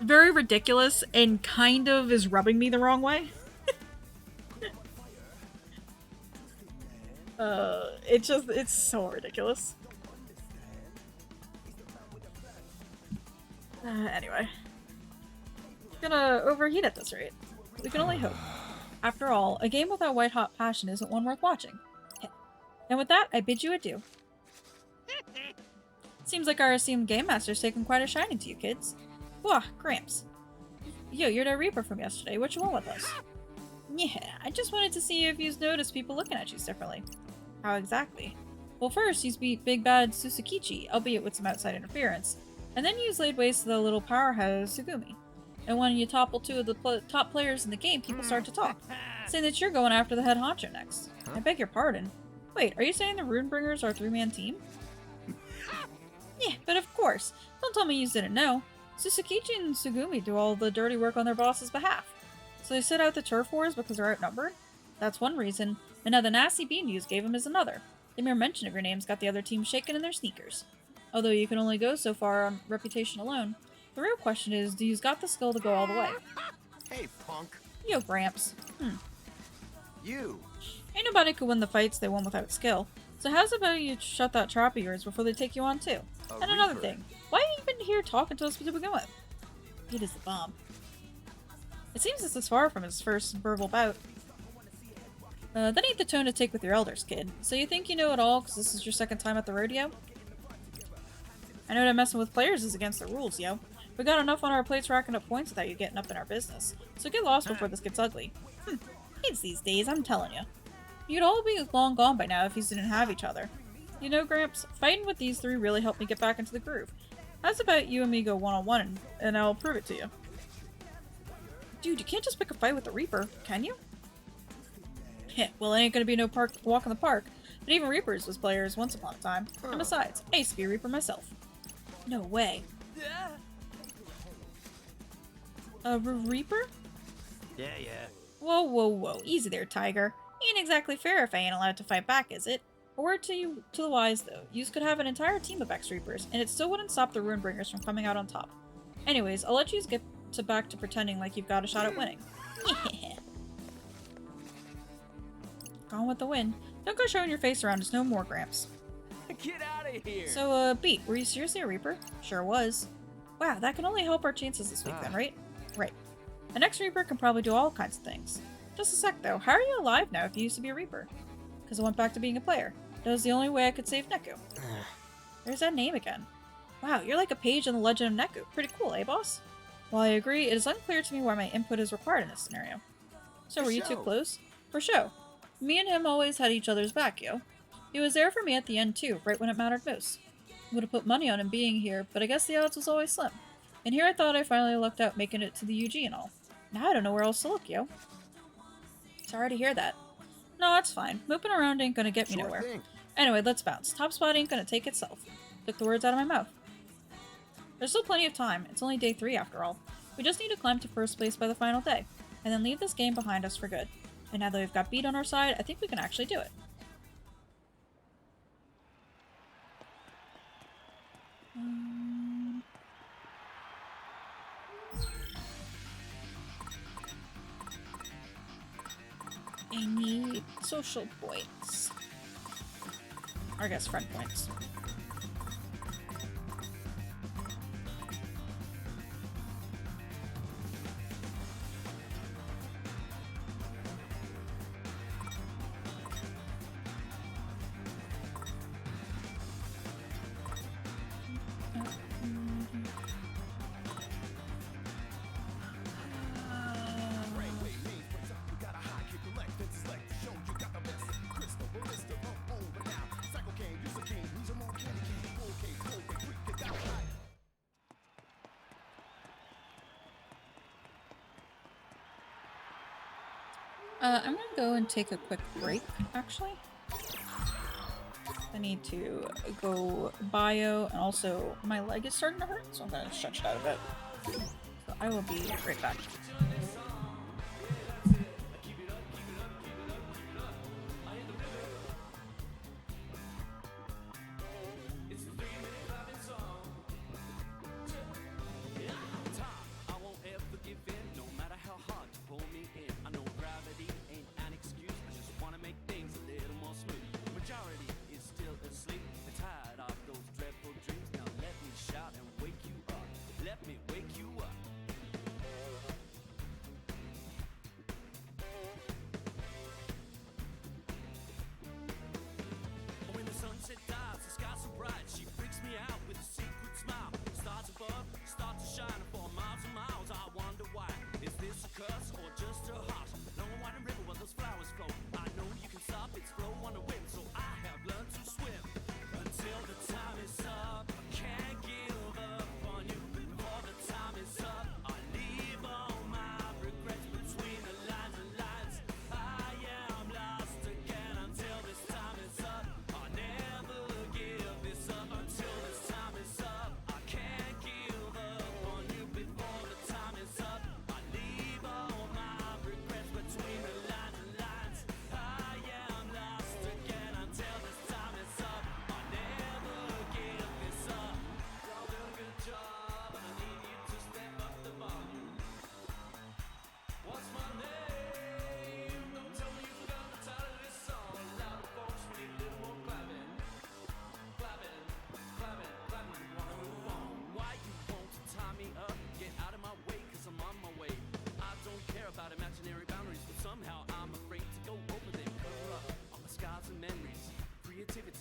very ridiculous and kind of is rubbing me the wrong way. It's so ridiculous. Anyway. Gonna overheat at this rate. We can only hope. After all, a game without white-hot passion isn't one worth watching. And with that, I bid you adieu. Seems like our esteemed Game Master's taken quite a shining to you kids. Whoa, Gramps. Yo, you're that Reaper from yesterday. What you want with us? Yeah, I just wanted to see if you've noticed people looking at you differently. How exactly? Well, first, you beat Big Bad Susukichi, albeit with some outside interference, and then you laid waste to the little powerhouse Sugumi. And when you topple 2 of the top players in the game, people start to talk, saying that you're going after the head honcho next. I beg your pardon. Wait, are you saying the Runebringers are a 3-man team? Yeah, but of course. Don't tell me you didn't know. Susukichi and Sugumi do all the dirty work on their boss's behalf. So they sit out the turf wars because they're outnumbered? That's one reason, and now the nasty bean news gave him is another. The mere mention of your name's got the other team shaking in their sneakers. Although you can only go so far on reputation alone, the real question is, do you's got the skill to go all the way? Hey, punk. Yo, Gramps. You. Ain't nobody could win the fights they won without skill. So how's about you shut that trap of yours before they take you on too? And another thing, why are you even here talking to us to begin with? It is the bomb. It seems this is far from his first verbal bout. That ain't the tone to take with your elders, kid. So you think you know it all because this is your second time at the rodeo? I know that messing with players is against the rules, yo. We got enough on our plates racking up points without you getting up in our business. So get lost before this gets ugly. Kids these days, I'm telling you. You'd all be long gone by now if you didn't have each other. You know, Gramps, fighting with these 3 really helped me get back into the groove. How's about you and me go one-on-one and I'll prove it to you? Dude, you can't just pick a fight with the Reaper, can you? Heh, well, it ain't gonna be no walk in the park, but even Reapers was players once upon a time. And besides, I used to be a Reaper myself. No way. A Reaper? Yeah. Whoa, whoa, whoa. Easy there, Tiger. Ain't exactly fair if I ain't allowed to fight back, is it? A word to the wise, though. Yous could have an entire team of X-Reapers, and it still wouldn't stop the Ruinbringers from coming out on top. Anyways, I'll let yous get back to pretending like you've got a shot at winning. Yeah. Gone with the wind. Don't go showing your face around us no more, Gramps. Get out of here. So, Beat, were you seriously a Reaper? Sure was. Wow, that can only help our chances this week then, right? Right. An X-Reaper can probably do all kinds of things. Just a sec, though. How are you alive now if you used to be a Reaper? Because I went back to being a player. That was the only way I could save Neku. There's that name again. Wow, you're like a page in the Legend of Neku. Pretty cool, eh, boss? While I agree, it is unclear to me why my input is required in this scenario. So were you two close? For show. Me and him always had each other's back, yo. He was there for me at the end too, right when it mattered most. Would have put money on him being here, but I guess the odds was always slim. And here I thought I finally lucked out making it to the UG and all. Now I don't know where else to look, yo. Sorry to hear that. No, that's fine. Moving around ain't gonna get me nowhere. Anyway, let's bounce. Top spot ain't gonna take itself. Took the words out of my mouth. There's still plenty of time. It's only day 3 after all. We just need to climb to first place by the final day, and then leave this game behind us for good. And now that we've got Beat on our side, I think we can actually do it. I need social points. Or I guess friend points. I'm gonna go and take a quick break, actually. I need to go bio, and also my leg is starting to hurt, so I'm gonna stretch it out a bit. So I will be right back.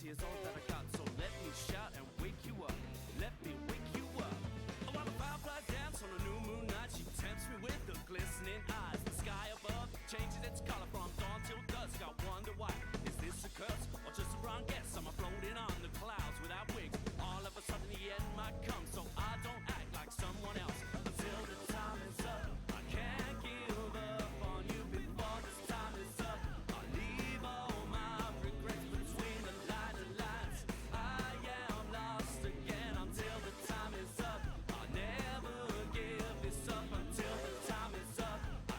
Is all that I got, so let me shout and wake you up. Let me wake you up. Oh, while the firefly dance on a new moon night, she tempts me with the glistening eyes. The sky above changes its color from dawn till dusk. I wonder why. Is this a curse or just a wrong guess? I'm floating on the clouds without wings. All of a sudden the end might come, so I don't act like someone else until the time is up. I can't give up on you before this time is up. I leave all my regrets between the lines. I am lost again until the time is up. I'll never give this up until the time is up. I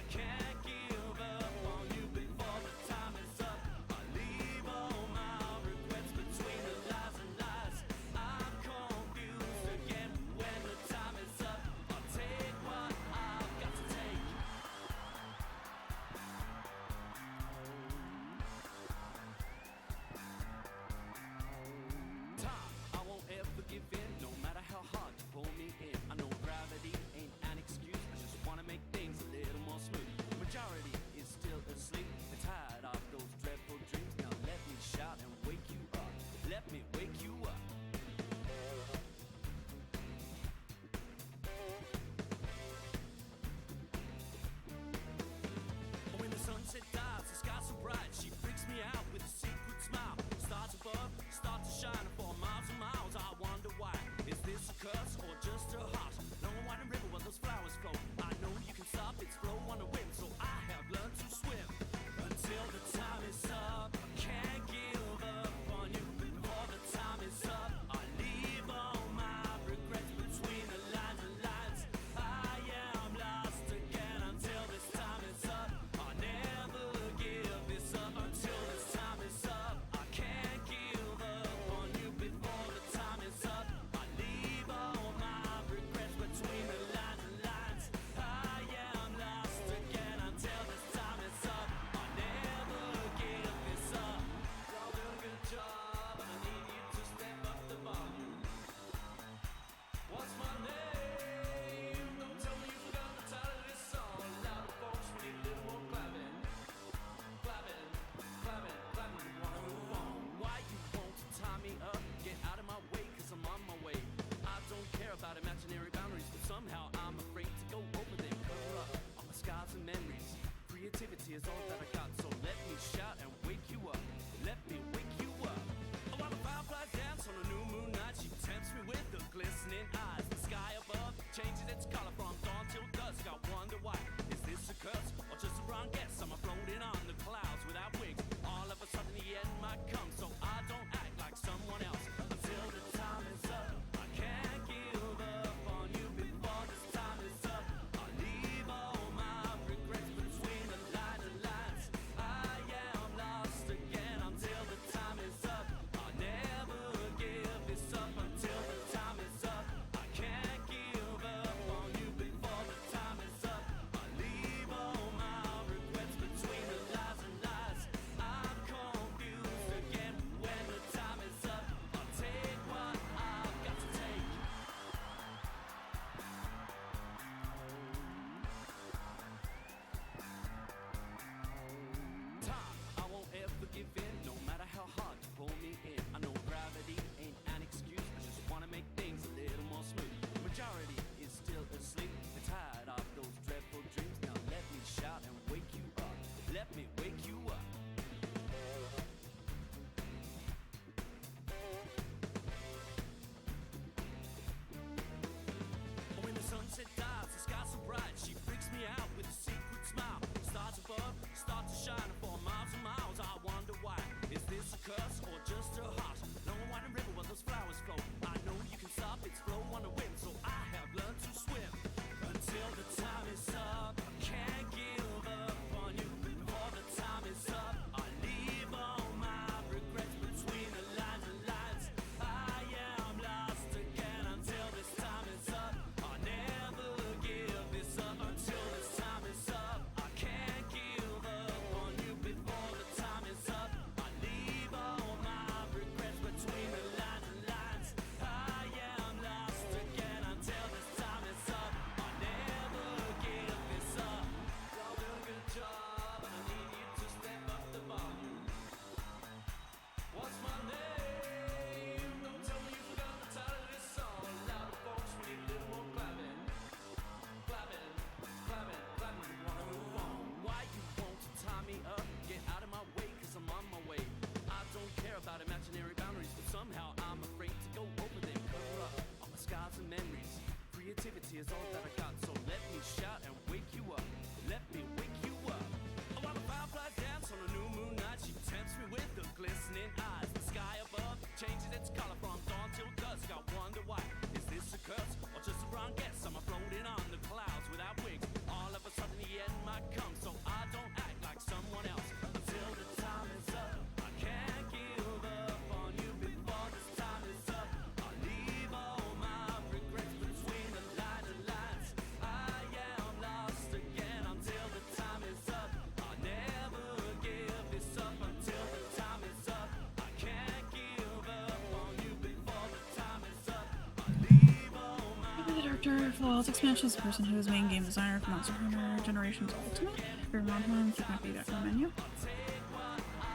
for the Wilds expansion is the person who is main game designer for Monster Hunter Generations Ultimate. For Monster click my feedback in the menu.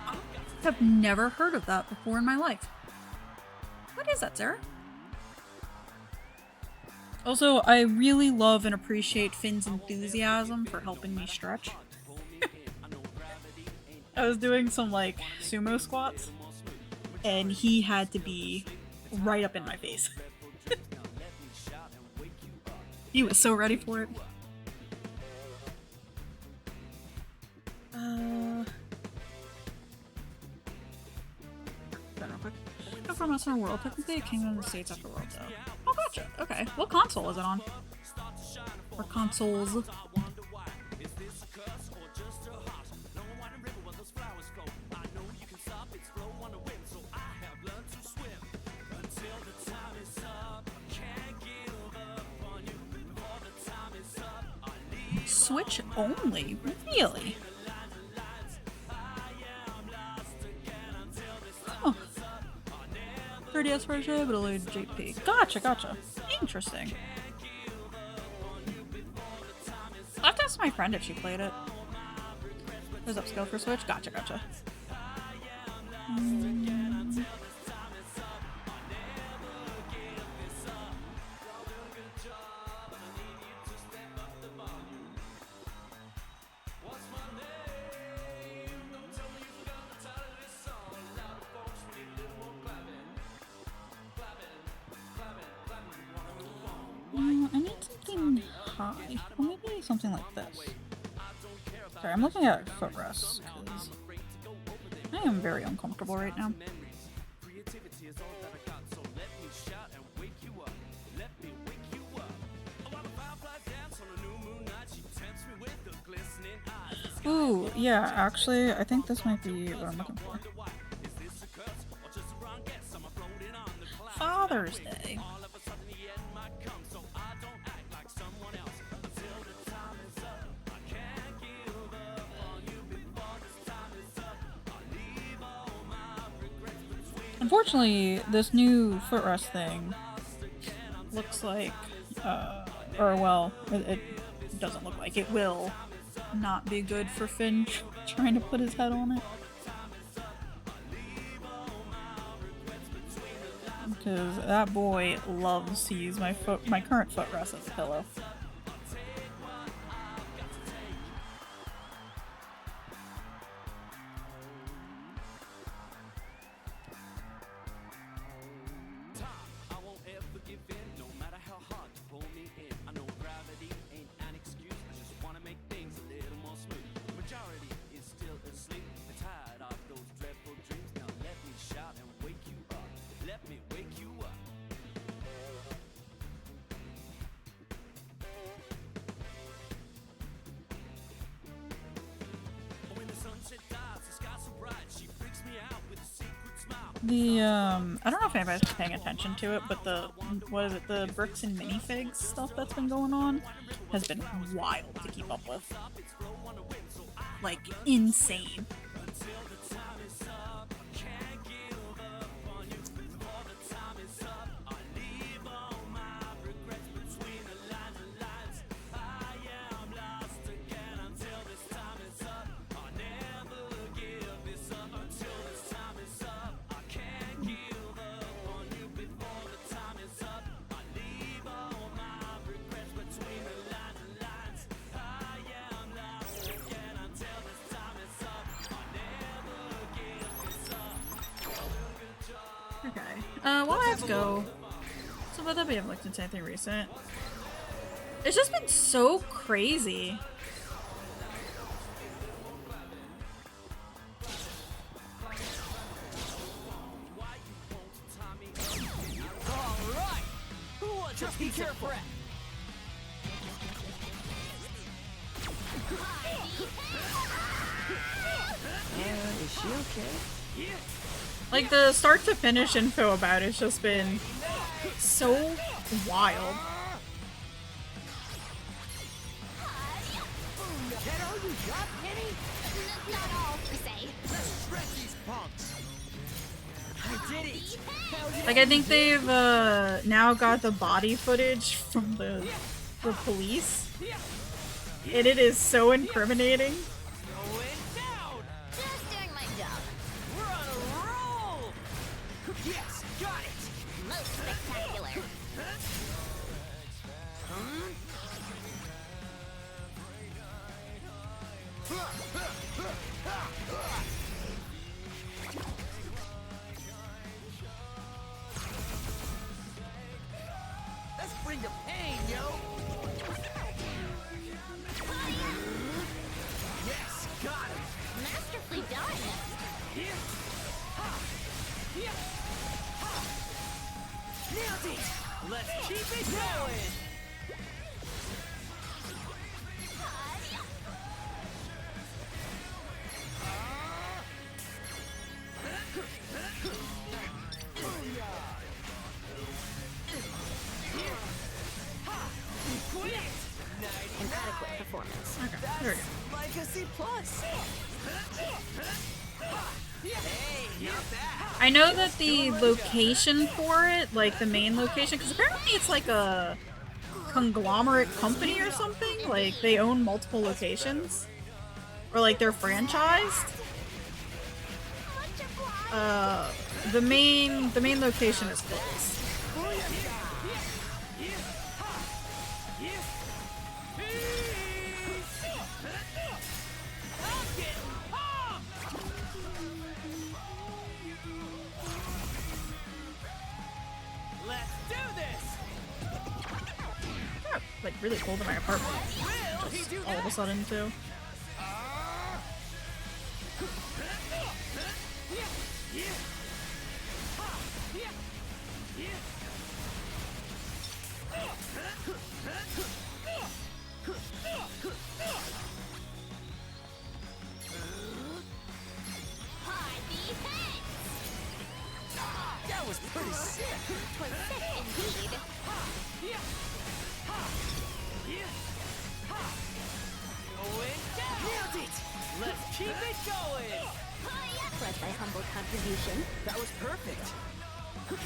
I have never heard of that before in my life. What is that, Sarah? Also, I really love and appreciate Finn's enthusiasm for helping me stretch. I was doing some, like, sumo squats, and he had to be right up in my face. He was so ready for it. Real quick. Go for Monster World. Technically, it came in the States after World, though. Oh, gotcha. Okay. What console is it on? Or consoles? Switch only? Really? Huh. 3DS version, but only JP. Gotcha. Interesting. I'll have to ask my friend if she played it. There's upscale for Switch? Gotcha. I need something high. Or maybe something like this. Sorry, I'm looking at footrests because I am very uncomfortable right now. Ooh, yeah, actually, I think this might be what I'm looking for. Father's Day. Unfortunately, this new footrest thing looks like, or well, it doesn't look like it will not be good for Finn trying to put his head on it. Because that boy loves to use my current footrest as a pillow. I don't know if anybody's paying attention to it, but the bricks and minifigs stuff that's been going on has been wild to keep up with. Like, insane. While I have to go, so about that we haven't looked into anything recent. It's just been so crazy. Alright! Who wants a piece of bread? Is she okay? Like, the start to finish info about it's just been so wild. Not all, per se. Let's shred these punks. Like, I think they've now got the body footage from the police, and it is so incriminating. Just doing my job. We're on a roll! Yes, got it! Most spectacular. Let's bring the pain, yo! Yes, got it! Masterfully done. Here! Ha! Here! Ha! Nailed it! Let's keep it going! Inadequate performance. Okay, there we go. Like a C plus. Hey, not bad. I know that the location for it, like the main location, because apparently it's like a conglomerate company or something. Like they own multiple locations, or like they're franchised. The main location is closed. Let's do this. Got, like really cold in my apartment. Just all of a sudden too. That was pretty sick. Was sick indeed. Going down. Nailed it. Let's keep it going. Was my humble contribution. That was perfect.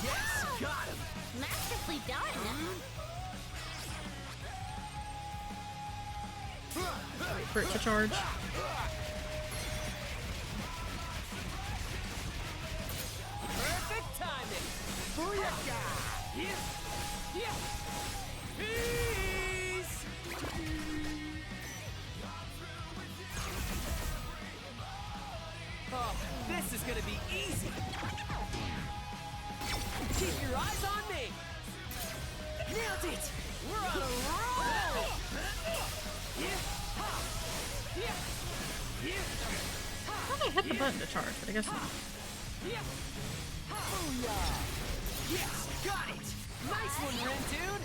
Yes, got him. Masterfully done. Wait for it to charge. Perfect timing. Booyaka. Peace. Oh, this is gonna be easy. Keep your eyes on me. Nailed it. We're on a roll. I thought I hit the button to charge, but I guess not. Booyah. Yes, got it. Nice one, Ren, dude.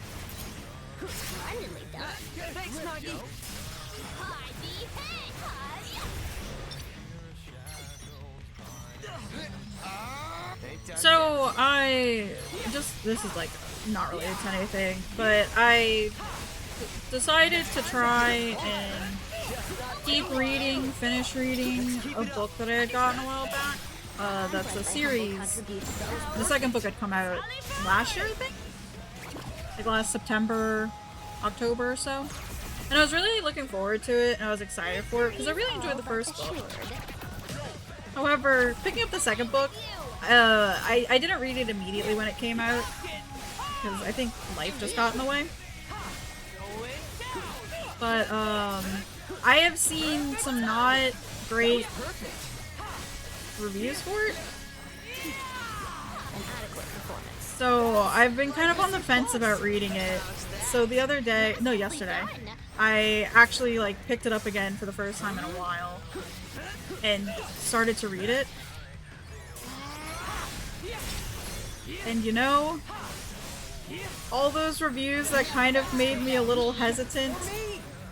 Splendidly done. Thanks, Nagi. Hide the head. So I just, this is like not related to anything, but I decided to try and finish reading a book that I had gotten a while back. That's a series. The second book had come out last year, I think? Like last September, October or so. And I was really looking forward to it, and I was excited for it, because I really enjoyed the first book. However, picking up the second book, I didn't read it immediately when it came out, because I think life just got in the way. But, I have seen some not great reviews for it. So, I've been kind of on the fence about reading it. So the other day, no, yesterday, I actually, like, picked it up again for the first time in a while and started to read it. And you know, all those reviews that kind of made me a little hesitant,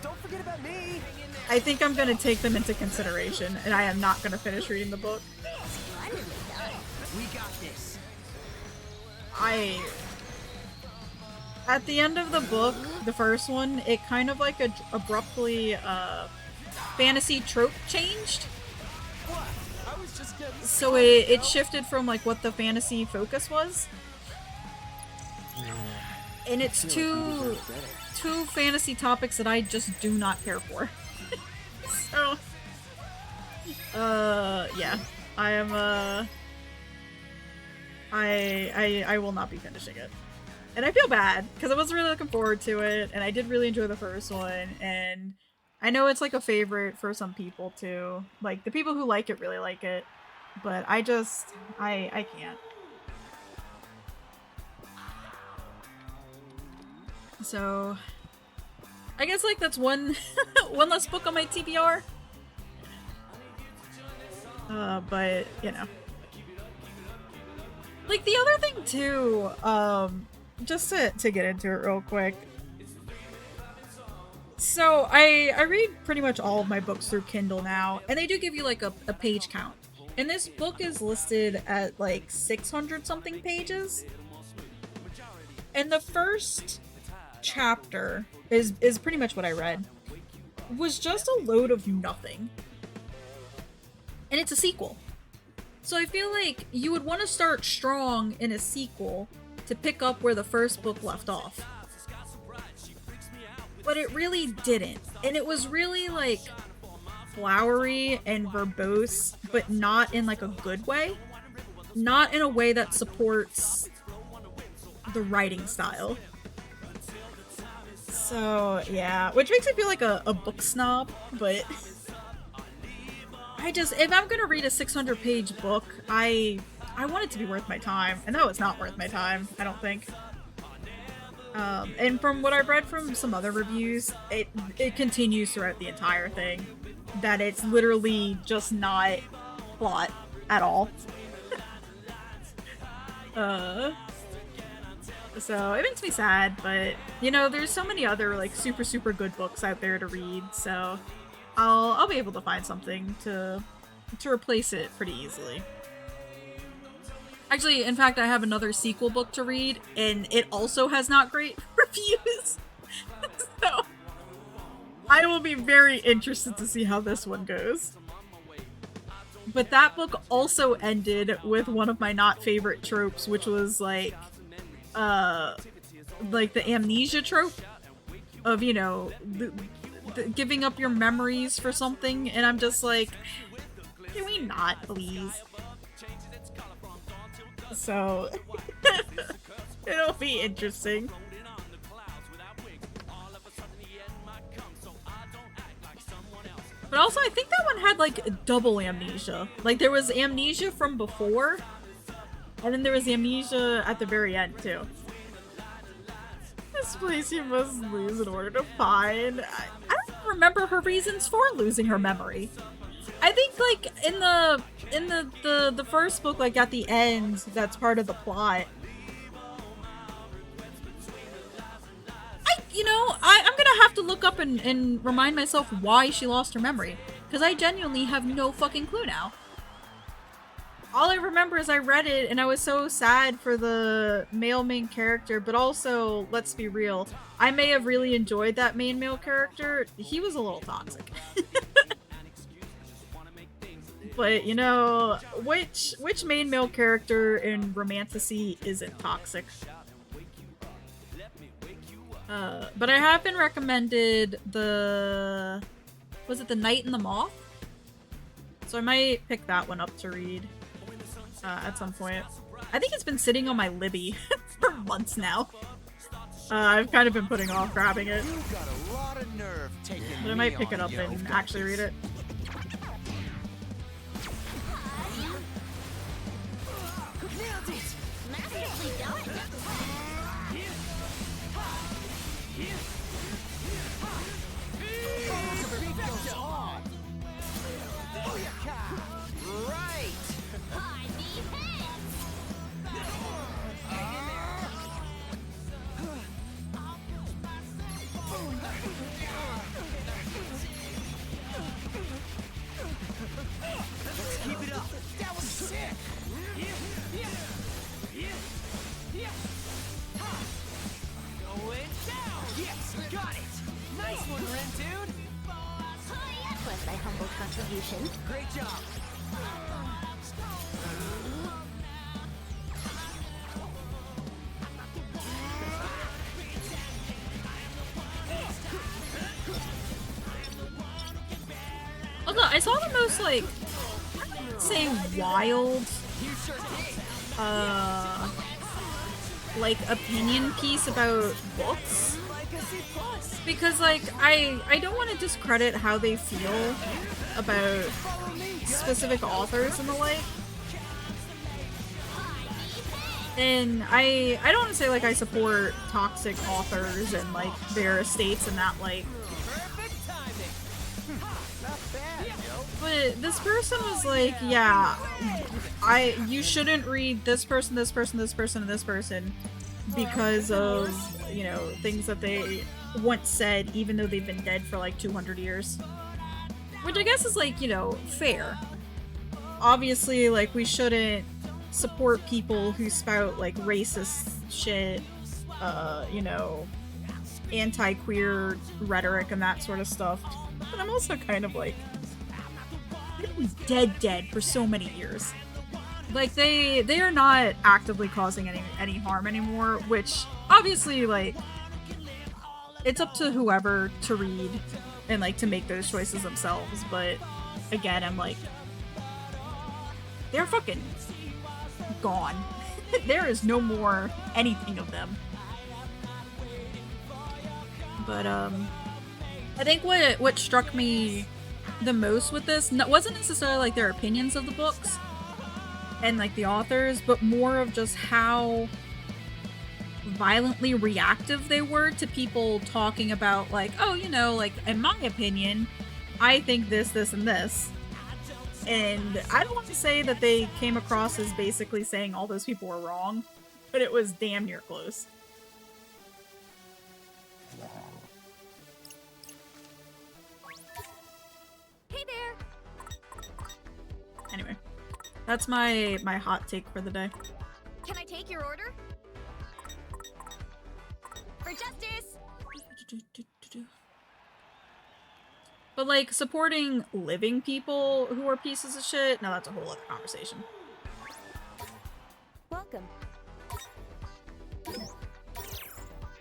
Don't forget about me. I think I'm going to take them into consideration, and I am not going to finish reading the book. We got this. At the end of the book, the first one, it kind of like abruptly, fantasy trope changed. What? I was just getting So it shifted from like what the fantasy focus was. And it's two fantasy topics that I just do not care for. So yeah. I am I will not be finishing it. And I feel bad because I was really looking forward to it and I did really enjoy the first one, and I know it's like a favorite for some people too. Like the people who like it really like it, but I just I can't. So I guess like that's one one less book on my TBR. But you know. Like the other thing too, just to get into it real quick. So I read pretty much all of my books through Kindle now, and they do give you like a page count. And this book is listed at like 600 something pages. And the first chapter is pretty much what I read. Was just a load of nothing. And it's a sequel. So I feel like you would want to start strong in a sequel to pick up where the first book left off. But it really didn't. And it was really like flowery and verbose, but not in like a good way. Not in a way that supports the writing style. So yeah, which makes me feel like a book snob, but I just, if I'm gonna read a 600 page book, I want it to be worth my time, and no, it's not worth my time, I don't think. And from what I've read from some other reviews, it continues throughout the entire thing, that it's literally just not plot at all. So it makes me sad, but you know, there's so many other like super good books out there to read, so I'll be able to find something to replace it pretty easily. Actually, in fact, I have another sequel book to read, and it also has not great reviews. So I will be very interested to see how this one goes. But that book also ended with one of my not favorite tropes, which was like the amnesia trope of, you know, giving up your memories for something, and I'm just like, can we not, please? So it'll be interesting. But also, I think that one had like double amnesia. Like there was amnesia from before, and then there was amnesia at the very end too. This place you must lose in order to find. I don't remember her reasons for losing her memory. I think like in the first book, like at the end, that's part of the plot. I'm gonna have to look up and remind myself why she lost her memory, because I genuinely have no fucking clue now. All I remember is I read it and I was so sad for the male main character, but also, let's be real, I may have really enjoyed that main male character. He was a little toxic. But, you know, which main male character in Romantasy isn't toxic? But I have been recommended was it The Night and the Moth? So I might pick that one up to read at some point. I think it's been sitting on my Libby for months now. I've kind of been putting off grabbing it. But I might pick it up and actually read it. Was my humble contribution. Great job. Although I saw the most like, I wouldn't say wild, like opinion piece about books, because like I don't want to discredit how they feel about specific authors and the like. And I don't want to say like I support toxic authors and like their estates and that like. But this person was like, yeah, you shouldn't read this person, this person, this person, and this person because of, you know, things that they once said, even though they've been dead for like 200 years. Which I guess is like, you know, fair. Obviously, like, we shouldn't support people who spout like racist shit, you know, anti-queer rhetoric and that sort of stuff. But I'm also kind of like, dead for so many years. Like they are not actively causing any harm anymore, which obviously like it's up to whoever to read and like to make those choices themselves, but again I'm like, they're fucking gone. There is no more anything of them. But I think what struck me the most with this wasn't necessarily like their opinions of the books and like the authors, but more of just how violently reactive they were to people talking about like, oh, you know, like in my opinion, I think this, and this. And I don't want to say that they came across as basically saying all those people were wrong, but it was damn near close. Hey there! Anyway, that's my hot take for the day. Can I take your order? For justice! But like supporting living people who are pieces of shit, now that's a whole other conversation. Welcome.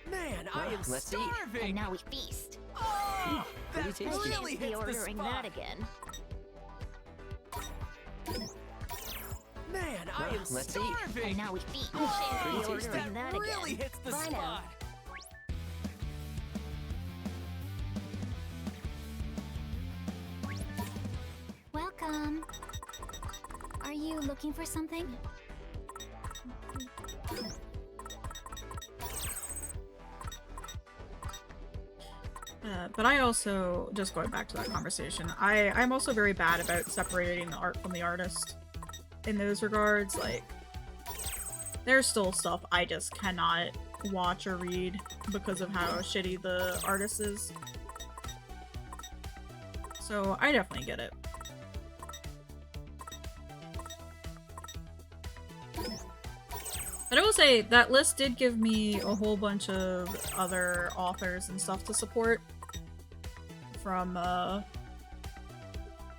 Man, I am let's eat. starving. And now we feast. Oh, Pretty that tasty. really Be hits the ordering spot. that again. Man, I am let's eat. starving. And now we feast. Oh, Be tasty. ordering that that really again. hits the Bye now. spot. Welcome. Are you looking for something? But I also, just going back to that conversation, I'm also very bad about separating the art from the artist in those regards. Like, there's still stuff I just cannot watch or read because of how shitty the artist is. So I definitely get it. But I will say, that list did give me a whole bunch of other authors and stuff to support from,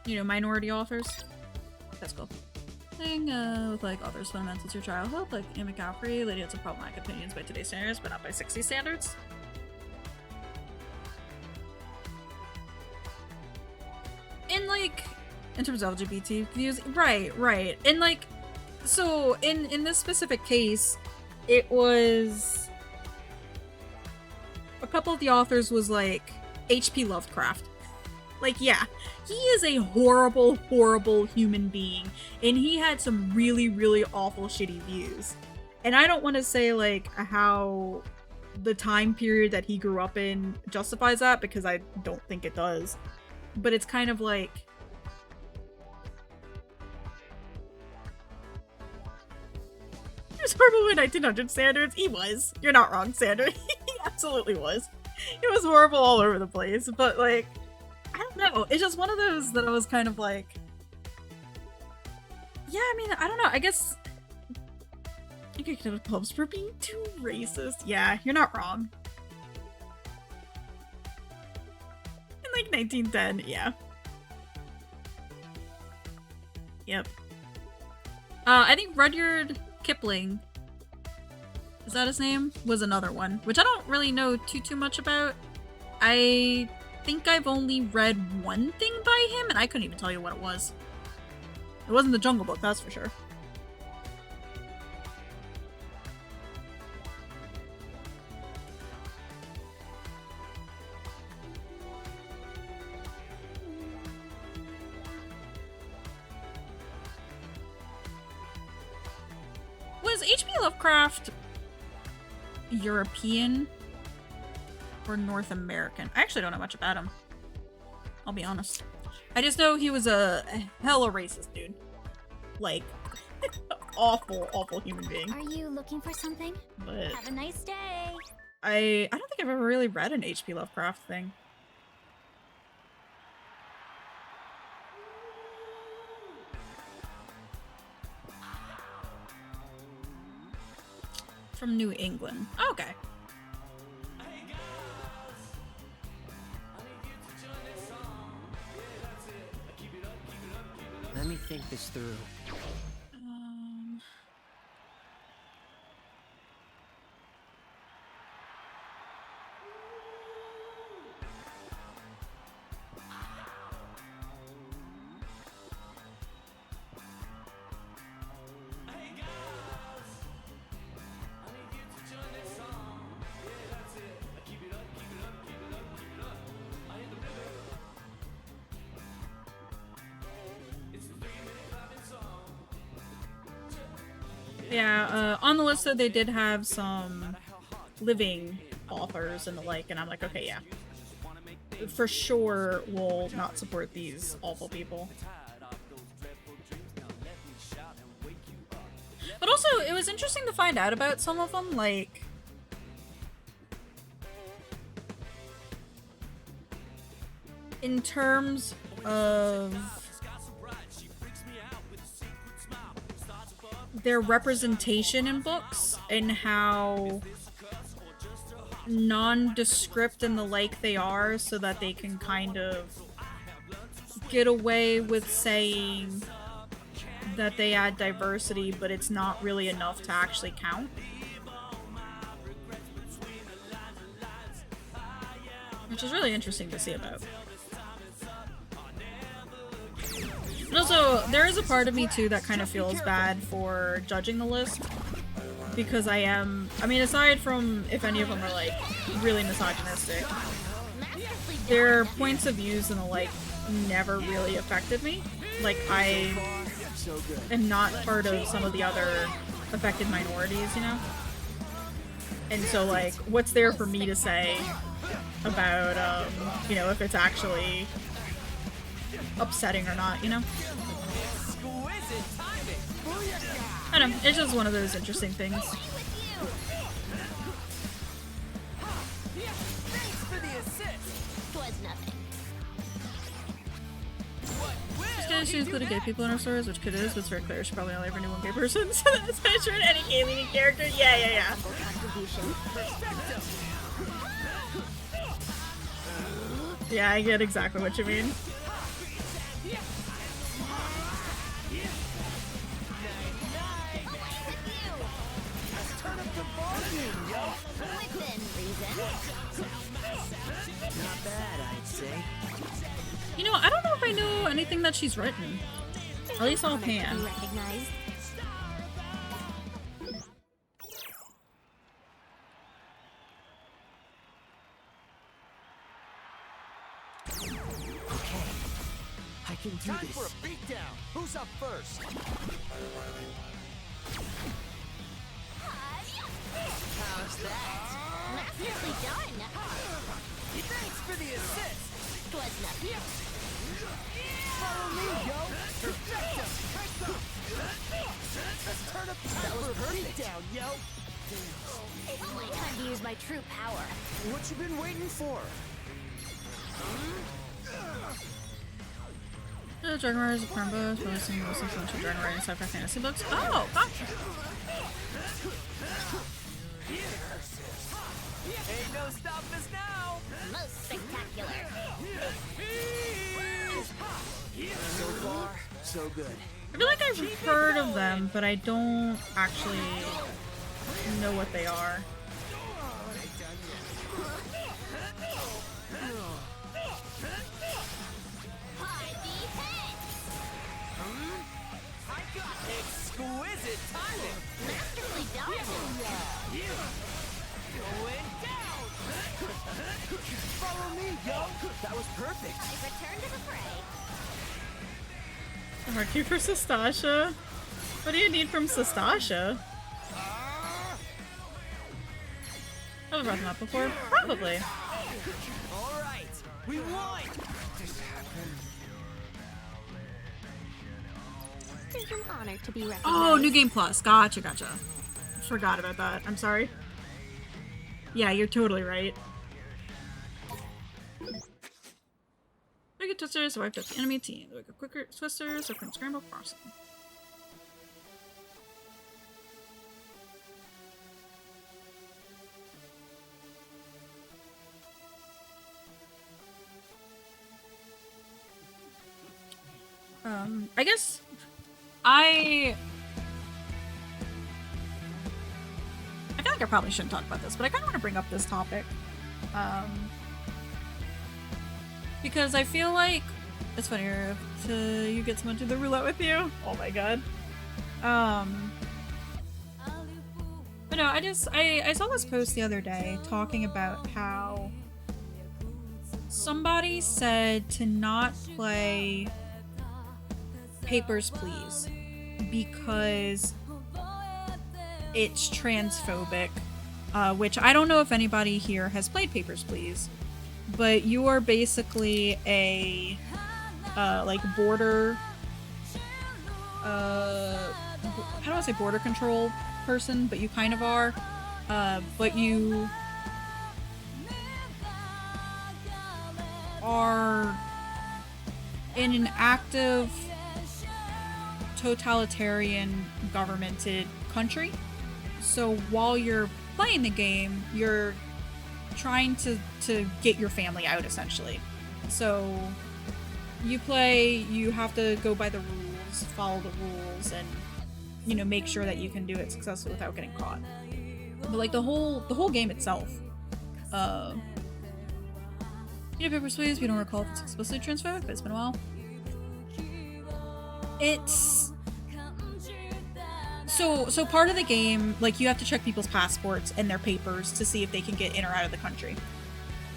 you know, minority authors. That's cool. Thing, with, like, authors fundamental to childhood, like Ian McCaffrey, Lady Hits of Problematic Opinions by today's standards, but not by 60 standards. And, like, in terms of LGBT views, right. And, like, so, in this specific case, it was... A couple of the authors was, like, H.P. Lovecraft. Like, yeah, he is a horrible, horrible human being, and he had some really, really awful, shitty views. And I don't want to say, like, how the time period that he grew up in justifies that, because I don't think it does. But it's kind of like... He was horrible by 1900 standards. He was. You're not wrong, Sandra. He absolutely was. It was horrible all over the place, but, like, I don't know. It's just one of those that I was kind of like... Yeah, I mean, I don't know. I guess... You could get clubs for being too racist. Yeah, you're not wrong. In, like, 1910, yeah. Yep. I think Rudyard Kipling, is that his name? Was another one, which I don't really know too much about. I think I've only read one thing by him, and I couldn't even tell you what it was. It wasn't the Jungle Book, that's for sure. Was H.P. Lovecraft European or North American? I actually don't know much about him. I'll be honest. I just know he was a hella racist dude. Like, awful human being. Are you looking for something? But Have a nice day. I don't think I've ever really read an H.P. Lovecraft thing. From New England. Okay. Let me think this through. Yeah, on the list though, they did have some living authors and the like, and I'm like, okay, yeah. For sure, we'll not support these awful people. But also, it was interesting to find out about some of them, like... in terms of... their representation in books and how nondescript and the like they are, so that they can kind of get away with saying that they add diversity, but it's not really enough to actually count. Which is really interesting to see about. But also, there is a part of me too that kind of feels bad for judging the list. Because I mean, aside from if any of them are like really misogynistic, their points of views and the like never really affected me. Like, I am not part of some of the other affected minorities, you know? And so, like, what's there for me to say about, you know, if it's actually upsetting or not, you know? I don't know, it's just one of those interesting things. She included gay people in her stories, which could is, but it's very clear she probably only ever knew one gay person, so that's why she read any gay leading character. Yeah. Yeah, I get exactly what you mean. Not bad, I'd say. You know, I don't know if I know anything that she's written. At least offhand. Recognized. Okay, I can do Time this. for a beatdown. Who's up first? How's that? Masterfully done. Thanks for the assist. Was nothing. Follow me, yo. Perfecto. Let's turn up that was beatdown, yo. It's my time to use my true power. What you been waiting for? The Dragon Riders of Crumbo is releasing the most influential Dragon Riding sci-fi fantasy books. Oh, gotcha. Ain't no stopping us now. Most spectacular. So far, so good. I feel like I've heard of them, but I don't actually know what they are. Exquisite timing. Masterfully done. Going down. Follow me, yo. That was perfect. I return to the fray. Marquee for Sastasha? What do you need from Sastasha? I've gotten that before. Probably. All right, we won. It is an honor to be recognized. Oh, New Game Plus. Gotcha, gotcha. Forgot about that. I'm sorry. Yeah, you're totally right. Make a twister, so wipe out the enemy team. Make a quicker twister, so can scramble crossing. I guess I feel like I probably shouldn't talk about this, but I kind of want to bring up this topic. Because I feel like it's funnier if you get someone to do the roulette with you. Oh my god. But no, I saw this post the other day talking about how somebody said to not play Papers, Please because it's transphobic, which I don't know if anybody here has played Papers, Please, but you are basically a like border I don't want to say border control person, but you kind of are, but you are in an active totalitarian governmented country. So while you're playing the game, you're trying to get your family out, essentially. So you play, you have to go by the rules, follow the rules, and you know, make sure that you can do it successfully without getting caught. But like the whole game itself, you know, Papers, Please, we don't recall if it's explicitly transphobic, but it's been a while. It's so part of the game, like you have to check people's passports and their papers to see if they can get in or out of the country.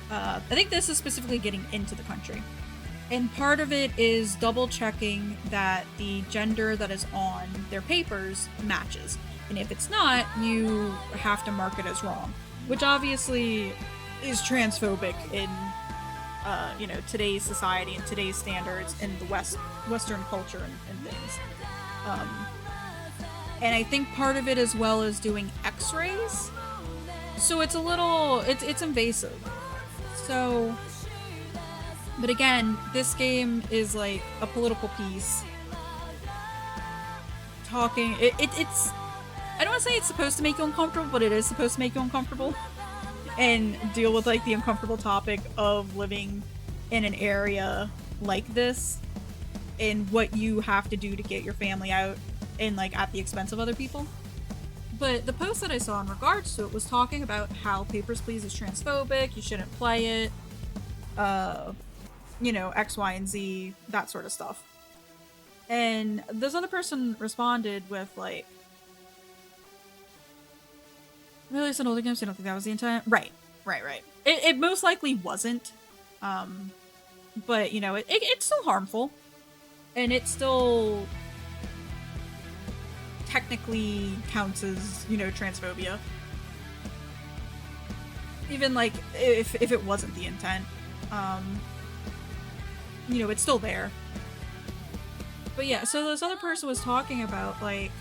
I think this is specifically getting into the country. And part of it is double checking that the gender that is on their papers matches. And if it's not, you have to mark it as wrong, which obviously is transphobic in you know, today's society and today's standards in the Western culture and things. And I think part of it as well is doing x-rays. So it's a little, it's invasive. So, but again, this game is like a political piece. Talking, it's, I don't want to say it's supposed to make you uncomfortable, but it is supposed to make you uncomfortable. And deal with like the uncomfortable topic of living in an area like this and what you have to do to get your family out and like at the expense of other people. But the post that I saw in regards to it was talking about how Papers, Please is transphobic, you shouldn't play it, you know, X, Y, and Z, that sort of stuff. And this other person responded with like, really, it's an older game, so I don't think that was the intent. Right. It most likely wasn't. But, you know, it's still harmful. And it still technically counts as, you know, transphobia. Even, like, if it wasn't the intent. You know, it's still there. But yeah, so this other person was talking about, like,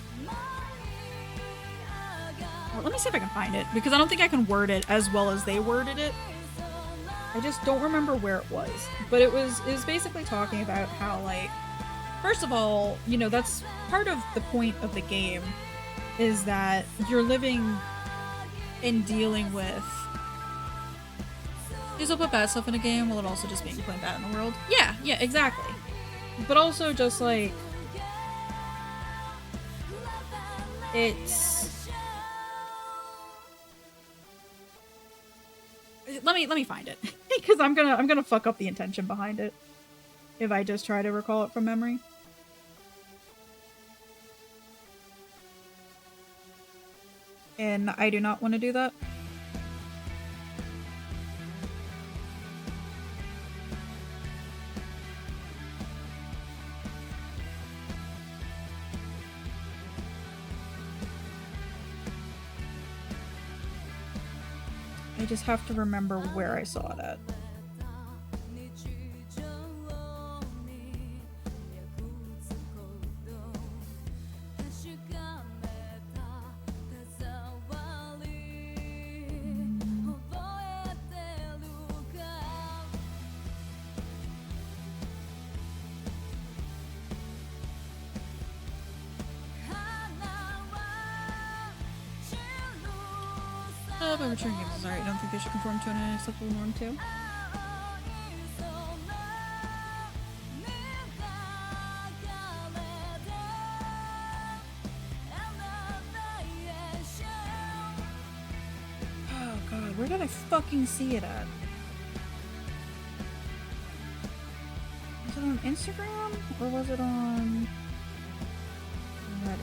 well, let me see if I can find it, because I don't think I can word it as well as they worded it. I just don't remember where it was. But it was basically talking about how, like, first of all, you know, that's part of the point of the game, is that you're living and dealing with... These will put bad stuff in a game while it also just being plain bad in the world. Yeah, exactly. But also just, like, It's... Let me find it. Because I'm gonna fuck up the intention behind it. If I just try to recall it from memory. And I do not want to do that. I just have to remember where I saw it at. But return games is alright. I don't think they should conform to an acceptable norm too. Oh god, where did I fucking see it at? Was it on Instagram? Or was it on Reddit?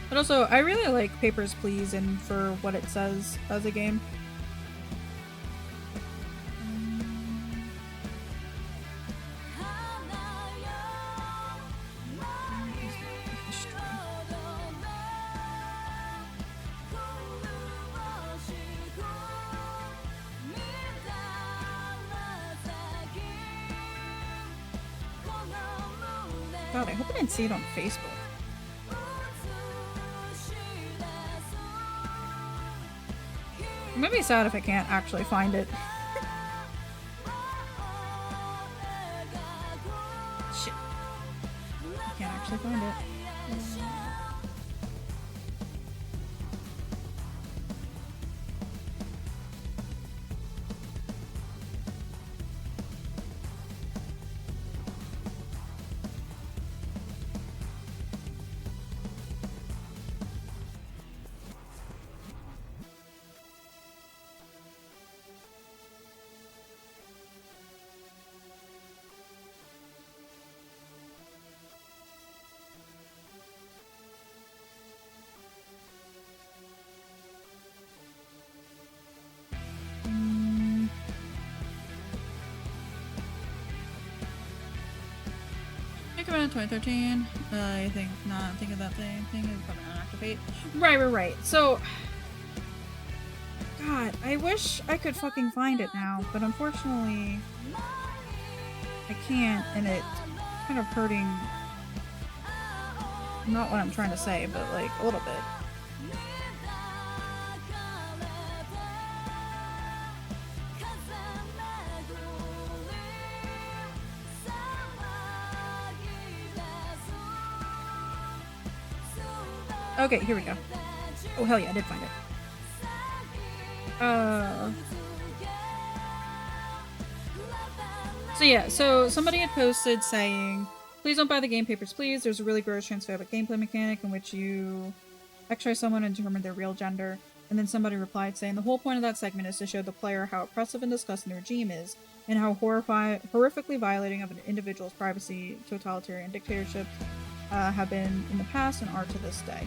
But also, I really like Papers, Please and for what it says as a game. God, I hope I didn't see it on Facebook. I'm gonna be sad if I can't actually find it. Shit. I can't actually find it. Around 2013, I think not thinking that thing is probably not activate. Right. So, God, I wish I could fucking find it now, but unfortunately, I can't, and it's kind of hurting. Not what I'm trying to say, but like a little bit. Okay, here we go. Oh, hell yeah, I did find it. So yeah, so somebody had posted saying, please don't buy the game Papers, Please. There's a really gross transphobic gameplay mechanic in which you X-ray someone and determine their real gender. And then somebody replied saying, the whole point of that segment is to show the player how oppressive and disgusting the regime is, and how horrifically violating of an individual's privacy totalitarian dictatorships have been in the past and are to this day.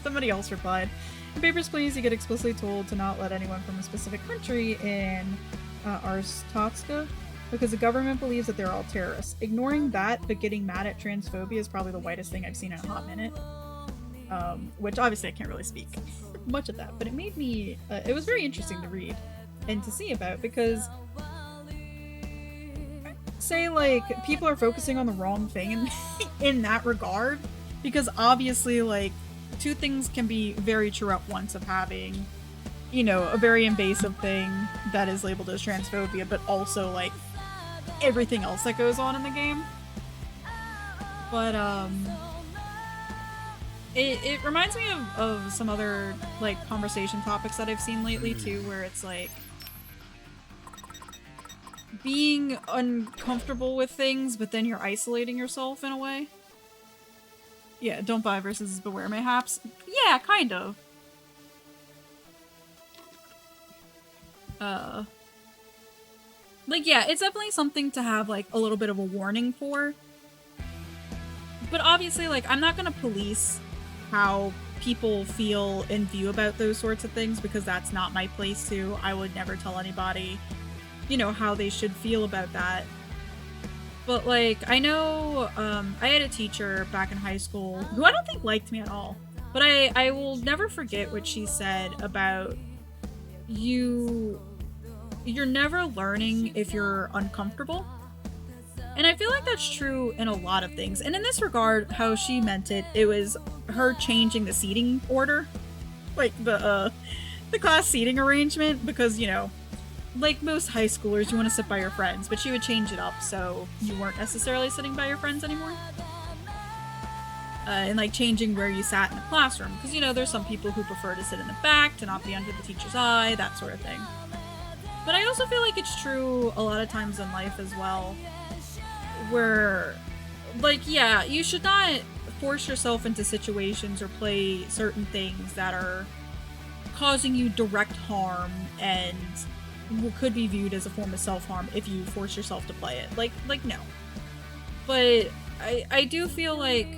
Somebody else replied, in Papers, Please, you get explicitly told to not let anyone from a specific country in Arstotzka because the government believes that they're all terrorists. Ignoring that, but getting mad at transphobia is probably the whitest thing I've seen in a hot minute. Which obviously I can't really speak much of that, but it made me, it was very interesting to read and to see about because say like people are focusing on the wrong thing in that regard because obviously like two things can be very true at once of having, you know, a very invasive thing that is labeled as transphobia, but also like everything else that goes on in the game. But it reminds me of some other like conversation topics that I've seen lately too, where it's like being uncomfortable with things, but then you're isolating yourself in a way. Yeah, don't buy versus beware mayhaps. Yeah, kind of. Like, yeah, it's definitely something to have, like, a little bit of a warning for. But obviously, like, I'm not gonna police how people feel and view about those sorts of things, because that's not my place to. I would never tell anybody, you know, how they should feel about that. But, like, I know, I had a teacher back in high school who I don't think liked me at all. But I will never forget what she said about you're never learning if you're uncomfortable. And I feel like that's true in a lot of things. And in this regard, how she meant it, it was her changing the seating order. Like, the class seating arrangement, because, you know, like most high schoolers, you want to sit by your friends, but she would change it up so you weren't necessarily sitting by your friends anymore. And like changing where you sat in the classroom, because, you know, there's some people who prefer to sit in the back, to not be under the teacher's eye, that sort of thing. But I also feel like it's true a lot of times in life as well, where, like, yeah, you should not force yourself into situations or play certain things that are causing you direct harm and could be viewed as a form of self-harm if you force yourself to play it. Like no. But I do feel like,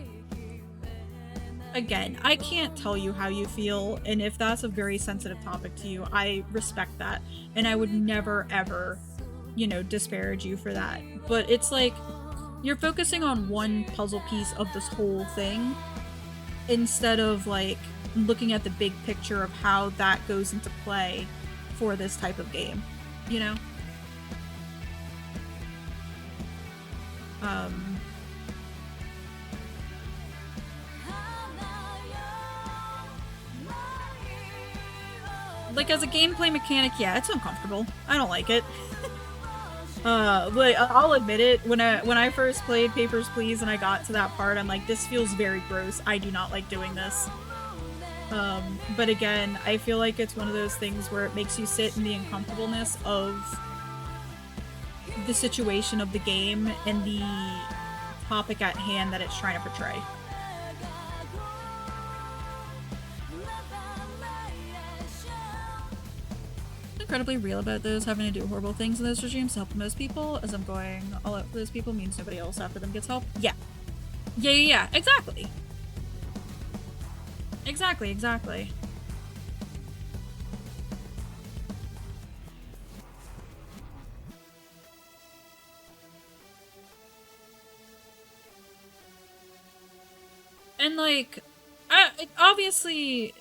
again, I can't tell you how you feel, and if that's a very sensitive topic to you, I respect that, and I would never ever, you know, disparage you for that. But it's like, you're focusing on one puzzle piece of this whole thing, instead of like looking at the big picture of how that goes into play for this type of game, you know? Like, as a gameplay mechanic, yeah, it's uncomfortable. I don't like it. Like, I'll admit it, when I first played Papers, Please and I got to that part, I'm like, this feels very gross. I do not like doing this. But again, I feel like it's one of those things where it makes you sit in the uncomfortableness of the situation of the game and the topic at hand that it's trying to portray. Incredibly real about those having to do horrible things in those regimes to help most people, as I'm going all out for those people means nobody else after them gets help. Yeah. Yeah, exactly. Exactly. And like, obviously,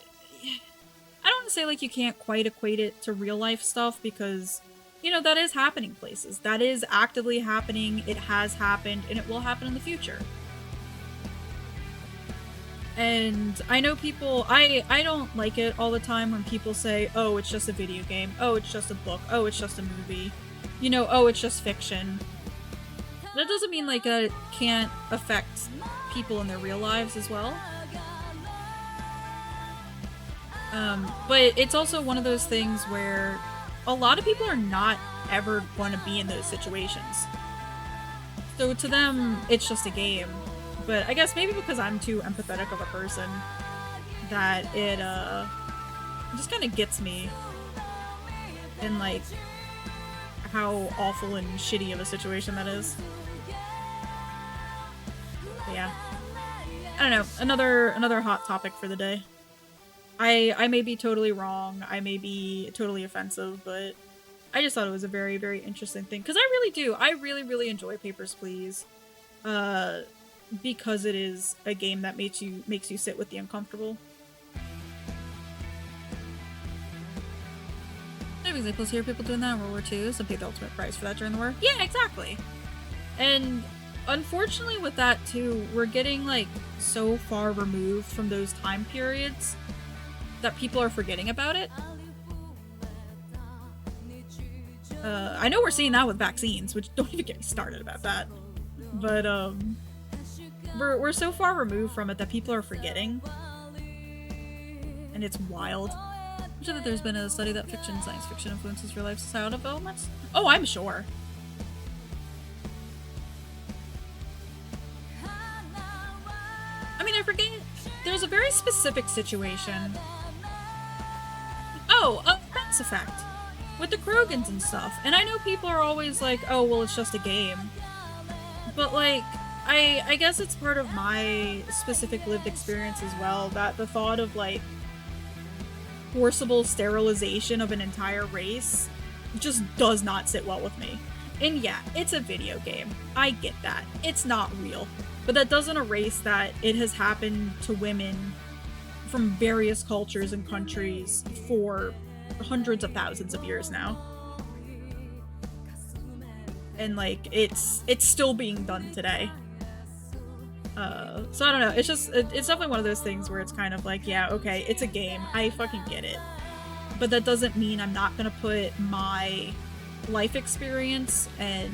I don't want to say like you can't quite equate it to real life stuff, because, you know, that is happening places. That is actively happening, it has happened, and it will happen in the future. And I know people, I don't like it all the time when people say, oh, it's just a video game, oh, it's just a book, oh, it's just a movie, you know, oh, it's just fiction. That doesn't mean like it can't affect people in their real lives as well. But it's also one of those things where a lot of people are not ever going to be in those situations. So to them, it's just a game. But I guess maybe because I'm too empathetic of a person, that it just kind of gets me in like how awful and shitty of a situation that is. But yeah, I don't know. Another hot topic for the day. I may be totally wrong. I may be totally offensive, but I just thought it was a very, very interesting thing, because I really do. I really, really enjoy Papers, Please. Because it is a game that makes you sit with the uncomfortable. I have examples here of people doing that in World War II. Some paid the ultimate price for that during the war. Yeah, exactly. And unfortunately with that too, we're getting like so far removed from those time periods that people are forgetting about it. I know we're seeing that with vaccines, which don't even get me started about that. But we're so far removed from it that people are forgetting. And it's wild. I'm sure that there's been a study that science fiction influences real life societal developments. Oh, I'm sure. I mean, I forget. There's a very specific situation. Oh, Mass Effect. With the Krogans and stuff. And I know people are always like, oh, well, it's just a game. But, like, I guess it's part of my specific lived experience as well, that the thought of, like, forcible sterilization of an entire race just does not sit well with me. And yeah, it's a video game. I get that. It's not real. But that doesn't erase that it has happened to women from various cultures and countries for hundreds of thousands of years now. And like it's still being done today. So I don't know, it's definitely one of those things where it's kind of like, yeah, okay, it's a game, I fucking get it, but that doesn't mean I'm not gonna put my life experience and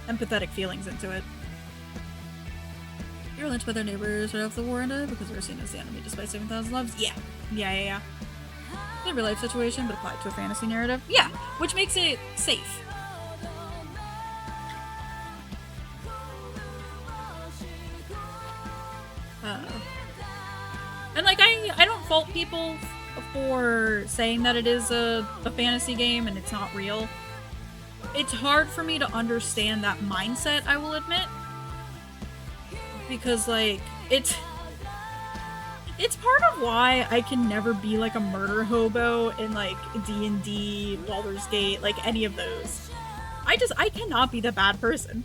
empathetic feelings into it. You're lynched by their neighbors right after the war ended because they were seen as the enemy despite saving thousands of lives. Yeah. In a real life situation, but applied to a fantasy narrative. Yeah, which makes it safe. And like, I don't fault people for saying that it is a fantasy game and it's not real. It's hard for me to understand that mindset, I will admit. Because like, it's part of why I can never be like a murder hobo in like D&D, Baldur's Gate, like any of those. I cannot be the bad person.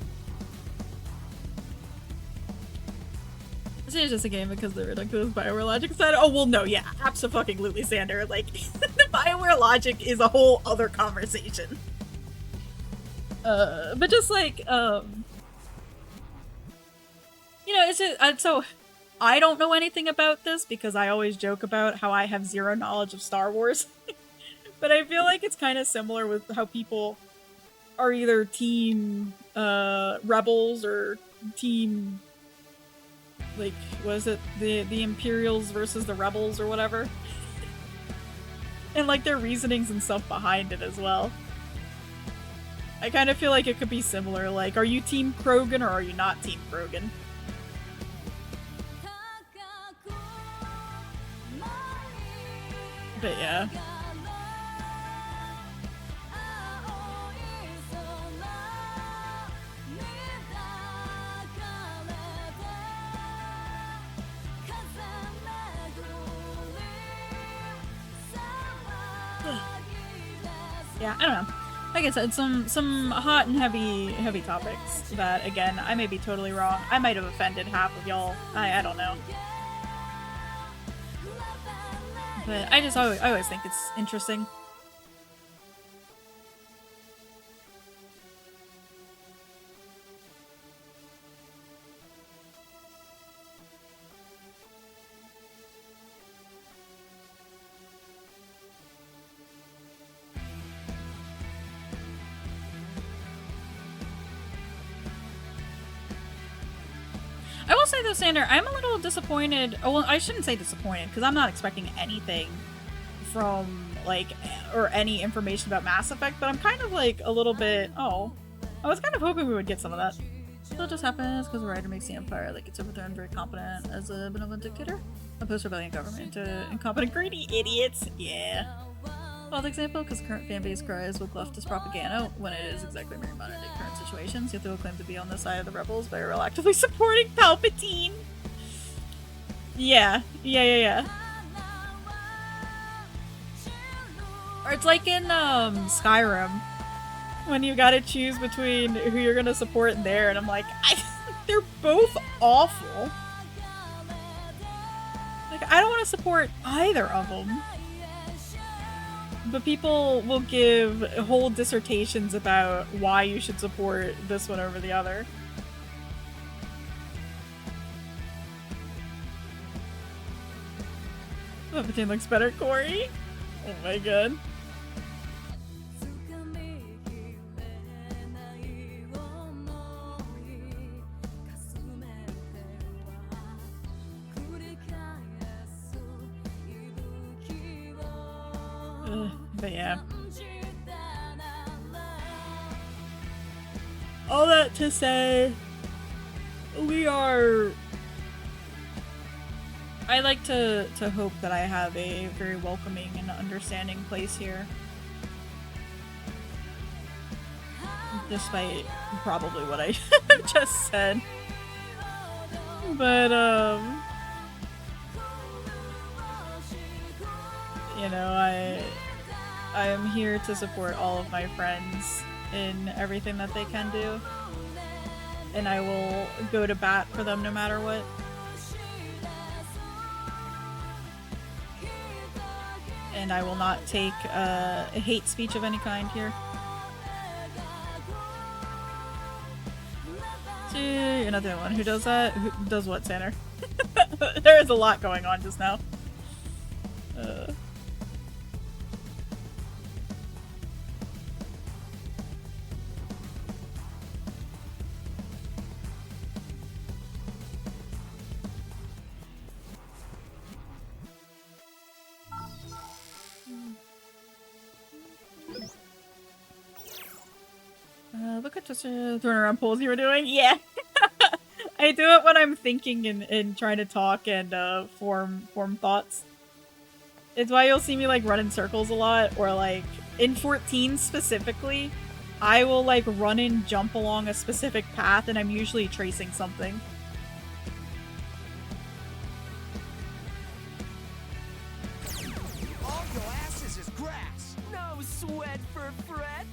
It's just a game because the ridiculous Bioware logic side. Oh, well, no, yeah, abso-fucking-lutely, Sander. Like, the Bioware logic is a whole other conversation. But just like, you know, so I don't know anything about this because I always joke about how I have zero knowledge of Star Wars. But I feel like it's kind of similar with how people are either team rebels or team, like, what is it? The Imperials versus the Rebels or whatever. And like their reasonings and stuff behind it as well. I kind of feel like it could be similar. Like, are you team Krogan or are you not team Krogan? But yeah. Yeah, I don't know. Like I said, some hot and heavy topics that, again, I may be totally wrong. I might have offended half of y'all. I don't know. But I always think it's interesting. I will say though, Sander, I'm a little disappointed. Oh, well, I shouldn't say disappointed, because I'm not expecting anything from, like, or any information about Mass Effect, but I'm kind of, like, a little bit, I was kind of hoping we would get some of that. So it just happens because the writer makes the Empire, like, it's overthrown very competent as a benevolent dictator. A post-rebellion government to incompetent, greedy idiots. Yeah. Well, example, because the current fanbase cries with leftist propaganda when it is exactly mirroring modern day current situations, yet they will claim to be on the side of the rebels by actively supporting Palpatine. Yeah. Or it's like in Skyrim, when you gotta choose between who you're gonna support in there, and I'm like, they're both awful. Like, I don't want to support either of them. But people will give whole dissertations about why you should support this one over the other. Palpatine looks better, Corey. Oh my god. But yeah. All that to say, I like to hope that I have a very welcoming and understanding place here. Despite probably what I just said. But, you know, I am here to support all of my friends in everything that they can do. And I will go to bat for them no matter what. And I will not take a hate speech of any kind here. Gee, you're not the only one who does that. Who does what, Tanner? There is a lot going on just now. Look at just throwing around polls you were doing. Yeah, I do it when I'm thinking and trying to talk and form thoughts. It's why you'll see me like run in circles a lot, or like in 14 specifically, I will like run and jump along a specific path, and I'm usually tracing something. All your asses is grass. No sweat for fret.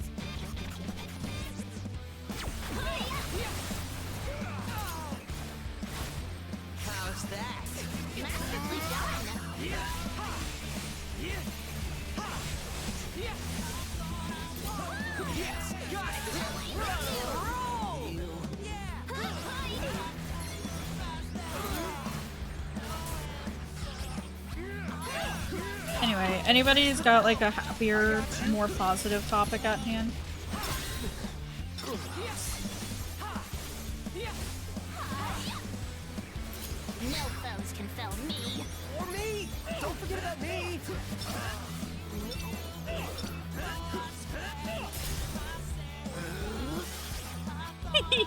How's that? Masterfully done. Yes, got it. Roll. Anyway, anybody's got like a happier, more positive topic at hand? No foes can fell me. Or me. Don't forget about me.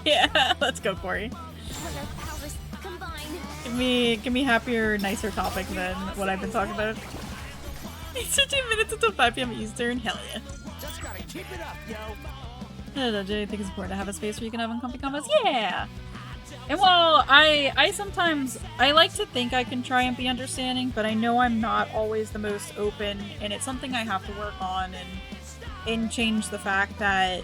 Yeah, let's go, Corey. When our powers combine. Give me happier, nicer topic than what I've been talking about. It's 15 minutes until 5 p.m. Eastern. Hell yeah. Just gotta keep it up, yo. Do you think it's important to have a space where you can have uncomfy combos? Yeah! And while I sometimes, I like to think I can try and be understanding, but I know I'm not always the most open, and it's something I have to work on and change the fact that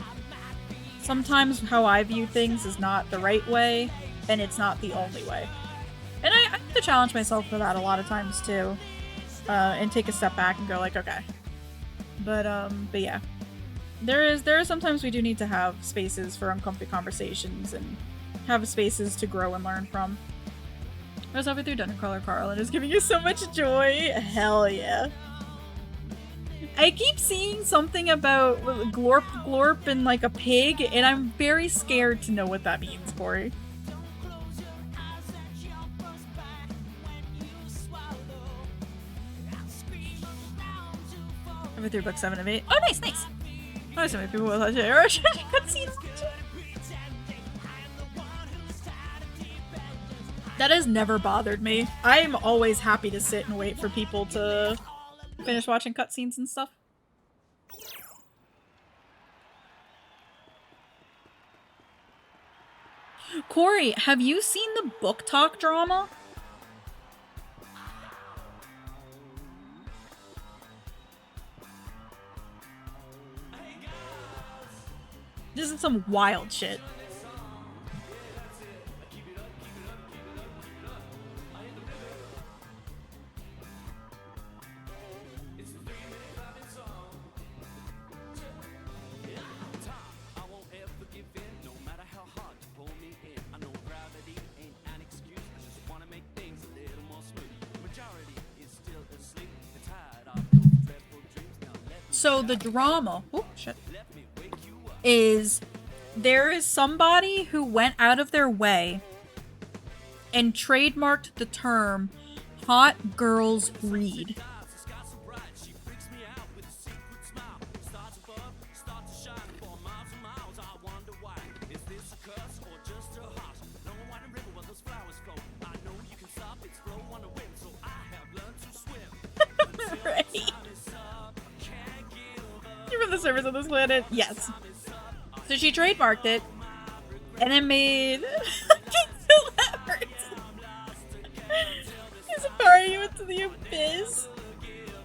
sometimes how I view things is not the right way, and it's not the only way. And I have to challenge myself for that a lot of times too, and take a step back and go like, okay. But yeah. There are sometimes we do need to have spaces for uncomfy conversations and have spaces to grow and learn from. I was halfway through Dundercrawler Carl and it's giving you so much joy. Hell yeah. I keep seeing something about glorp glorp and like a pig, and I'm very scared to know what that means, Corey. Halfway through book 7 of 8. Oh, nice, nice. Oh, so many people will watch it. Or should I cutscene? That has never bothered me. I'm always happy to sit and wait for people to finish watching cutscenes and stuff. Corey, have you seen the book talk drama? This is some wild shit. Majority is still asleep. So the drama, oh shit, is there is somebody who went out of their way and trademarked the term hot girls read. Right. You run the service on this planet? Yes. So she trademarked it and then made that hurts. He's a party into the abyss.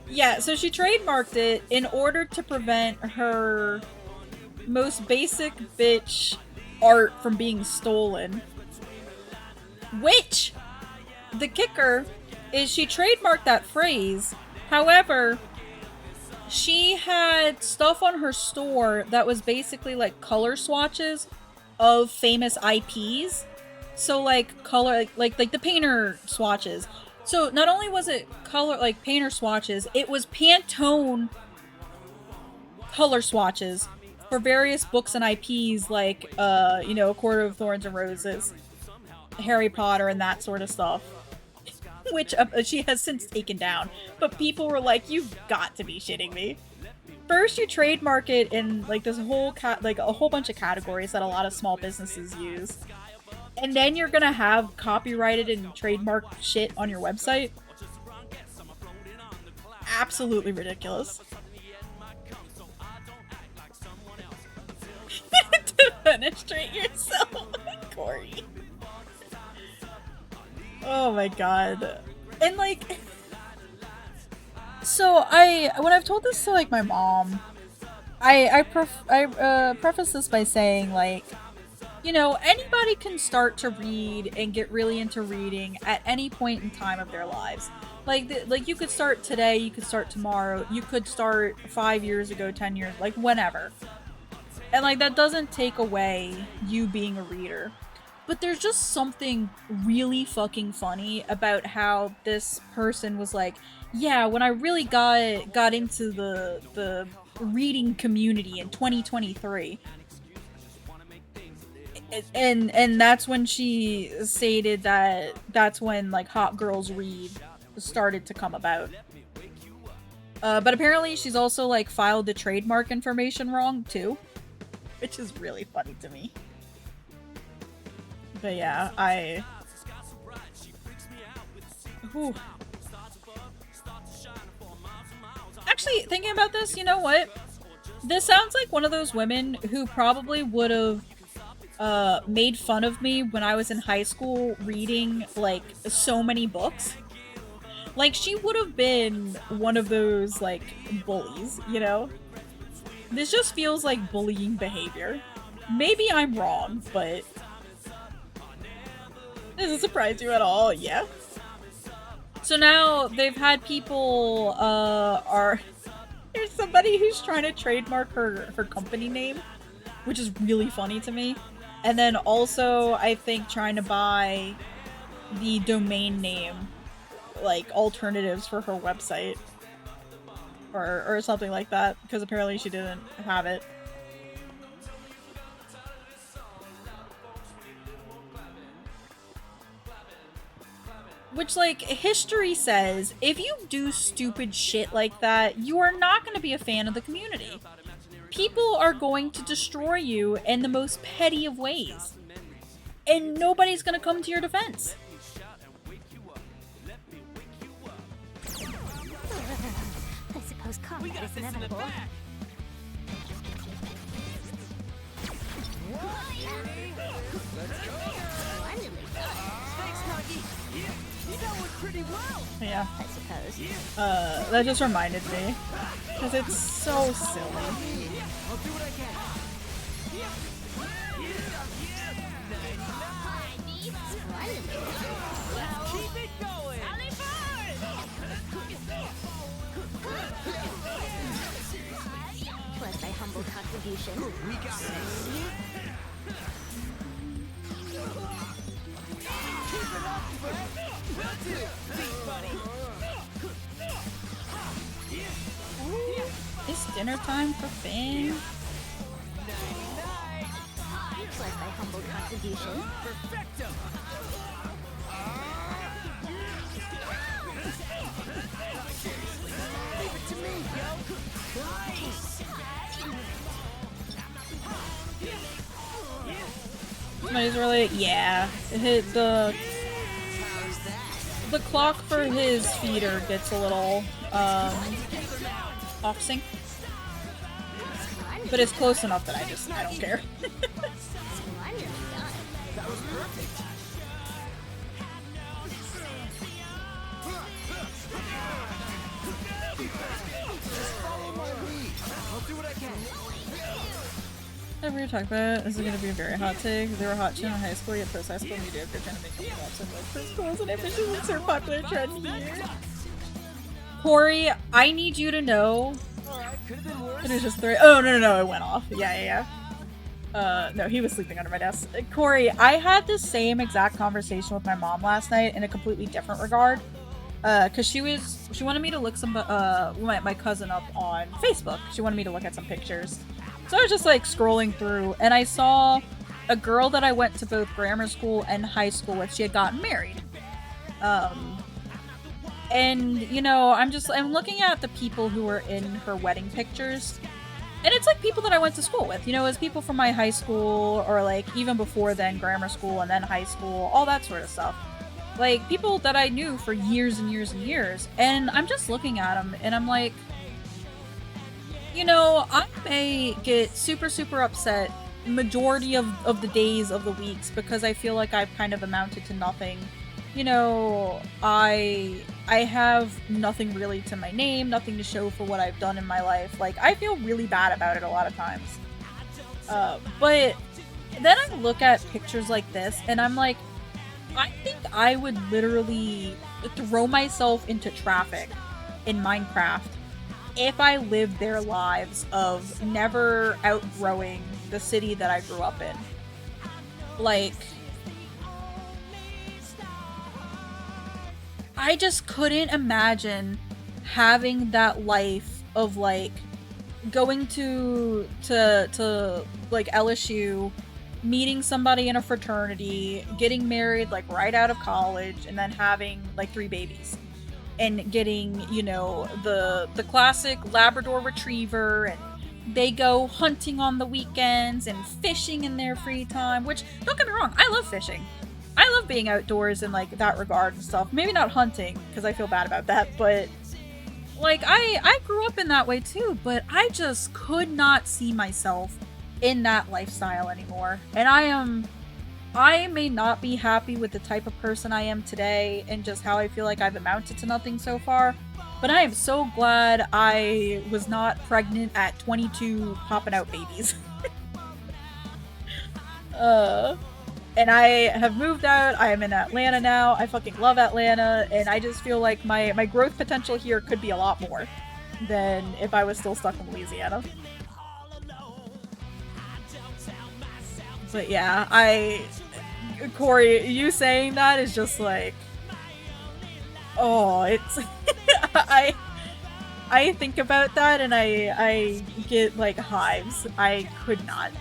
Yeah, so she trademarked it in order to prevent her most basic bitch art from being stolen. Which, the kicker, is she trademarked that phrase. However, she had stuff on her store that was basically like color swatches of famous IPs. So like color, like the painter swatches. So not only was it color, like painter swatches, it was Pantone color swatches for various books and IPs like, you know, A Quarter of Thorns and Roses, Harry Potter, and that sort of stuff. Which she has since taken down. But people were like, you've got to be shitting me. First, you trademark it in like this whole like a whole bunch of categories that a lot of small businesses use. And then you're gonna have copyrighted and trademarked shit on your website. Absolutely ridiculous. To penetrate yourself, Corey. Oh my god. And like, so when I've told this to like my mom, I preface this by saying like, you know, anybody can start to read and get really into reading at any point in time of their lives. Like you could start today, you could start tomorrow, you could start 5 years ago, 10 years, like whenever. And like that doesn't take away you being a reader. But there's just something really fucking funny about how this person was like, yeah, when I really got into the reading community in 2023. And that's when she stated that that's when like hot girls read started to come about. But apparently she's also like filed the trademark information wrong too, which is really funny to me. But yeah, Whew. Actually, thinking about this, you know what? This sounds like one of those women who probably would have made fun of me when I was in high school reading, like, so many books. Like, she would have been one of those, like, bullies, you know? This just feels like bullying behavior. Maybe I'm wrong, but... Does it surprise you at all? Yeah. So now they've had people, there's somebody who's trying to trademark her company name, which is really funny to me. And then also, I think, trying to buy the domain name, like, alternatives for her website. Or something like that, because apparently she didn't have it. Which, like, history says, if you do stupid shit like that, you are not going to be a fan of the community. People are going to destroy you in the most petty of ways. And nobody's going to come to your defense. I suppose combat is inevitable. Yeah. I suppose. That just reminded me. Because it's so silly. I'll do what I can. Keep it going. Was thy humble contribution. We got this. Keep it up, Brett. Will do. Big buddy. It's dinner time for Finn. Looks like my humble contribution. Somebody's really, yeah. It hit the clock for his feeder gets a little off sync, but it's close enough that I don't care. Whatever you're talking about, this is going to be a very hot take. They were hot shit in high school, yet post high school media, they're trying to make them lots of like for schools and ambitions and serve popular trend here. Corey, I need you to know. It was just three. Oh, no, it went off. Yeah. No, he was sleeping under my desk. Corey, I had the same exact conversation with my mom last night in a completely different regard. Cause she wanted me to look my cousin up on Facebook. She wanted me to look at some pictures. So I was just like scrolling through and I saw a girl that I went to both grammar school and high school with. She had gotten married. And you know, I'm looking at the people who were in her wedding pictures. And it's like people that I went to school with, you know, as people from my high school or like even before then, grammar school and then high school, all that sort of stuff. Like people that I knew for years and years and years. And I'm just looking at them and I'm like, you know, I may get super, super upset majority of the days of the weeks because I feel like I've kind of amounted to nothing. You know, I have nothing really to my name, nothing to show for what I've done in my life. Like, I feel really bad about it a lot of times. But then I look at pictures like this and I'm like, I think I would literally throw myself into traffic in Minecraft if I lived their lives of never outgrowing the city that I grew up in. Like, I just couldn't imagine having that life of like going to like LSU, meeting somebody in a fraternity, getting married like right out of college, and then having like 3 babies. And getting, you know, the classic Labrador Retriever, and they go hunting on the weekends and fishing in their free time, which, don't get me wrong, I love fishing. I love being outdoors in, like, that regard and stuff. Maybe not hunting, because I feel bad about that, but, like, I grew up in that way too, but I just could not see myself in that lifestyle anymore. And I may not be happy with the type of person I am today and just how I feel like I've amounted to nothing so far, but I am so glad I was not pregnant at 22 popping out babies. And I have moved out. I am in Atlanta now. I fucking love Atlanta, and I just feel like my growth potential here could be a lot more than if I was still stuck in Louisiana. But yeah, Corey, you saying that is just like, oh, it's, I think about that and I get like hives. I could not.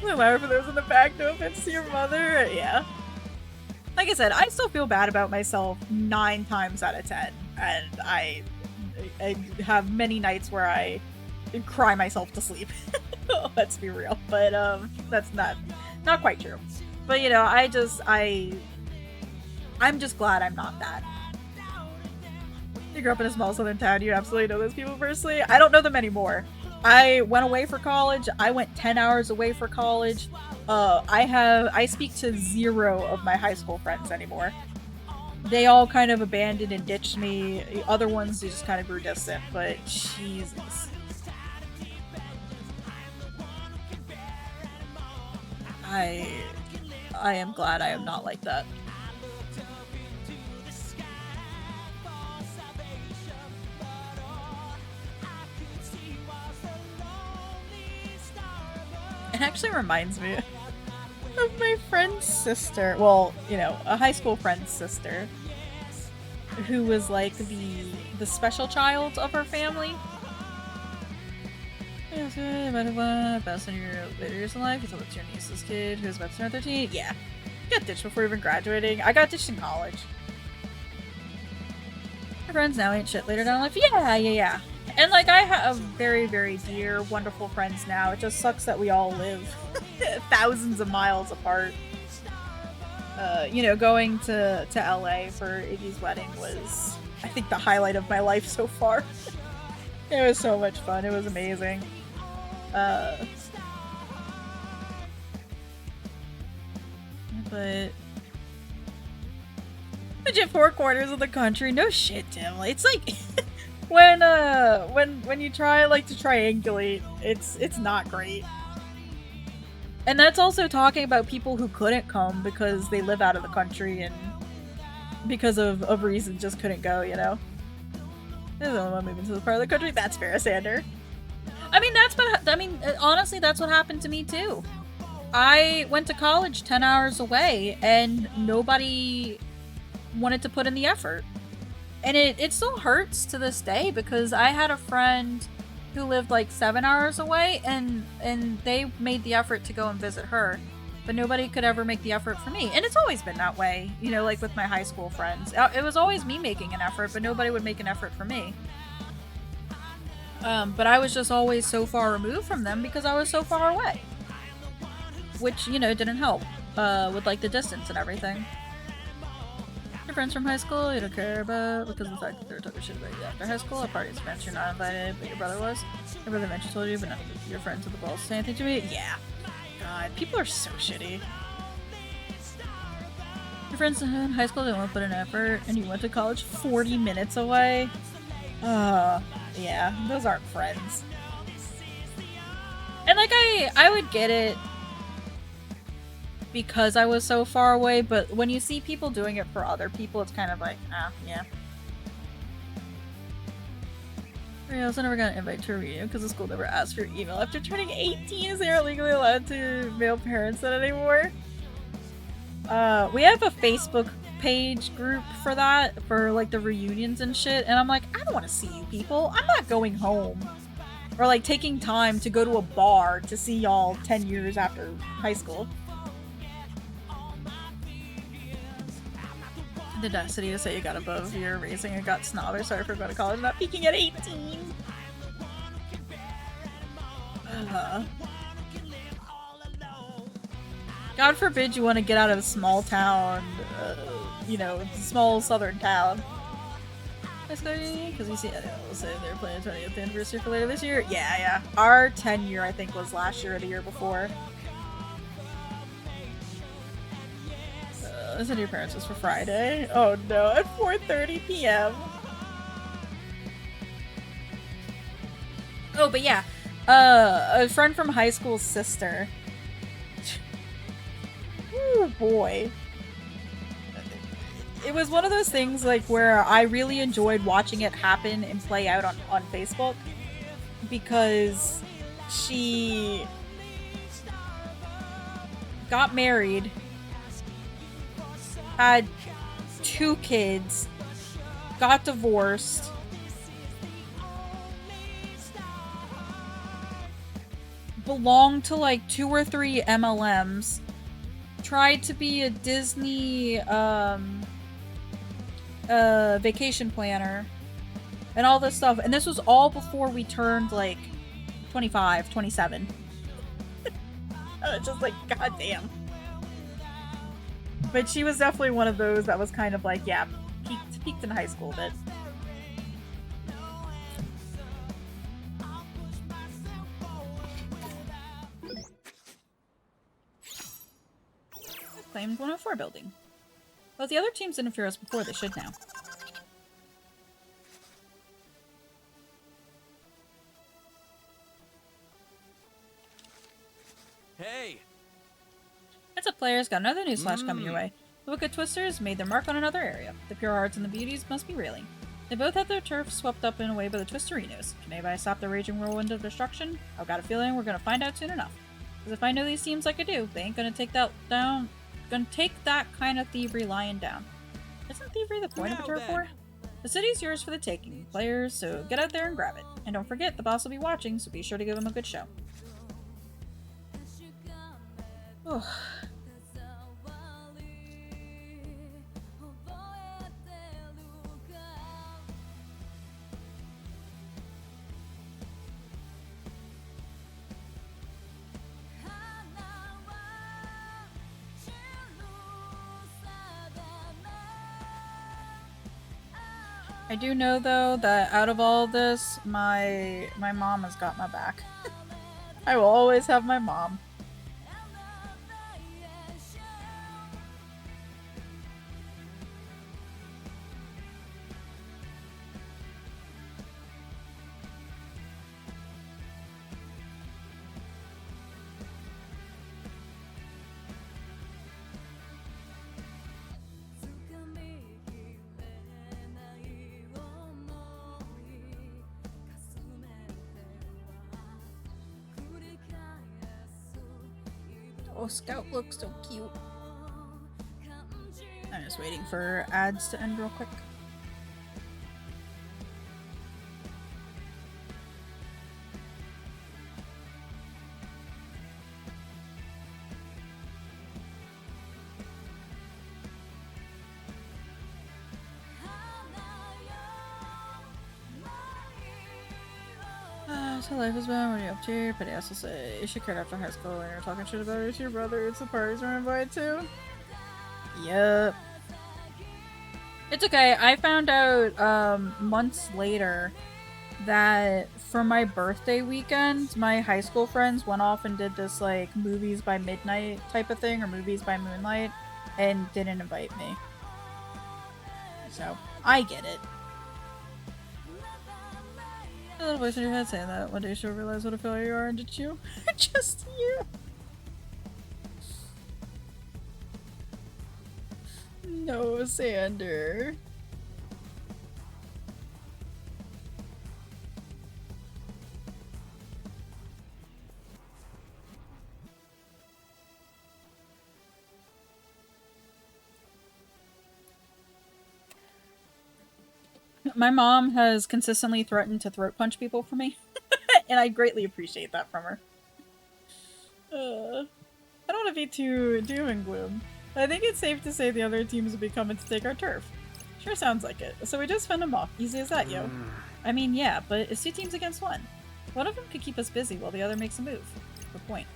Whatever for those in the back, no offense to your mother. Yeah. Like I said, I still feel bad about myself 9 times out of 10. And I have many nights where I cry myself to sleep. Let's be real. But that's not quite true. But you know, I'm just glad I'm not that. You grew up in a small southern town, you absolutely know those people personally. I don't know them anymore. I went away for college. I went 10 hours away for college. I speak to 0 of my high school friends anymore. They all kind of abandoned and ditched me. The other ones, they just kind of grew distant, but Jesus. I am glad I am not like that. It actually reminds me of my friend's sister. Well, you know, a high school friend's sister. who was like the special child of her family. Best in your later years in life. You told it to your niece's kid who's about to turn 13. Yeah. Got ditched before even graduating. I got ditched in college. My friends now ain't shit later down in life. Yeah. And like I have very, very dear, wonderful friends now. It just sucks that we all live thousands of miles apart. You know, going to LA for Iggy's wedding was, I think, the highlight of my life so far. It was so much fun. It was amazing. But legit 4 quarters of the country. No shit, Tim. It's like when you try like to triangulate, it's not great. And that's also talking about people who couldn't come because they live out of the country and because of reasons just couldn't go, you know? They're the only one moving to this part of the country. That's fair, Sander. Honestly, that's what happened to me too. I went to college 10 hours away and nobody wanted to put in the effort. And it still hurts to this day because I had a friend who lived like 7 hours away and they made the effort to go and visit her, but nobody could ever make the effort for me. And it's always been that way, you know, like with my high school friends. It was always me making an effort, but nobody would make an effort for me. But I was just always so far removed from them because I was so far away. Which, you know, didn't help with like the distance and everything. Your friends from high school you don't care about because of the fact that they were talking shit about you after high school. At parties events you're not invited, but your brother was. Your brother eventually told you, but none of your friends at the balls say anything to me. Yeah. God, people are so shitty. Your friends in high school didn't want to put in effort, and you went to college 40 minutes away. Yeah, those aren't friends. And like I would get it because I was so far away, but when you see people doing it for other people, it's kind of like, yeah. I also never got an invite to a reunion because the school never asked for your email. After turning 18, is they aren't legally allowed to mail parents that anymore? We have a Facebook page group for that, for like the reunions and shit, and I'm like, I don't want to see you people. I'm not going home. Or like taking time to go to a bar to see y'all 10 years after high school. The audacity to say you got above your raising and got snobbish. Sorry for going to college, not peaking at 18. God forbid you want to get out of a small town, you know, small southern town. Because we see, let's say they're planning 20th anniversary for later this year. Yeah. Our 10 year, I think, was last year or the year before. I said your parents was for Friday. Oh no, at 4:30 p.m. Oh, but yeah, a friend from high school's sister. Oh boy. It was one of those things like where I really enjoyed watching it happen and play out on Facebook because she got married, had 2 kids, got divorced, belonged to like 2 or 3 MLMs, tried to be a Disney vacation planner, and all this stuff. And this was all before we turned like 25, 27. Just like, goddamn. But she was definitely one of those that was kind of like, yeah, peaked in high school a bit. Claimed 104 building. Well, if the other teams didn't fear us before, they should now. Hey! Heads up, players, got another newsflash coming your way. The Wicked Twisters made their mark on another area. The Pure Hearts and the Beauties must be reeling. They both had their turf swept up and away by the Twisterinos. Can anybody stop the raging whirlwind of destruction? I've got a feeling we're gonna find out soon enough. Because if I know these teams like I do, they ain't gonna take that down. Gonna take that kind of thievery lying down. Isn't thievery the point of a turf war? The city's yours for the taking, players, so get out there and grab it. And don't forget, the boss will be watching, so be sure to give him a good show. Oh. I do know though that out of all this, my mom has got my back. I will always have my mom. Oh, Scout looks so cute. I'm just waiting for ads to end real quick. So life has been, what are you up to? But I also say, you should quit after high school and you're talking shit about it to your brother. It's the parties we're invited to. Yep. It's okay. I found out months later that for my birthday weekend, my high school friends went off and did this like movies by midnight type of thing, or movies by moonlight, and didn't invite me. So, I get it. A little voice in your head saying that. One day she'll realize what a failure you are, and did you? Just you. No, Sander. My mom has consistently threatened to throat punch people for me, and I greatly appreciate that from her. I don't want to be too doom and gloom, but I think it's safe to say the other teams will be coming to take our turf. Sure sounds like it. So we just fend them off. Easy as that, yo. I mean, yeah, but it's 2 teams against 1. One of them could keep us busy while the other makes a move. Good point.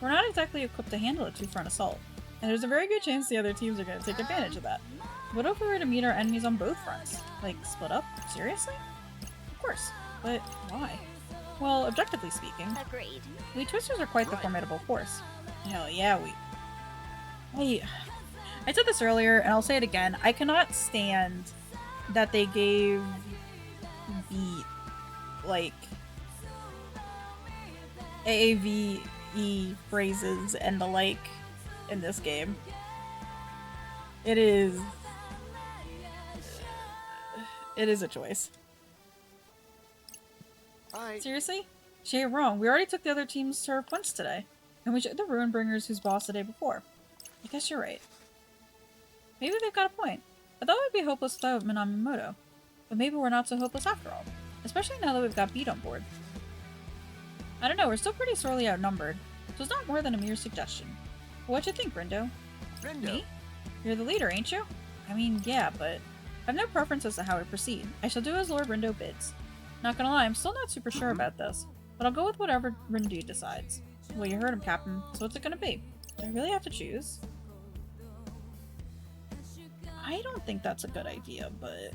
We're not exactly equipped to handle a 2-front assault, and there's a very good chance the other teams are going to take advantage of that. What if we were to meet our enemies on both fronts? Like, split up? Seriously? Of course. But why? Well, objectively speaking, Agreed. we Twisters are quite the formidable force. Hell yeah, I said this earlier, and I'll say it again. I cannot stand that they gave the, like, AAVE phrases and the like in this game. It is a choice. Seriously? She ain't wrong. We already took the other team's turf once today. And we took the Ruinbringers who's boss the day before. I guess you're right. Maybe they've got a point. I thought we'd be hopeless without Minamoto. But maybe we're not so hopeless after all. Especially now that we've got Beat on board. I don't know, we're still pretty sorely outnumbered. So it's not more than a mere suggestion. But what you think, Rindo? Me? You're the leader, ain't you? I mean, yeah, but I have no preference as to how we proceed. I shall do as Lord Rindo bids. Not gonna lie, I'm still not super sure about this, but I'll go with whatever Rindo decides. Well, you heard him, Captain, so what's it gonna be? Do I really have to choose? I don't think that's a good idea, but...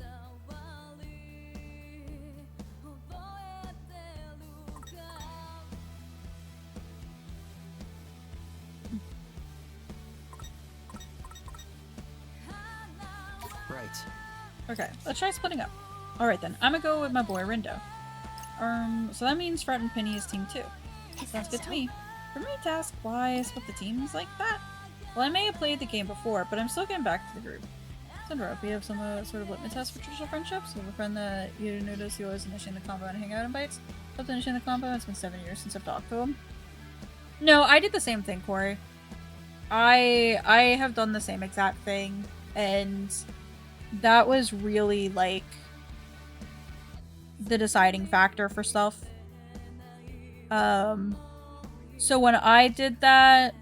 Right. Okay, let's try splitting up. Alright then, I'm gonna go with my boy Rindo. So that means Fret and Penny is team 2. Sounds good to me. For me to ask why I split the teams like that? Well, I may have played the game before, but I'm still getting back to the group. Sandra, we have some sort of litmus test for traditional friendships. You have a friend that you notice you always initiate the combo and hang out invites. Helped initiate the combo, it's been 7 years since I've talked to him. No, I did the same thing, Corey. I have done the same exact thing, and that was really like the deciding factor for stuff. So when I did that,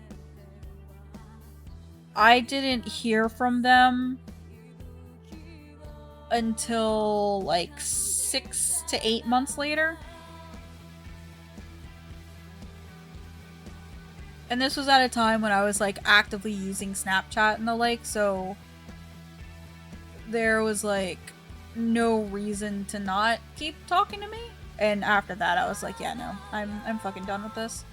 I didn't hear from them until like 6 to 8 months later. And this was at a time when I was like actively using Snapchat and the like, so there was like no reason to not keep talking to me. And after that I was like, yeah, no, I'm fucking done with this.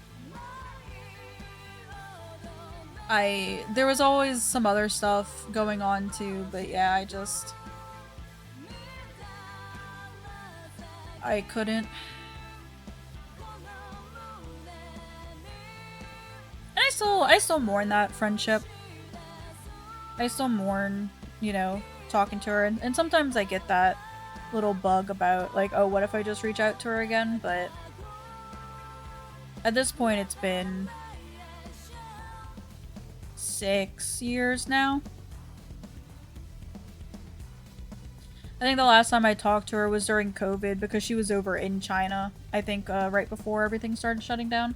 There was always some other stuff going on too, but yeah, I couldn't. And I still mourn that friendship. I still mourn, you know, talking to her, and sometimes I get that little bug about like, oh, what if I just reach out to her again? But at this point it's been 6 years now. I think the last time I talked to her was during COVID because she was over in China, I think right before everything started shutting down.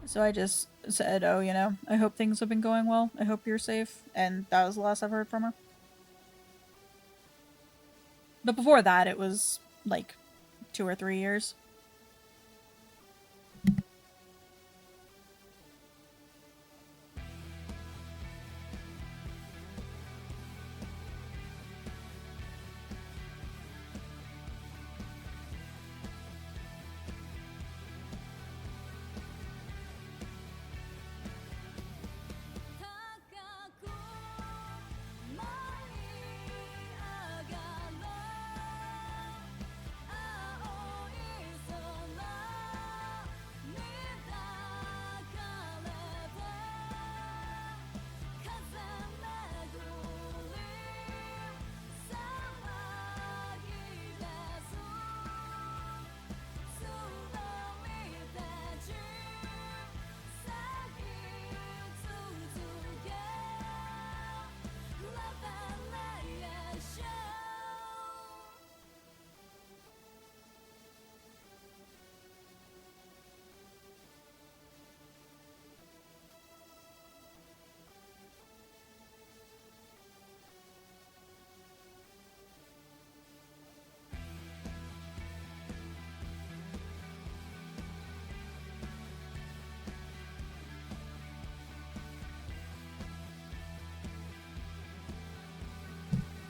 So I just said, oh, you know, I hope things have been going well. I hope you're safe. And that was the last I've heard from her. But before that, it was like 2 or 3 years.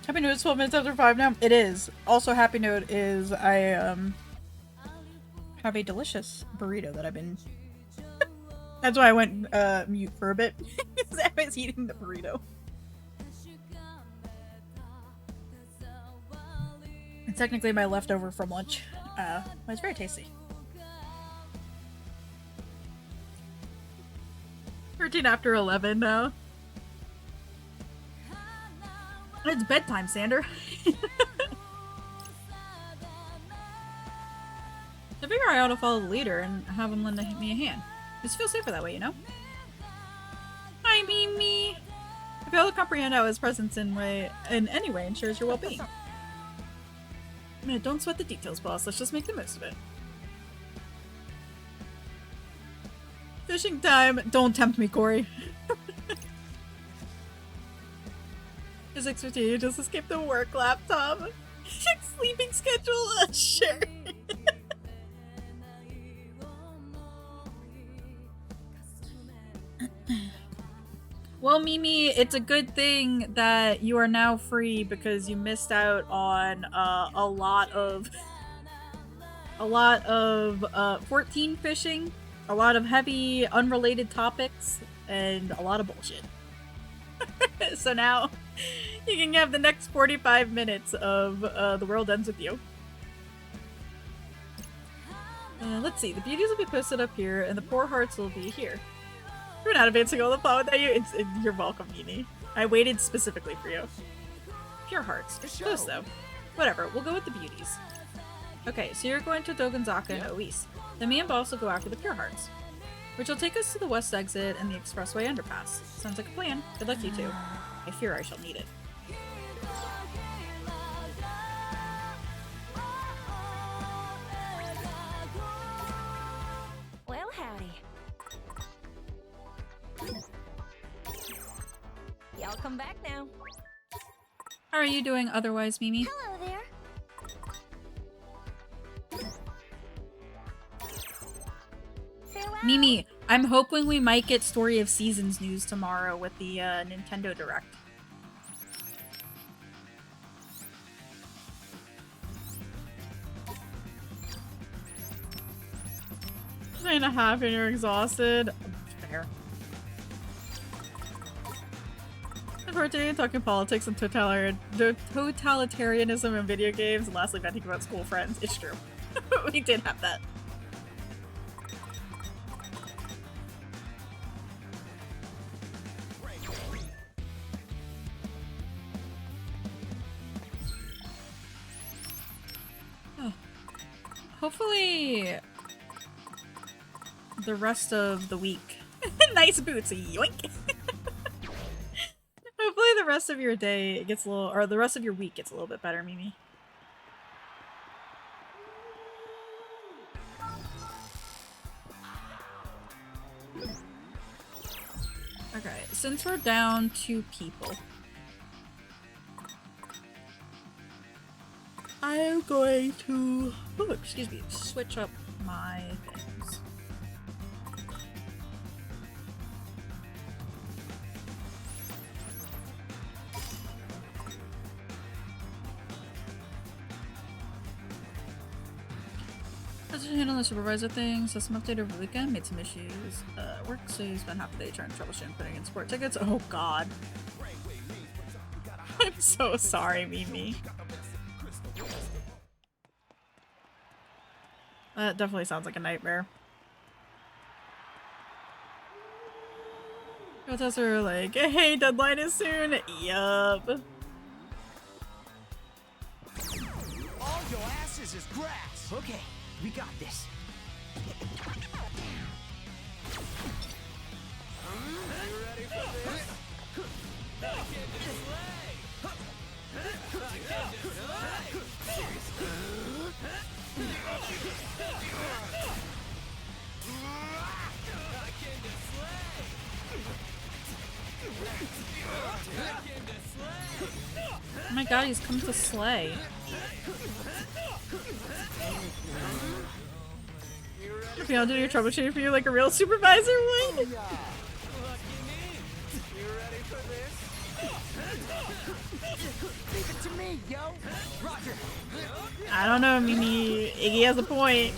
Happy Note is 12 minutes after 5 now. It is. Also, Happy Note is I have a delicious burrito that I've been... That's why I went mute for a bit. Because I was eating the burrito. It's technically my leftover from lunch. But it's very tasty. 13 after 11 now. It's bedtime, Sander. I figure I ought to follow the leader and have him lend me a hand. Just feel safer that way, you know? Hi, Mimi! I fail to comprehend how his presence in any way ensures your well-being. Don't sweat the details, boss. Let's just make the most of it. Fishing time! Don't tempt me, Corey. His expertise just escaped the work laptop. Sleeping schedule? Sure. Well, Mimi, it's a good thing that you are now free because you missed out on a lot of 14 fishing, a lot of heavy, unrelated topics, and a lot of bullshit. So now you can have the next 45 minutes of The World Ends With You. Let's see, the beauties will be posted up here, and the poor hearts will be here. You're not advancing all the plot without you. You're welcome, Mimi. I waited specifically for you. Pure hearts. Close, though. Whatever, we'll go with the beauties. Okay, so you're going to Dogonzaka and Oise. Then me and Boss will go after the pure hearts, which will take us to the west exit and the expressway underpass. Sounds like a plan. Good luck, you two. I fear I shall need it. Come back now. How are you doing otherwise, Mimi? Hello there. Farewell. Mimi, I'm hoping we might get Story of Seasons news tomorrow with the Nintendo Direct. Three and a half and you're exhausted. Fair. Unfortunately, talking politics and totalitarianism in video games, and lastly, venting about school friends. It's true. We did have that. Oh. Hopefully, the rest of the week. Nice boots, yoink! Hopefully the rest of your day gets a little, or the rest of your week gets a little bit better, Mimi. Okay, since we're down 2 people, I'm going to, oh, excuse me, switch up my things. As you handle the supervisor thing, system update over the weekend, made some issues at work, so you spent half the day trying to troubleshoot putting in sport tickets. Oh god. I'm so sorry, Mimi. That definitely sounds like a nightmare. Protests are like, hey, deadline is soon. Yup. All your asses is grass. Okay, we got this. Oh my god, he's come to slay. Beyond doing your troubleshooting for you like a real supervisor would. Leave it to me, yo. Roger. I don't know, Mimi. Iggy has a point.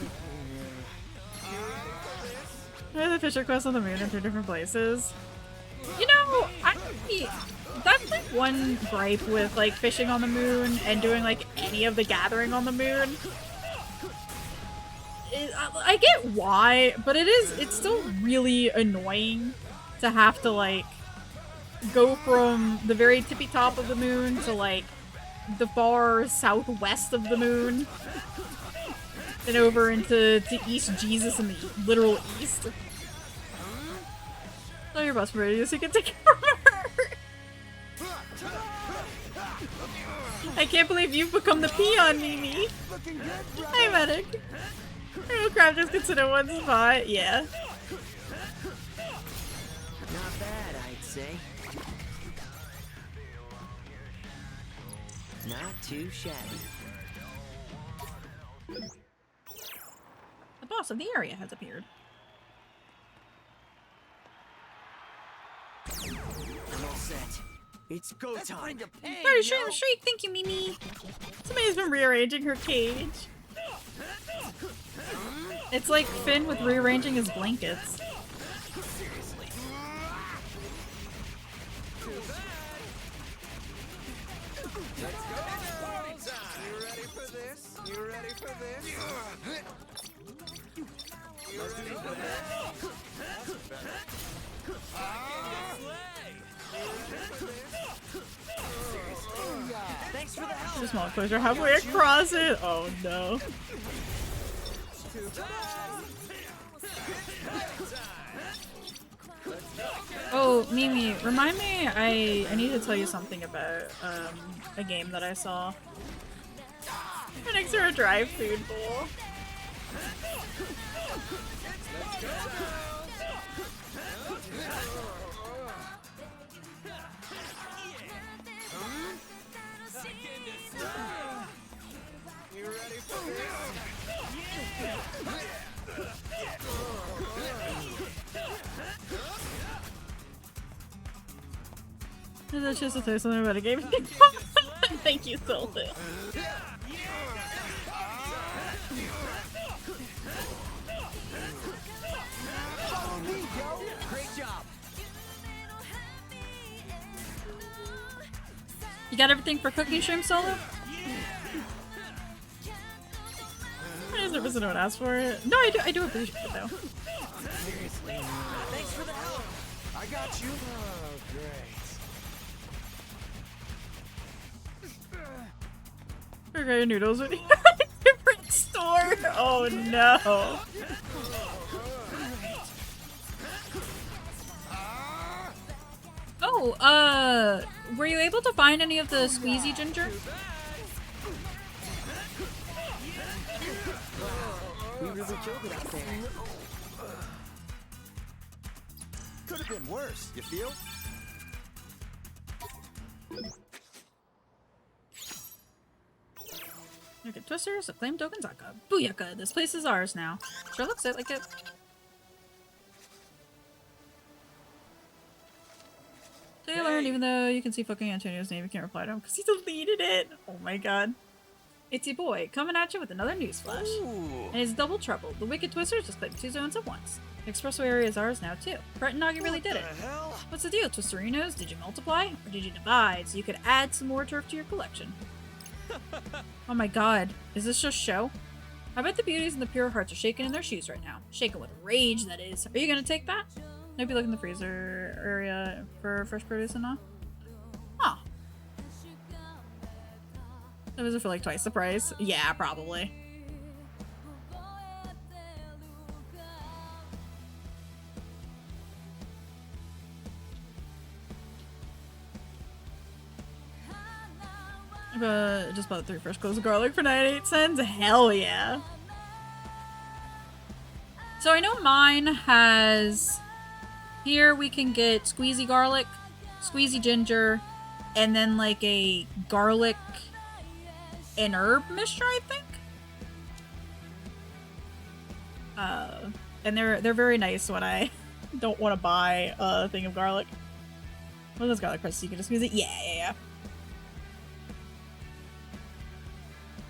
There's a Fisher quest on the moon in 3 different places. You know, that's like one gripe with like fishing on the moon and doing like any of the gathering on the moon. I get why, but it's still really annoying to have to like go from the very tippy top of the moon to like the far southwest of the moon and over into East Jesus in the literal east. Oh, your bus radio so you can take care of her. I can't believe you've become the peon, Mimi. Hey, medic. Oh crap, just consider one spot. Yeah. Not bad, I'd say. Not too shabby. The boss of the area has appeared. I'm all set. It's go time. Very shriek, thank you, Mimi. Somebody's been rearranging her cage. It's like Finn with rearranging his blankets. You ready for this? Thanks for the help. Too small closure halfway across it. Oh no. Oh, Mimi, remind me, I need to tell you something about a game that I saw. Next to a dry food bowl. I just to say something about a game. Thank you, Sylvan. Great job. You got everything for cooking shrimp solo? I was nervous anyone asked for it. No, I do appreciate it though. Seriously. Thanks for the help. I got you. Oh, great. Okay, noodles with different store. Oh no. Oh, were you able to find any of the squeezy ginger? We really killed it out there. Could have been worse, you feel? Okay, Twisters, acclaimed Dokenzaka. Booyaka, this place is ours now. Sure looks like it. So you learned, even though you can see fucking Antonio's name, you can't reply to him because he deleted it. Oh my god. It's your boy, coming at you with another newsflash. And it's double trouble. The wicked Twisters just claimed 2 zones at once. The expressway area is ours now too. Brett and Nagi really did it. Hell? What's the deal, Twisterinos? Did you multiply? Or did you divide so you could add some more turf to your collection? Oh my god. Is this just show? I bet the beauties and the pure hearts are shaking in their shoes right now. Shaking with rage, that is. Are you gonna take that? Maybe look in the freezer area for fresh produce and all? Huh. That was it for like twice the price. Yeah, probably. Just bought 3 fresh cloves of garlic for 98 cents. Hell yeah. So I know mine has... Here we can get squeezy garlic, squeezy ginger, and then like a garlic and herb mixture, I think. And they're very nice when I don't want to buy a thing of garlic. What are those garlic presses? You can just use it? Yeah.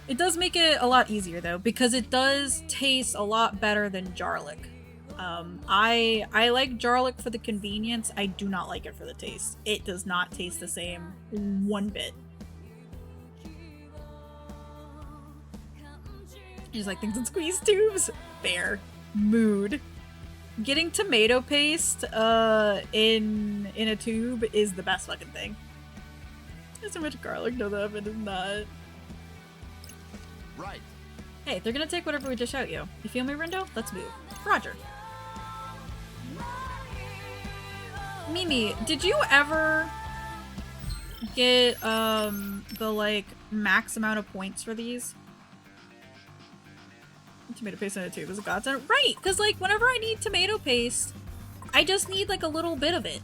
It does make it a lot easier though, because it does taste a lot better than jarlic. I like jarlic for the convenience. I do not like it for the taste. It does not taste the same one bit. I just like things in squeeze tubes. Fair. Mood. Getting tomato paste in a tube is the best fucking thing. There's so much garlic, no, the oven is not. Right. Hey, they're gonna take whatever we dish out you. You feel me, Rindo? Let's move. Roger. Mimi, did you ever get the like max amount of points for these? Tomato paste in a tube is a godsend. Right, because like whenever I need tomato paste, I just need like a little bit of it.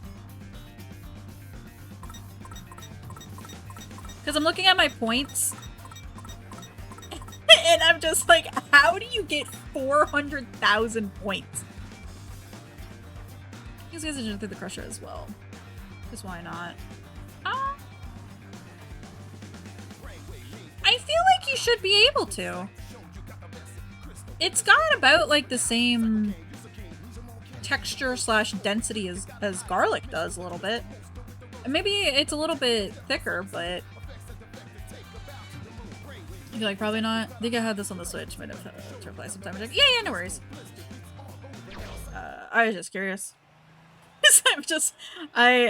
Because I'm looking at my points and I'm just like, how do you get 400,000 points? These guys are doing through the crusher as well. Because why not? I feel like you should be able to. It's got about like the same texture slash density as garlic does a little bit. And maybe it's a little bit thicker, but I feel like probably not. I think I had this on the Switch. Might have to apply sometime. Yeah, no worries. I was just curious. I'm just, I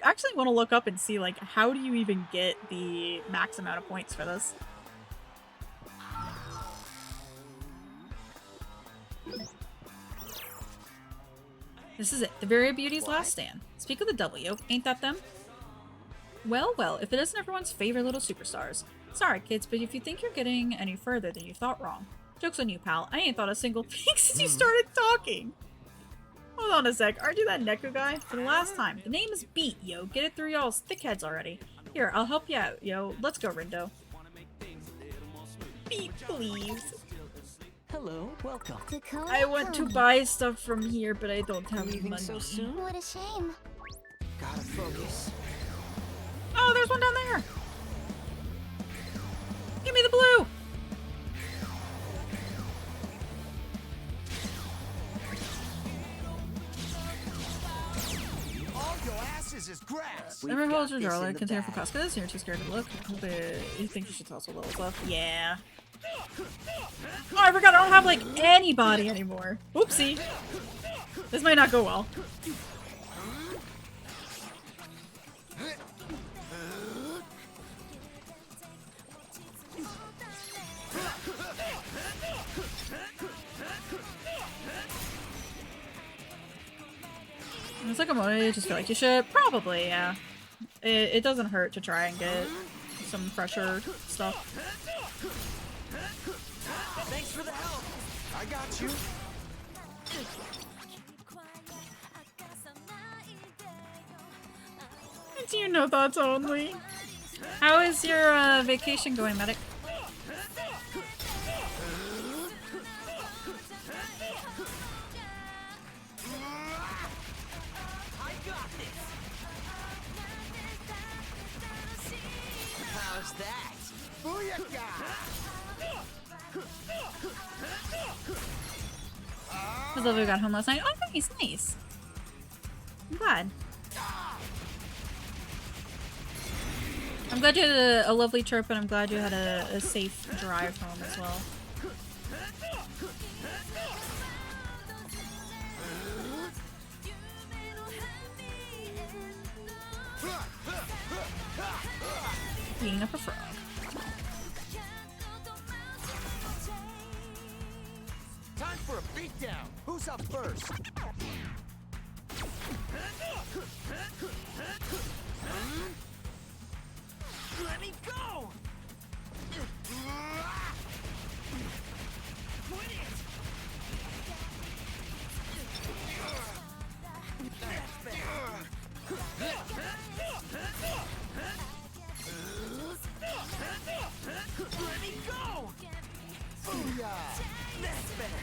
actually want to look up and see like how do you even get the max amount of points for this? This is it, the Very Beauty's last stand. Speak of the W, ain't that them? Well, if it isn't everyone's favorite little superstars. Sorry, kids, but if you think you're getting any further, then you thought wrong. Joke's on you, pal. I ain't thought a single thing since you started talking. Hold on a sec, aren't you that Neku guy? For the last time. The name is Beat, yo. Get it through y'all's thick heads already. Here, I'll help you out, yo. Let's go, Rindo. Beat, please. Hello, welcome. Dakota, I want to buy stuff from here, but I don't have Leaving money. so soon? What a shame. Gotta focus. Oh, there's one down there. Give me the blue. All your asses is grass. We've Never got holds your this drawer in like the container for bag. Costco's. You're too scared to look. But you think you should toss a little stuff. Yeah. Oh, I forgot I don't have like anybody anymore. Oopsie. This might not go well. It's like a moment, you just feel like you should. Probably, yeah. It doesn't hurt to try and get some fresher stuff. Thanks for the help. I got you. Do you know thoughts only? How is your vacation going, medic? I got this. How's that? Booyaka! I was lovely we got home last night. Oh, nice, nice. I'm glad. I'm glad you had a lovely trip, and I'm glad you had a safe drive home as well. Beating up a frog. Time for a beatdown. Who's up first? Let me go. Quit it. That's better. Let me go. Booyah! That's better.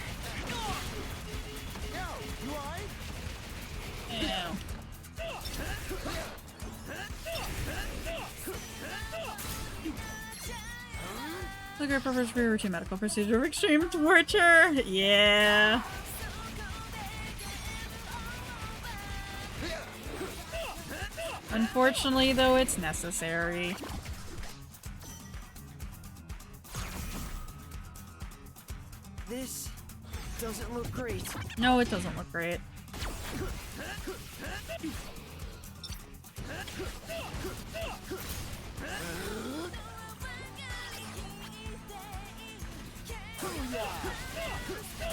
Yo, you alright? Ew. The group prefers free routine medical procedure of extreme torture. Yeah. Unfortunately, though, it's necessary. This doesn't look great. No, it doesn't look great.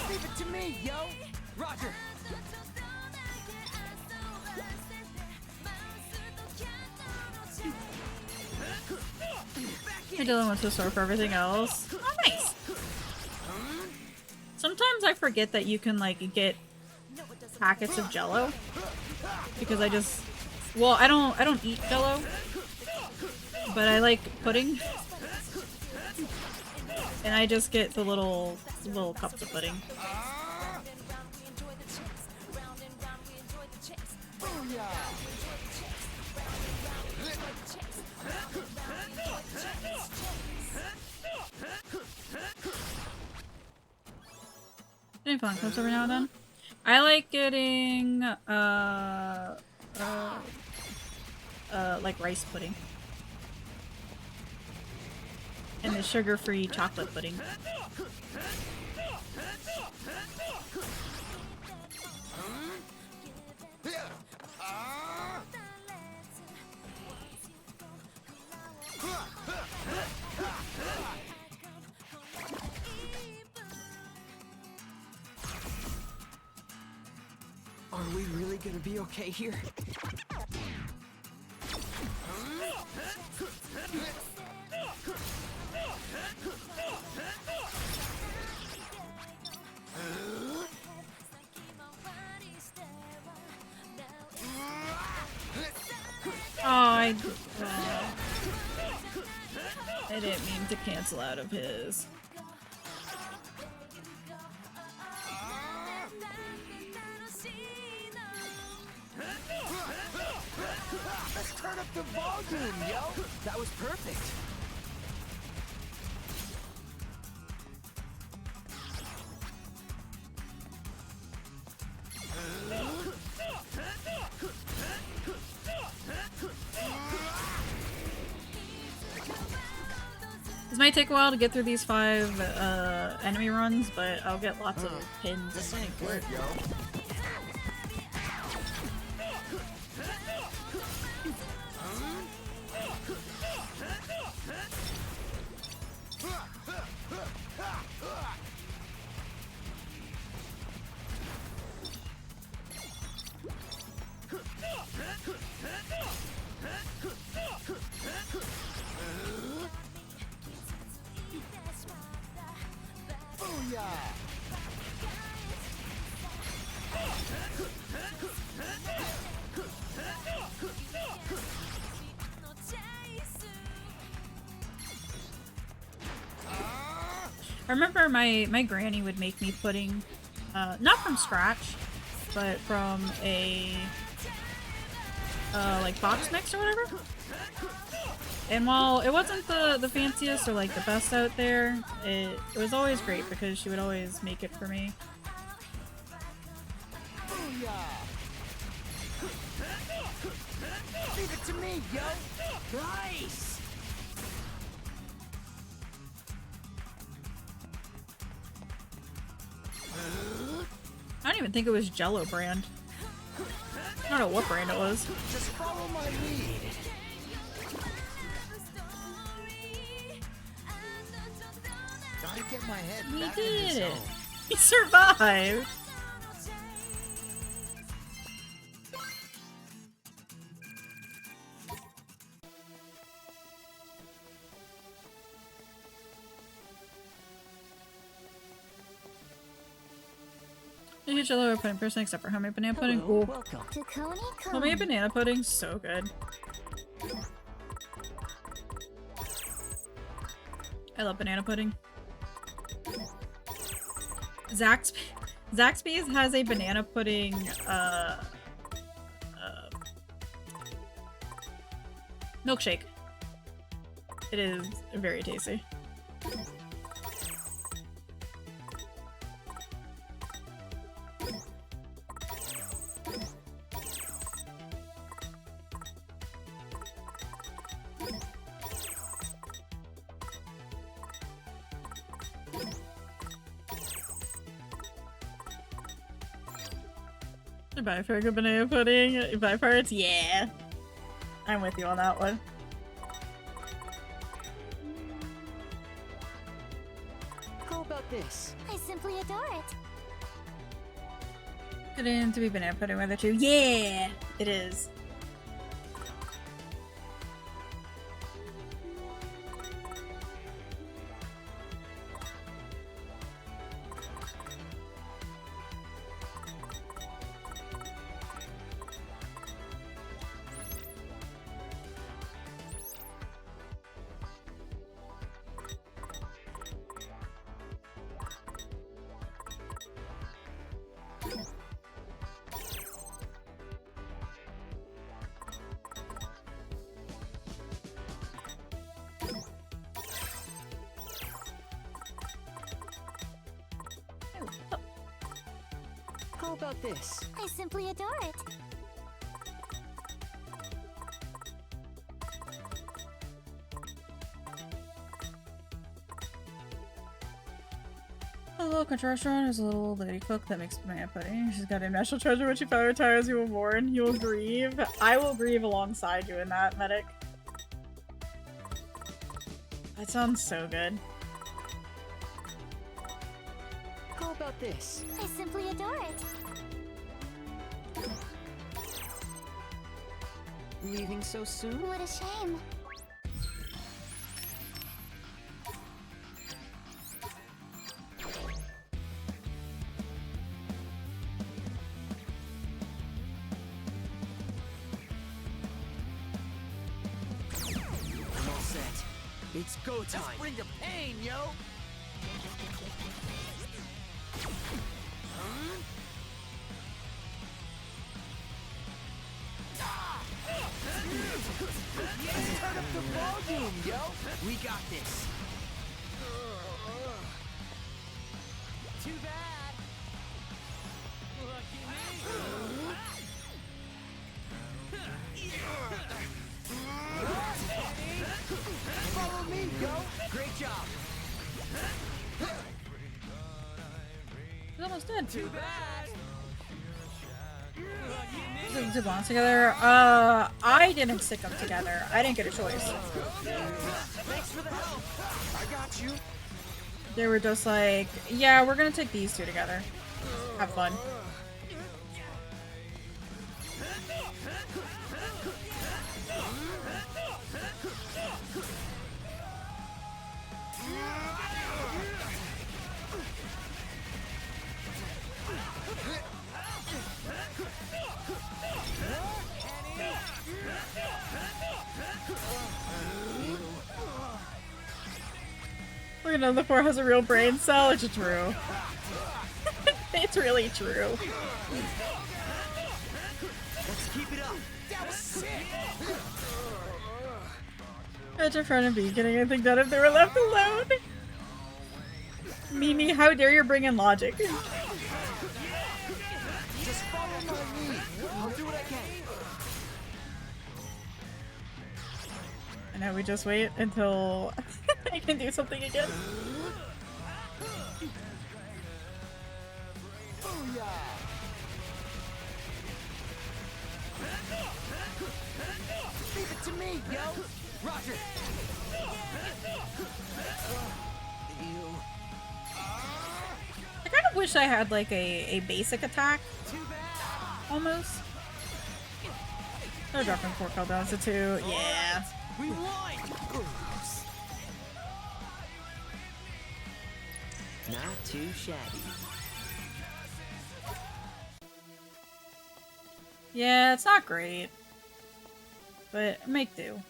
Leave it to me, yo. Roger. Hey, Dylan went to the store for everything else. Oh, nice. Sometimes I forget that you can like get packets of Jello because I just, well, I don't eat Jello, but I like pudding, and I just get the little cups of pudding. Getting fun clips every now and then. I like getting like rice pudding and the sugar-free chocolate pudding. Are we really gonna be okay here? I didn't mean to cancel out of his. Just turn up the volume, yo! That was perfect. This might take a while to get through these 5 enemy runs, but I'll get lots of pins This and ain't money for it. good, yo. Booyah! I remember my granny would make me pudding, not from scratch, but from a like box mix or whatever. And while it wasn't the fanciest or like the best out there, it was always great because she would always make it for me. Booyah! Leave it to me, yo! Nice! I don't even think it was Jello brand. I don't know what brand it was. Just follow my lead. Gotta get my head We back in did the it. zone. We survived. I hate Jello or pudding person except for homemade banana pudding. Hello, Ooh. welcome. To Coney Homemade banana pudding, so good. I love banana pudding. Zaxby's has a banana pudding milkshake. It is very tasty. I buy for a good banana pudding. You buy parts? Yeah. I'm with you on that one. How about this? I simply adore it. Good in to be banana pudding weather too. Yeah! It is. How about this? I simply adore it. A local country restaurant is a little old lady cook that makes banana pudding. She's got a national treasure when she finally retires. You will mourn. You will grieve. I will grieve alongside you in that, medic. That sounds so good. How about this? I simply adore it. Leaving so soon? What a shame. I'm all set. It's go Let's time. bring the pain, yo! Turn up the volume, yo. We got this. Too bad. Lucky me. Follow me, yo. Great job. He's almost dead. Too bad. Lucky me. Did they belong together? I didn't stick them together. I didn't get a choice. Thanks for the help. I got you. They were just like, yeah, we're gonna take these two together. Have fun. Look, another four has a real brain cell. It's true. It's really true. Let's keep it up. That was sick. Imagine a friend of me getting anything done if they were left alone. Mimi, how dare you bring in logic? Just follow my lead. I'll do what I can. And now we just wait until I can do something again. Booyah. Leave it to me, yo. Roger. I kind of wish I had like a basic attack. Almost. They're dropping 4 cooldowns to 2. Yeah. We won. Not too shabby. Yeah, it's not great. But make do.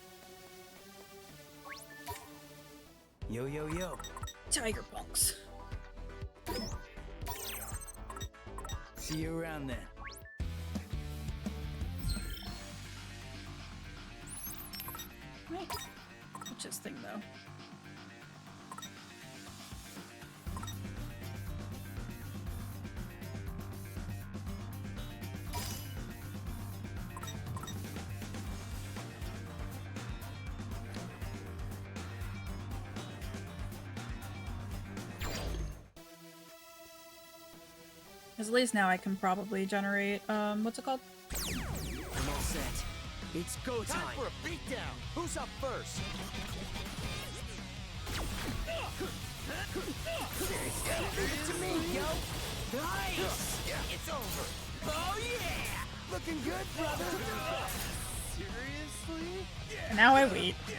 Yo, yo, yo. Tiger punks. See you around then. Wait. What's this thing though? Because at least now I can probably generate, what's it called? I'm all set. It's go Time time. for a beatdown. Who's up first? Leave it to me, yo. Nice. It's over. Oh yeah. Looking good, brother. Seriously? And now I wait. You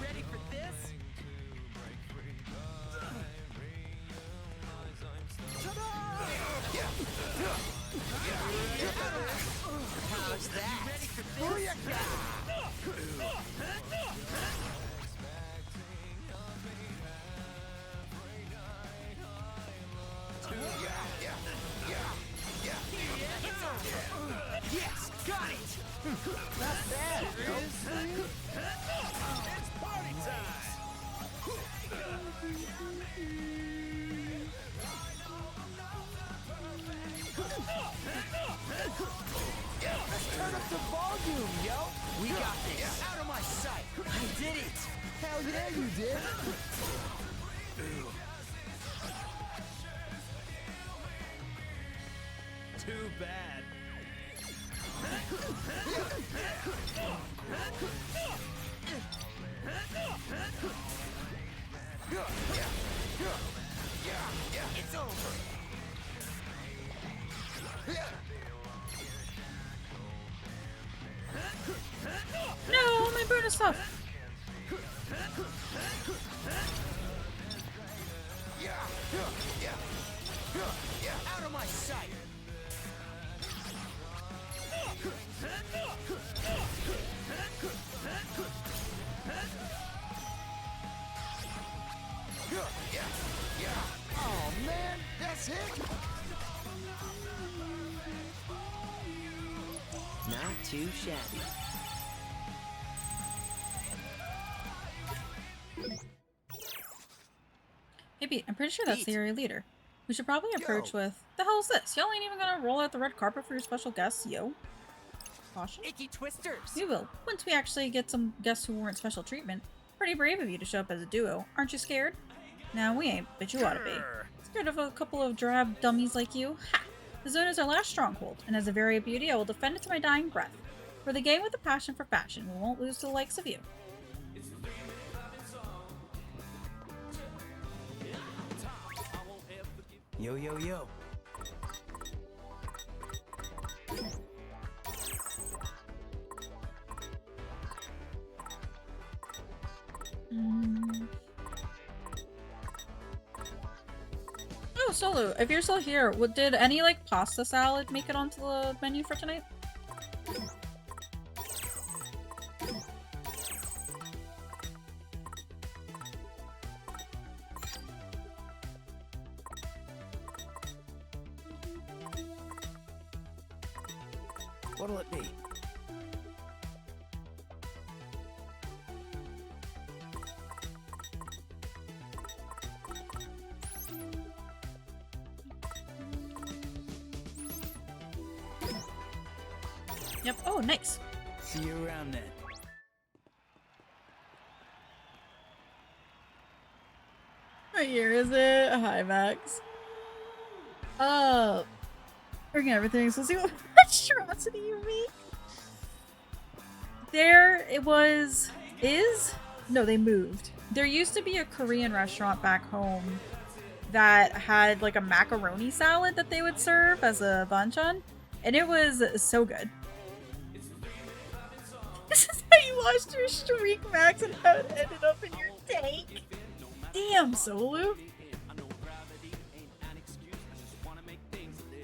ready for this? How's that? Ready for this? Yes, got it. Seriously? It's party time! Turn up the volume, yo. We got this. Out of my sight. I did it. Hell yeah, you did. Too bad. It's over. No, my bonus stuff. Out of my sight. too shabby. Hey Pete, I'm pretty sure that's the Pete. area leader. We should probably approach Yo. with, the hell is this? Y'all ain't even gonna roll out the red carpet for your special guests, yo. Caution? Icky twisters. We will, once we actually get some guests who warrant special treatment. Pretty brave of you to show up as a duo. Aren't you scared? No, we ain't, but you ought to be. Scared of a couple of drab dummies like you? Ha! The zone is our last stronghold, and as a very beauty, I will defend it to my dying breath. We're the game with a passion for fashion. We won't lose to the likes of you. Yo, yo, yo. Oh, Solo, if you're still here, did any, like, pasta salad make it onto the menu for tonight? What'll it be? Yep. Oh, nice. See you around then. What year is it? Hi, Max. Bring everything. So see what monstrosity you make. There it was. No, they moved. There used to be a Korean restaurant back home that had like a macaroni salad that they would serve as a banchan, and it was so good. This is how you lost your streak, Max, and how it ended up in your tank. Damn, Solu.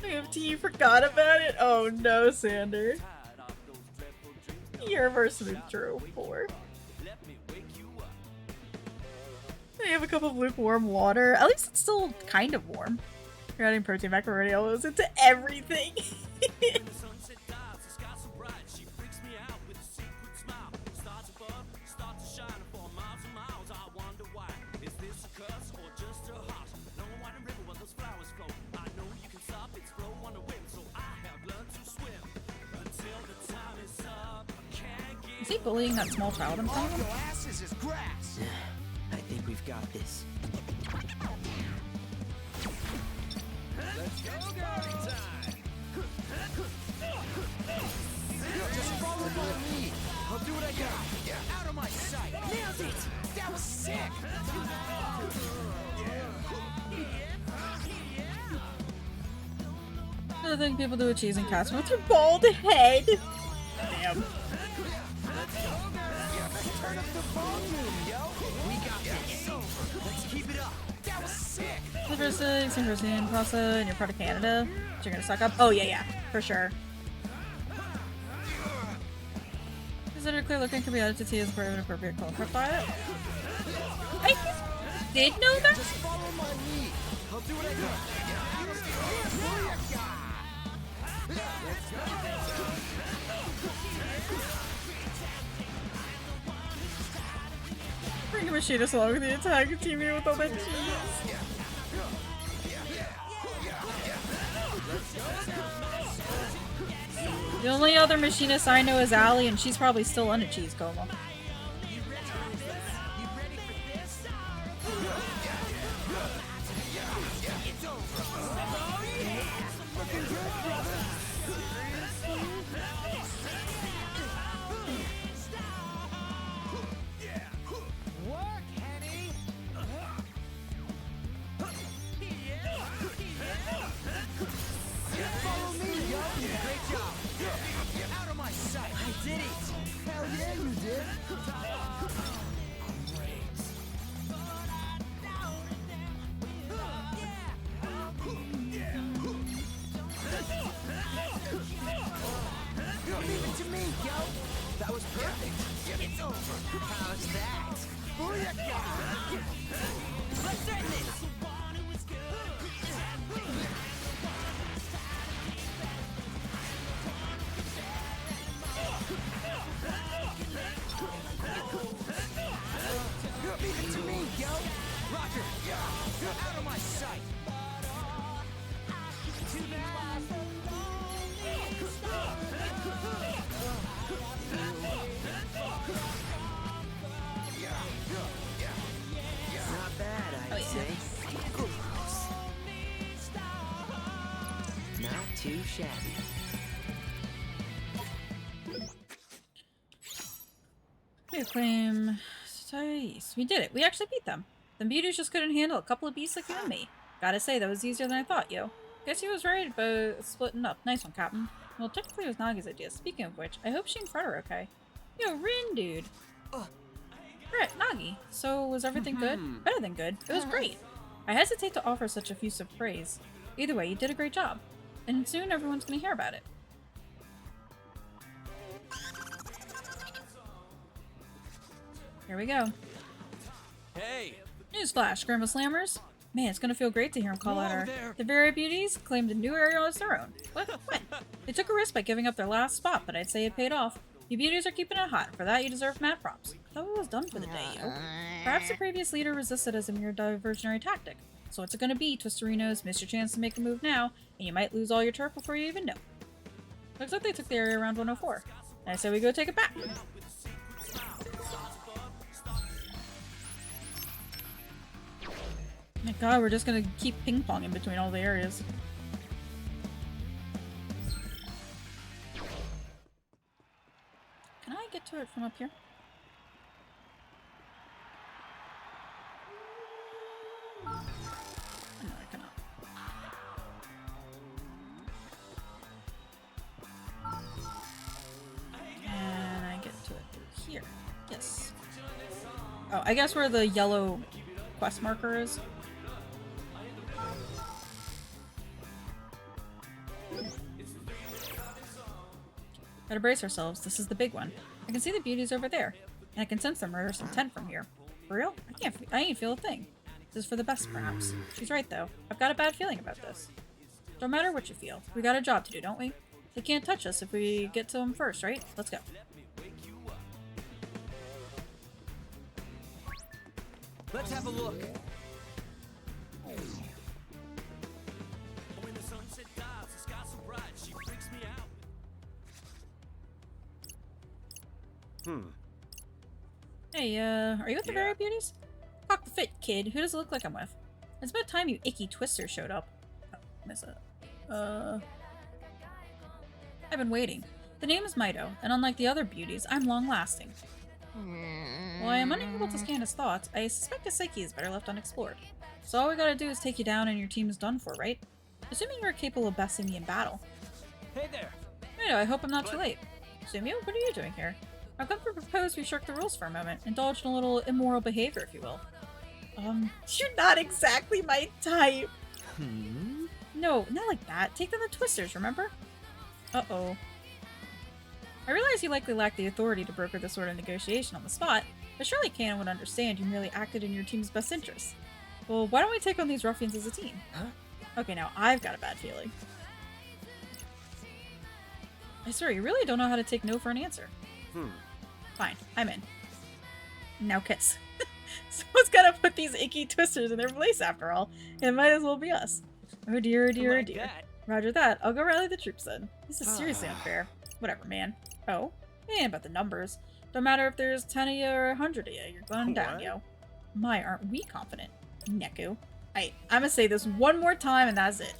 AFT, you forgot about it? Oh no, Sander. You're verse smooth true 4. I have a cup of lukewarm water. At least it's still kind of warm. You're adding protein macaroni almost into everything. Is he bullying that small child in front of him? Your asses is grass. I think we've got this. Let's go, party time. Just follow my lead. I'll do what I got. Out of my sight. Nailed it. That was sick. Another thing people do with cheese and cats with your bald head. Damn. Turn up the volume, yo. We got this. Let's keep it up. That was sick. Synchronicity pasta, and you're part of Canada. So you're gonna suck up? Oh yeah, for sure. Consider clear looking can be added to tea as part of an appropriate color prep diet. I did know that. Just follow my lead. I'll do what I got. Bring a machinist along with the attack teaming with all that cheese. The only other machinist I know is Allie, and she's probably still in a cheese coma. shabby. We claim Yes, we did it. We actually beat them. The beauties just couldn't handle a couple of beasts like you and me. Gotta say, that was easier than I thought, yo. Guess he was right about splitting up. Nice one, Captain. Well, technically it was Nagi's idea. Speaking of which, I hope she and Fred are okay. Yo, Rin, dude. Fred, Nagi. So, was everything good? Better than good. It was great. I hesitate to offer such effusive praise. Either way, you did a great job. And soon everyone's gonna hear about it. Here we go. Hey! Newsflash, Grandma Slammers. Man, it's gonna feel great to hear him call out Whoa our... there. The very beauties claimed a new area as their own. What? When? They took a risk by giving up their last spot, but I'd say it paid off. You beauties are keeping it hot. For that, you deserve mad props. I thought it was done for the day, yo. Perhaps the previous leader resisted as a mere diversionary tactic. So what's it gonna be, Twisterinos? Miss your chance to make a move now, and you might lose all your turf before you even know. Looks like they took the area around 104. And I say we go take it back. My god, we're just gonna keep ping-ponging between all the areas. Can I get to it from up here? No, I cannot. Can I get to it through here? Yes. Oh, I guess where the yellow quest marker is. Gotta brace ourselves. This is the big one. I can see the beauties over there, and I can sense their murderous intent from here. For real? I ain't feel a thing. This is for the best, perhaps. She's right, though. I've got a bad feeling about this. Don't matter what you feel. We got a job to do, don't we? They can't touch us if we get to them first, right? Let's go. Let's have a look. When the sunset dives, the sky's so bright, she freaks me out. Hey, are you with the very beauties? Cock the fit, kid. Who does it look like I'm with? It's about time you icky twister showed up. Oh, miss it. I've been waiting. The name is Mido, and unlike the other beauties, I'm long-lasting. While I am unable to scan his thoughts, I suspect his psyche is better left unexplored. So all we gotta do is take you down and your team is done for, right? Assuming you are capable of besting me in battle. Hey there. Mido, I hope I'm not too late. Sumio, what are you doing here? I've come to propose we shirk the rules for a moment, indulge in a little immoral behavior, if you will. You're not exactly my type. No, not like that. Take them to Twisters, remember? Uh-oh. I realize you likely lack the authority to broker this sort of negotiation on the spot, but surely Kanon would understand you merely acted in your team's best interests. Well, why don't we take on these ruffians as a team? Huh? Okay, now I've got a bad feeling. I swear, you really don't know how to take no for an answer. Fine, I'm in. Now kiss. Someone's gotta put these icky twisters in their place after all. It might as well be us. Oh dear, oh dear, oh Like dear. that. Roger that. I'll go rally the troops then. This is seriously unfair. Whatever, man. Oh? It ain't about the numbers. Don't matter if there's 10 of you or 100 of you. You're going down, yo. My, aren't we confident? Neku. I'm gonna say this one more time and that's it.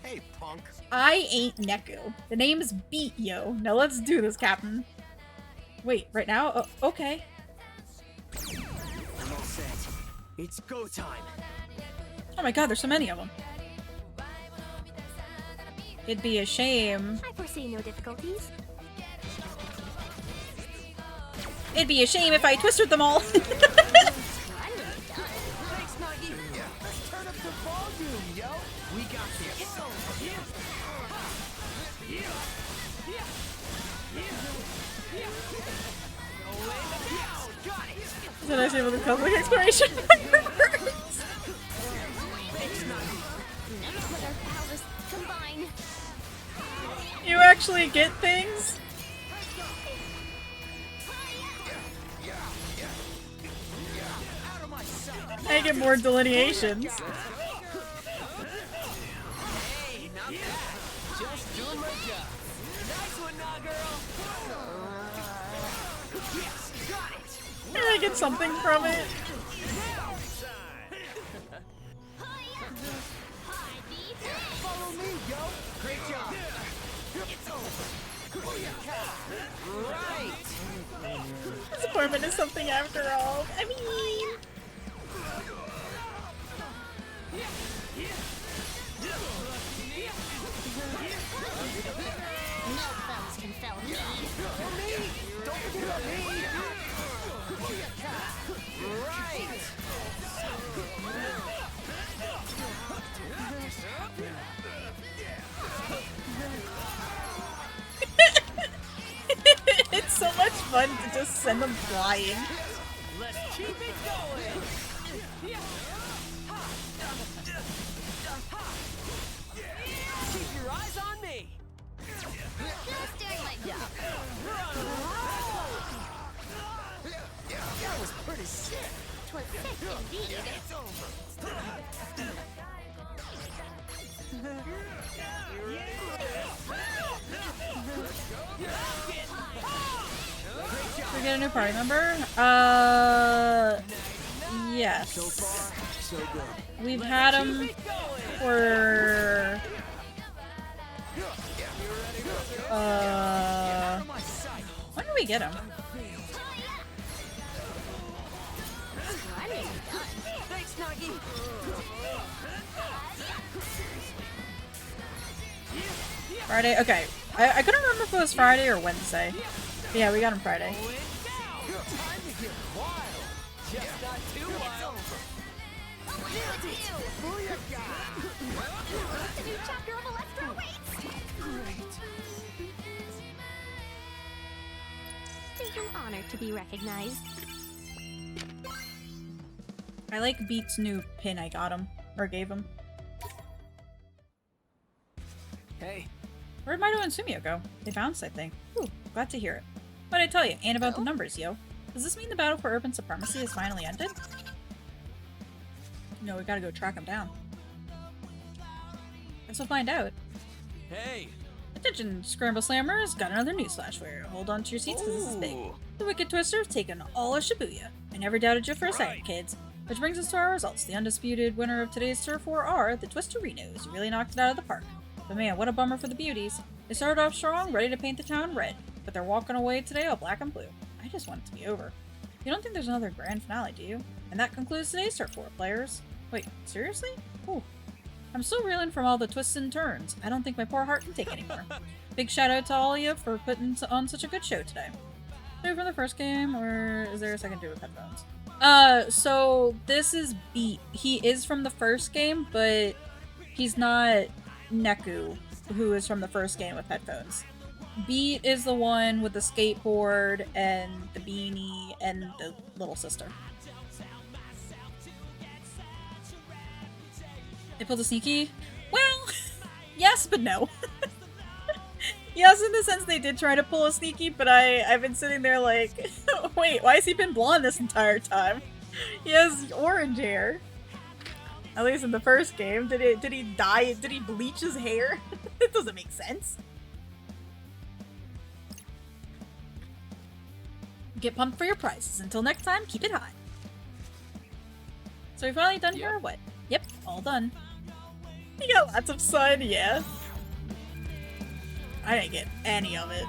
Hey, punk. I ain't Neku. The name is Beat, yo. Now let's do this, Captain. Wait, right now? Oh, okay. I'm all set. It's go time. Oh my god, there's so many of them. It'd be a shame. I foresee no difficulties. It'd be a shame if I twisted them all. Thanks, Nagi. Let's turn up the volume, yo. We got this. Is that actually with a public exploration? Never let our powers combine. You actually get things? I get more delineations. Hey, not bad. Just doing my job. Nice one, nah, girl. Yes, got it. Can I get something from it? Follow me, yo. Great transform into something after all. I mean... No foes can fell me. Or me! Don't forget about me! Right! It's so much fun to just send them flying. Let's keep it going! Keep your eyes on me! Just doing my job. That was pretty sick! 'Twas sick indeed. We get a new party member? Yes. So far, so good. We've had him for... when did we get him? Thanks, Nagi! Friday? Okay. I couldn't remember if it was Friday or Wednesday. But yeah, we got him Friday. Time to get wild! Just not too wild! The new chapter of Electro waits. It's an honor to be recognized. I like Beat's new pin I got him. Or gave him. Hey, Where'd Mido and Sumio go? They bounced, I think. Ooh, glad to hear it. What'd I tell you? Ain't about the numbers, yo. Does this mean the battle for urban supremacy has finally ended? No, we gotta go track him down. Guess we'll find out. Hey! Attention, Scramble Slammers, got another newsflash for you. Hold on to your seats because this is big. Ooh. The Wicked Twister have taken all of Shibuya. I never doubted you for a second, kids. Which brings us to our results. The undisputed winner of today's Turf War are the Twisterinos, who really knocked it out of the park. But man, what a bummer for the beauties. They started off strong, ready to paint the town red, but they're walking away today all black and blue. I just want it to be over. You don't think there's another grand finale, do you? And that concludes today's Turf War, players. Wait, seriously? Ooh. I'm still reeling from all the twists and turns. I don't think my poor heart can take anymore. Big shout out to all of you for putting on such a good show today. Dude from the first game, or is there a second dude with headphones? So this is Beat. He is from the first game, but he's not Neku, who is from the first game with headphones. Beat is the one with the skateboard and the beanie and the little sister. They pulled a sneaky? Well, yes, but no. Yes, in the sense they did try to pull a sneaky, but I've been sitting there like, wait, why has he been blonde this entire time? He has orange hair. At least in the first game. Did he dye? Did he bleach his hair? It doesn't make sense. Get pumped for your prizes. Until next time, keep it high. So we finally done here or what? Yep, all done. You got lots of sun, yeah. I didn't get any of it.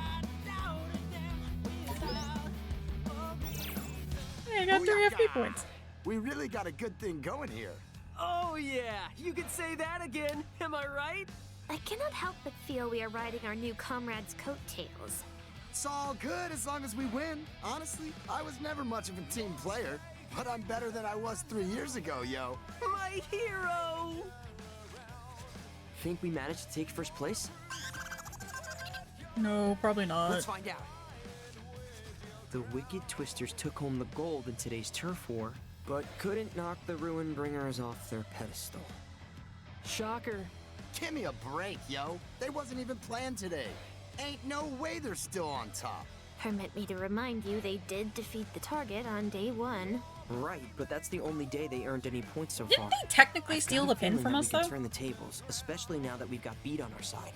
Hey, I got 3 FP points. We really got a good thing going here. Oh yeah, you could say that again, am I right? I cannot help but feel we are riding our new comrade's coattails. It's all good as long as we win. Honestly, I was never much of a team player, but I'm better than I was 3 years ago, yo. My hero! think we managed to take first place? No, probably not. Let's find out. The Wicked Twisters took home the gold in today's turf war, but couldn't knock the Ruin Bringers off their pedestal. Shocker. Give me a break, yo. They wasn't even playing today. Ain't no way they're still on top. Permit me to remind you they did defeat the target on day 1. Right, but that's the only day they earned any points so Didn't far. they technically I've steal got a the pin feeling from that us, we can though? turn the tables, especially now that we've got Beat on our side.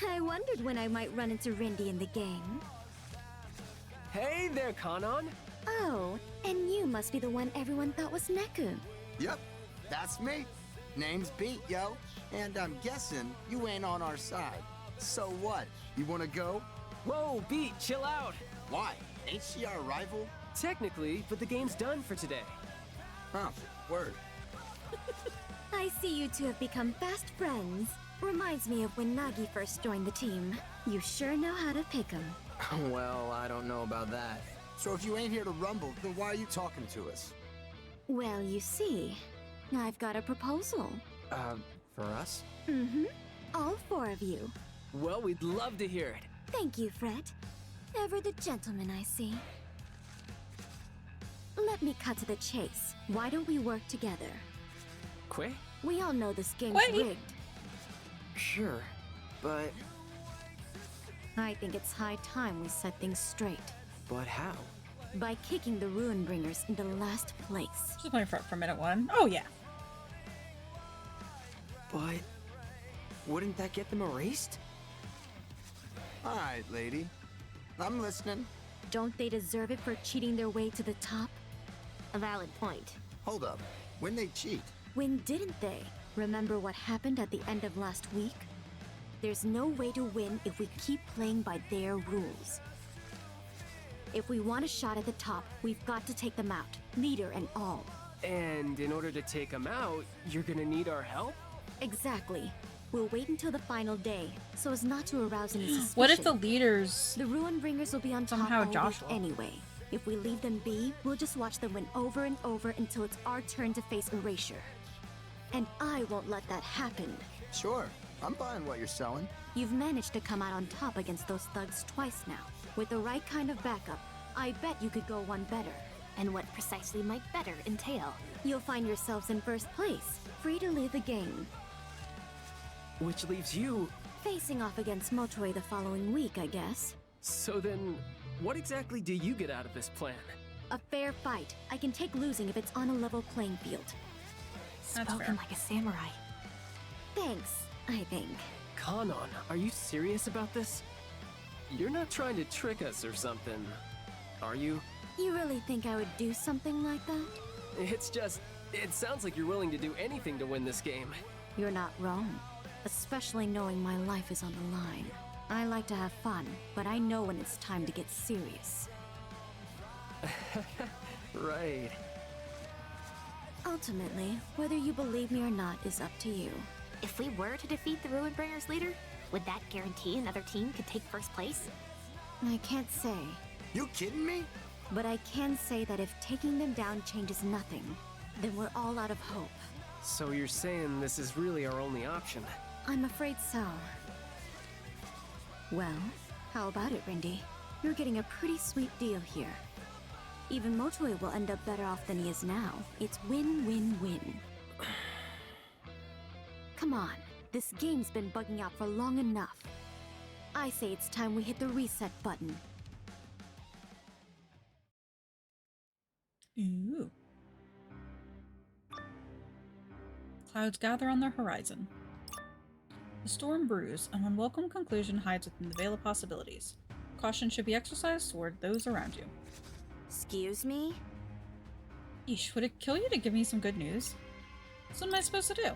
I wondered when I might run into Rindy in the gang. Hey there, Kanon. Oh, and you must be the one everyone thought was Neku. Yep, that's me. Name's Beat, yo. And I'm guessing you ain't on our side. So what? You wanna go? Whoa, Beat, chill out. Why? Ain't she our rival? Technically, but the game's done for today. Huh, word. I see you two have become fast friends. Reminds me of when Nagi first joined the team. You sure know how to pick 'em. Well, I don't know about that. So if you ain't here to rumble, then why are you talking to us? Well, you see, I've got a proposal. For us? Mm-hmm. All 4 of you. Well, we'd love to hear it. Thank you, Fred. Ever the gentleman, I see. Let me cut to the chase. Why don't we work together? Quay? We all know this game's Wait. rigged. Sure, but I think it's high time we set things straight. how? By kicking the Ruinbringers into last place. Just playing for minute 1. Oh, yeah. But wouldn't that get them erased? All right, lady. I'm listening. Don't they deserve it for cheating their way to the top? A valid point. Hold up. When they cheat? When didn't they? Remember what happened at the end of last week? There's no way to win if we keep playing by their rules. If we want a shot at the top, we've got to take them out, leader and all. And in order to take them out, you're gonna need our help? Exactly. We'll wait until the final day, so as not to arouse any suspicion. What if the leaders... The Ruinbringers will be on top Somehow all week Joshua. anyway. If we leave them be, we'll just watch them win over and over until it's our turn to face erasure. And I won't let that happen. Sure. I'm buying what you're selling. You've managed to come out on top against those thugs twice now. With the right kind of backup, I bet you could go one better. And what precisely might better entail? You'll find yourselves in first place, free to lead the game. Which leaves you... Facing off against Motoe the following week, I guess. So then, what exactly do you get out of this plan? A fair fight. I can take losing if it's on a level playing field. That's Spoken fair. like a samurai. Thanks, I think. Kanon, are you serious about this? You're not trying to trick us or something, are you? You really think I would do something like that? It's just, it sounds like you're willing to do anything to win this game. You're not wrong. Especially knowing my life is on the line. I like to have fun, but I know when it's time to get serious. Right. Ultimately, whether you believe me or not is up to you. If we were to defeat the Ruinbringers leader, would that guarantee another team could take first place? I can't say, You kidding me? but I can say that if taking them down changes nothing, then we're all out of hope. So you're saying this is really our only option? I'm afraid so. Well, how about it, Rindy? You're getting a pretty sweet deal here. Even Motoe will end up better off than he is now. It's win-win-win. Come on, this game's been bugging out for long enough. I say it's time we hit the reset button. Ooh. Clouds gather on the horizon. The storm brews, an unwelcome conclusion hides within the veil of possibilities. Caution should be exercised toward those around you. Excuse me? Yeesh, would it kill you to give me some good news? So what am I supposed to do?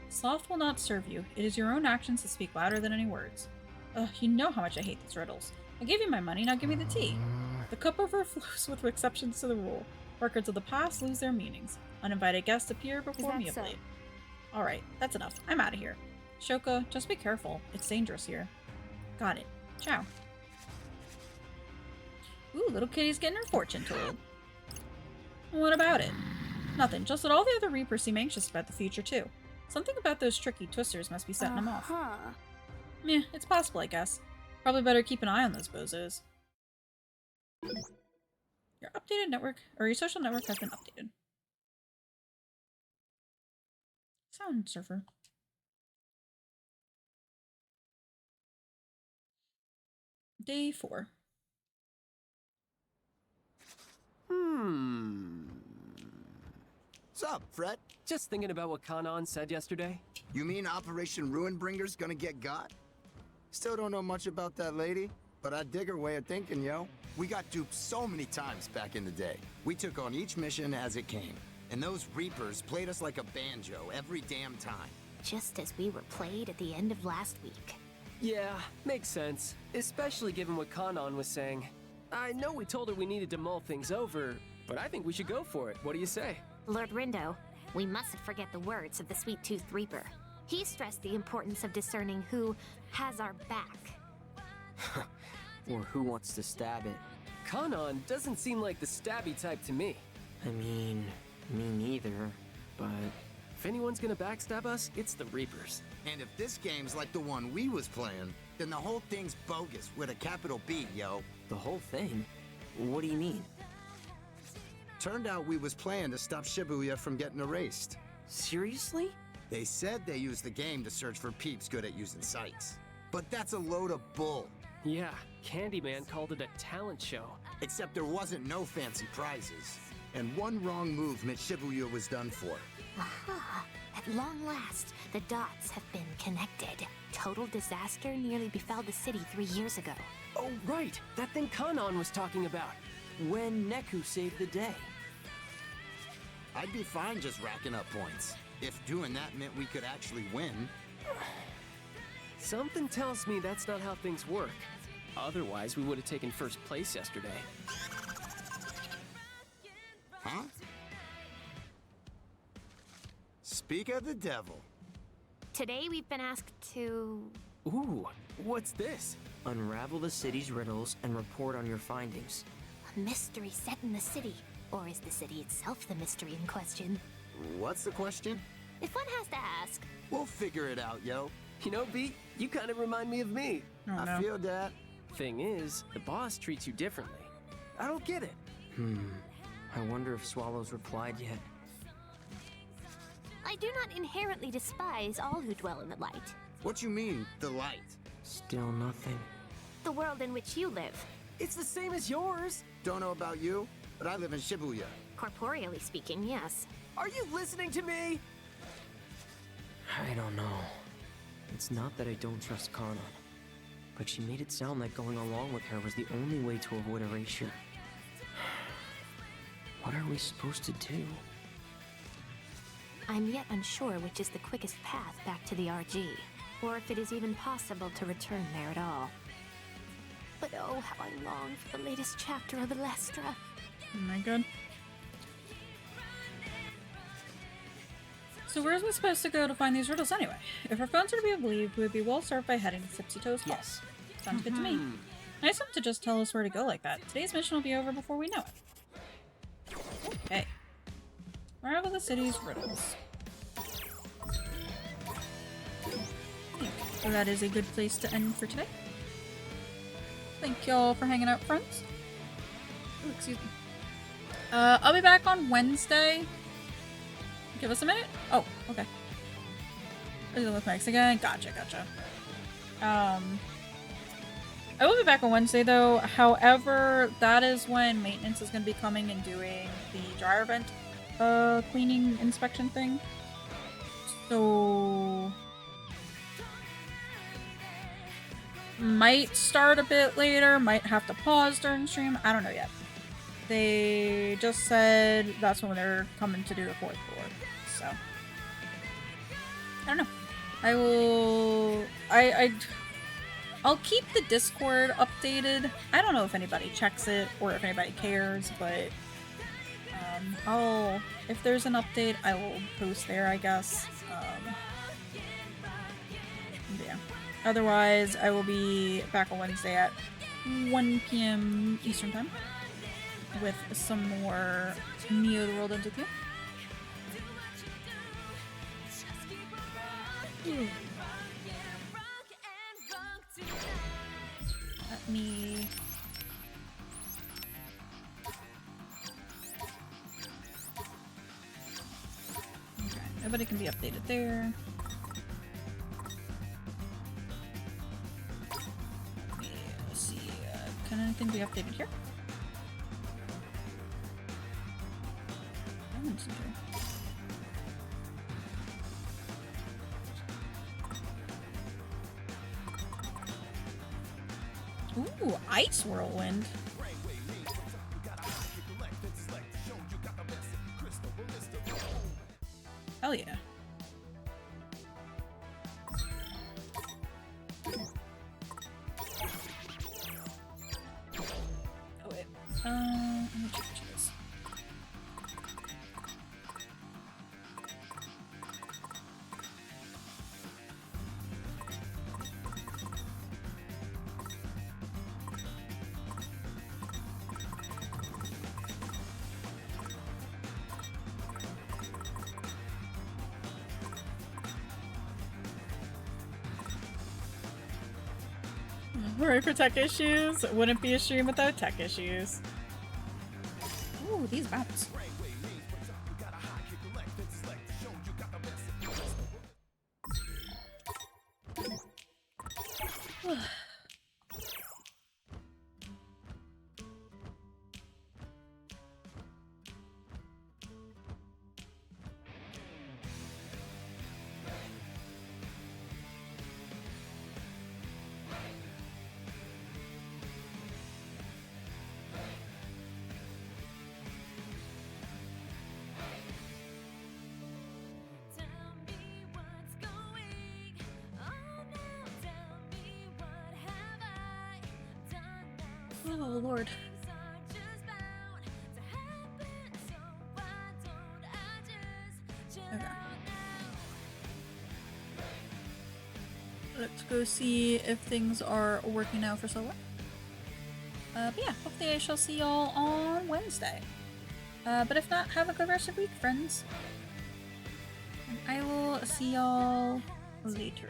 Sloth will not serve you. It is your own actions that speak louder than any words. Ugh, you know how much I hate these riddles. I gave you my money, now give me the tea. The cup overflows with exceptions to the rule. Records of the past lose their meanings. Uninvited guests appear before that me of so? late. Alright, that's enough. I'm out of here. Shoka, just be careful. It's dangerous here. Got it. Ciao. Ooh, little kitty's getting her fortune told. What about it? Nothing, just that all the other Reapers seem anxious about the future too. Something about those tricky twisters must be setting them off. Meh, it's possible, I guess. Probably better keep an eye on those bozos. Your updated network, or your social network has been updated. Sound surfer. Day 4. What's up, Fred? Just thinking about what Kanon said yesterday. You mean Operation Ruinbringer's gonna get got? Still don't know much about that lady, but I dig her way of thinking, yo. We got duped so many times back in the day. We took on each mission as it came. And those Reapers played us like a banjo every damn time. Just as we were played at the end of last week. Yeah, makes sense. Especially given what Kanan was saying. I know we told her we needed to mull things over, but I think we should go for it. What do you say? Lord Rindo, we mustn't forget the words of the Sweet-Toothed Reaper. He stressed the importance of discerning who has our back. Or who wants to stab it. Kanan doesn't seem like the stabby type to me. I mean, me neither, but... If anyone's gonna backstab us, it's the Reapers. And if this game's like the one we was playing, then the whole thing's bogus with a capital B, yo. The whole thing? What do you mean? Turned out we was playing to stop Shibuya from getting erased. Seriously? They said they used the game to search for peeps good at using sites. But that's a load of bull. Yeah, Candyman called it a talent show. Except there wasn't no fancy prizes. And one wrong move meant Shibuya was done for. Aha! At long last, the dots have been connected. Total disaster nearly befell the city 3 years ago. Oh, right! That thing Kanan was talking about. When Neku saved the day. I'd be fine just racking up points. If doing that meant we could actually win. Something tells me that's not how things work. Otherwise, we would have taken first place yesterday. Huh? Speak of the devil. Today we've been asked to... Ooh, what's this? Unravel the city's riddles and report on your findings. a mystery set in the city. Or is the city itself the mystery in question? What's the question? If one has to ask. We'll figure it out, yo. You know, Beat, you kind of remind me of me. Oh, I no. feel that. Thing is, the boss treats you differently. I don't get it. I wonder if Swallow's replied yet. I do not inherently despise all who dwell in the light. What you mean, the light? Still nothing. The world in which you live. It's the same as yours. Don't know about you, but I live in Shibuya. Corporeally speaking, yes. Are you listening to me? I don't know. It's not that I don't trust Kanan, but she made it sound like going along with her was the only way to avoid erasure. What are we supposed to do? I'm yet unsure which is the quickest path back to the RG, or if it is even possible to return there at all. But oh, how I long for the latest chapter of Ilestra. Oh my god. So where is we supposed to go to find these riddles anyway? If our phones are to be believed, we would be well served by heading to Tipsy Toes Hall. Yes. Sounds good to me. Nice of him to just tell us where to go like that. Today's mission will be over before we know it. Okay. Unravel the city's riddles. So that is a good place to end for today. Thank y'all for hanging out, friends. Oh, excuse me. I'll be back on Wednesday. Give us a minute. Oh, okay. With Max again. Gotcha. I will be back on Wednesday though. However, that is when maintenance is going to be coming and doing the dryer vent cleaning inspection thing. So might start a bit later, might have to pause during stream. I don't know yet. They just said that's when they're coming to do the fourth floor. So I don't know. I'll keep the Discord updated. I don't know if anybody checks it or if anybody cares, but if there's an update, I will post there, I guess. Yeah. Otherwise, I will be back on Wednesday at 1 p.m. Eastern Time with some more Neo the World into you. Let me... Okay, nobody can be updated there. Yeah, let's see, can anything be updated here? I don't see here. Ooh, Ice Whirlwind. Hell yeah. Hooray for tech issues. Wouldn't be a stream without tech issues. Ooh, these bounce. Oh, Lord. Okay. Let's go see if things are working out for Solo. But yeah, hopefully I shall see y'all on Wednesday. But if not, have a good rest of the week, friends. And I will see y'all later.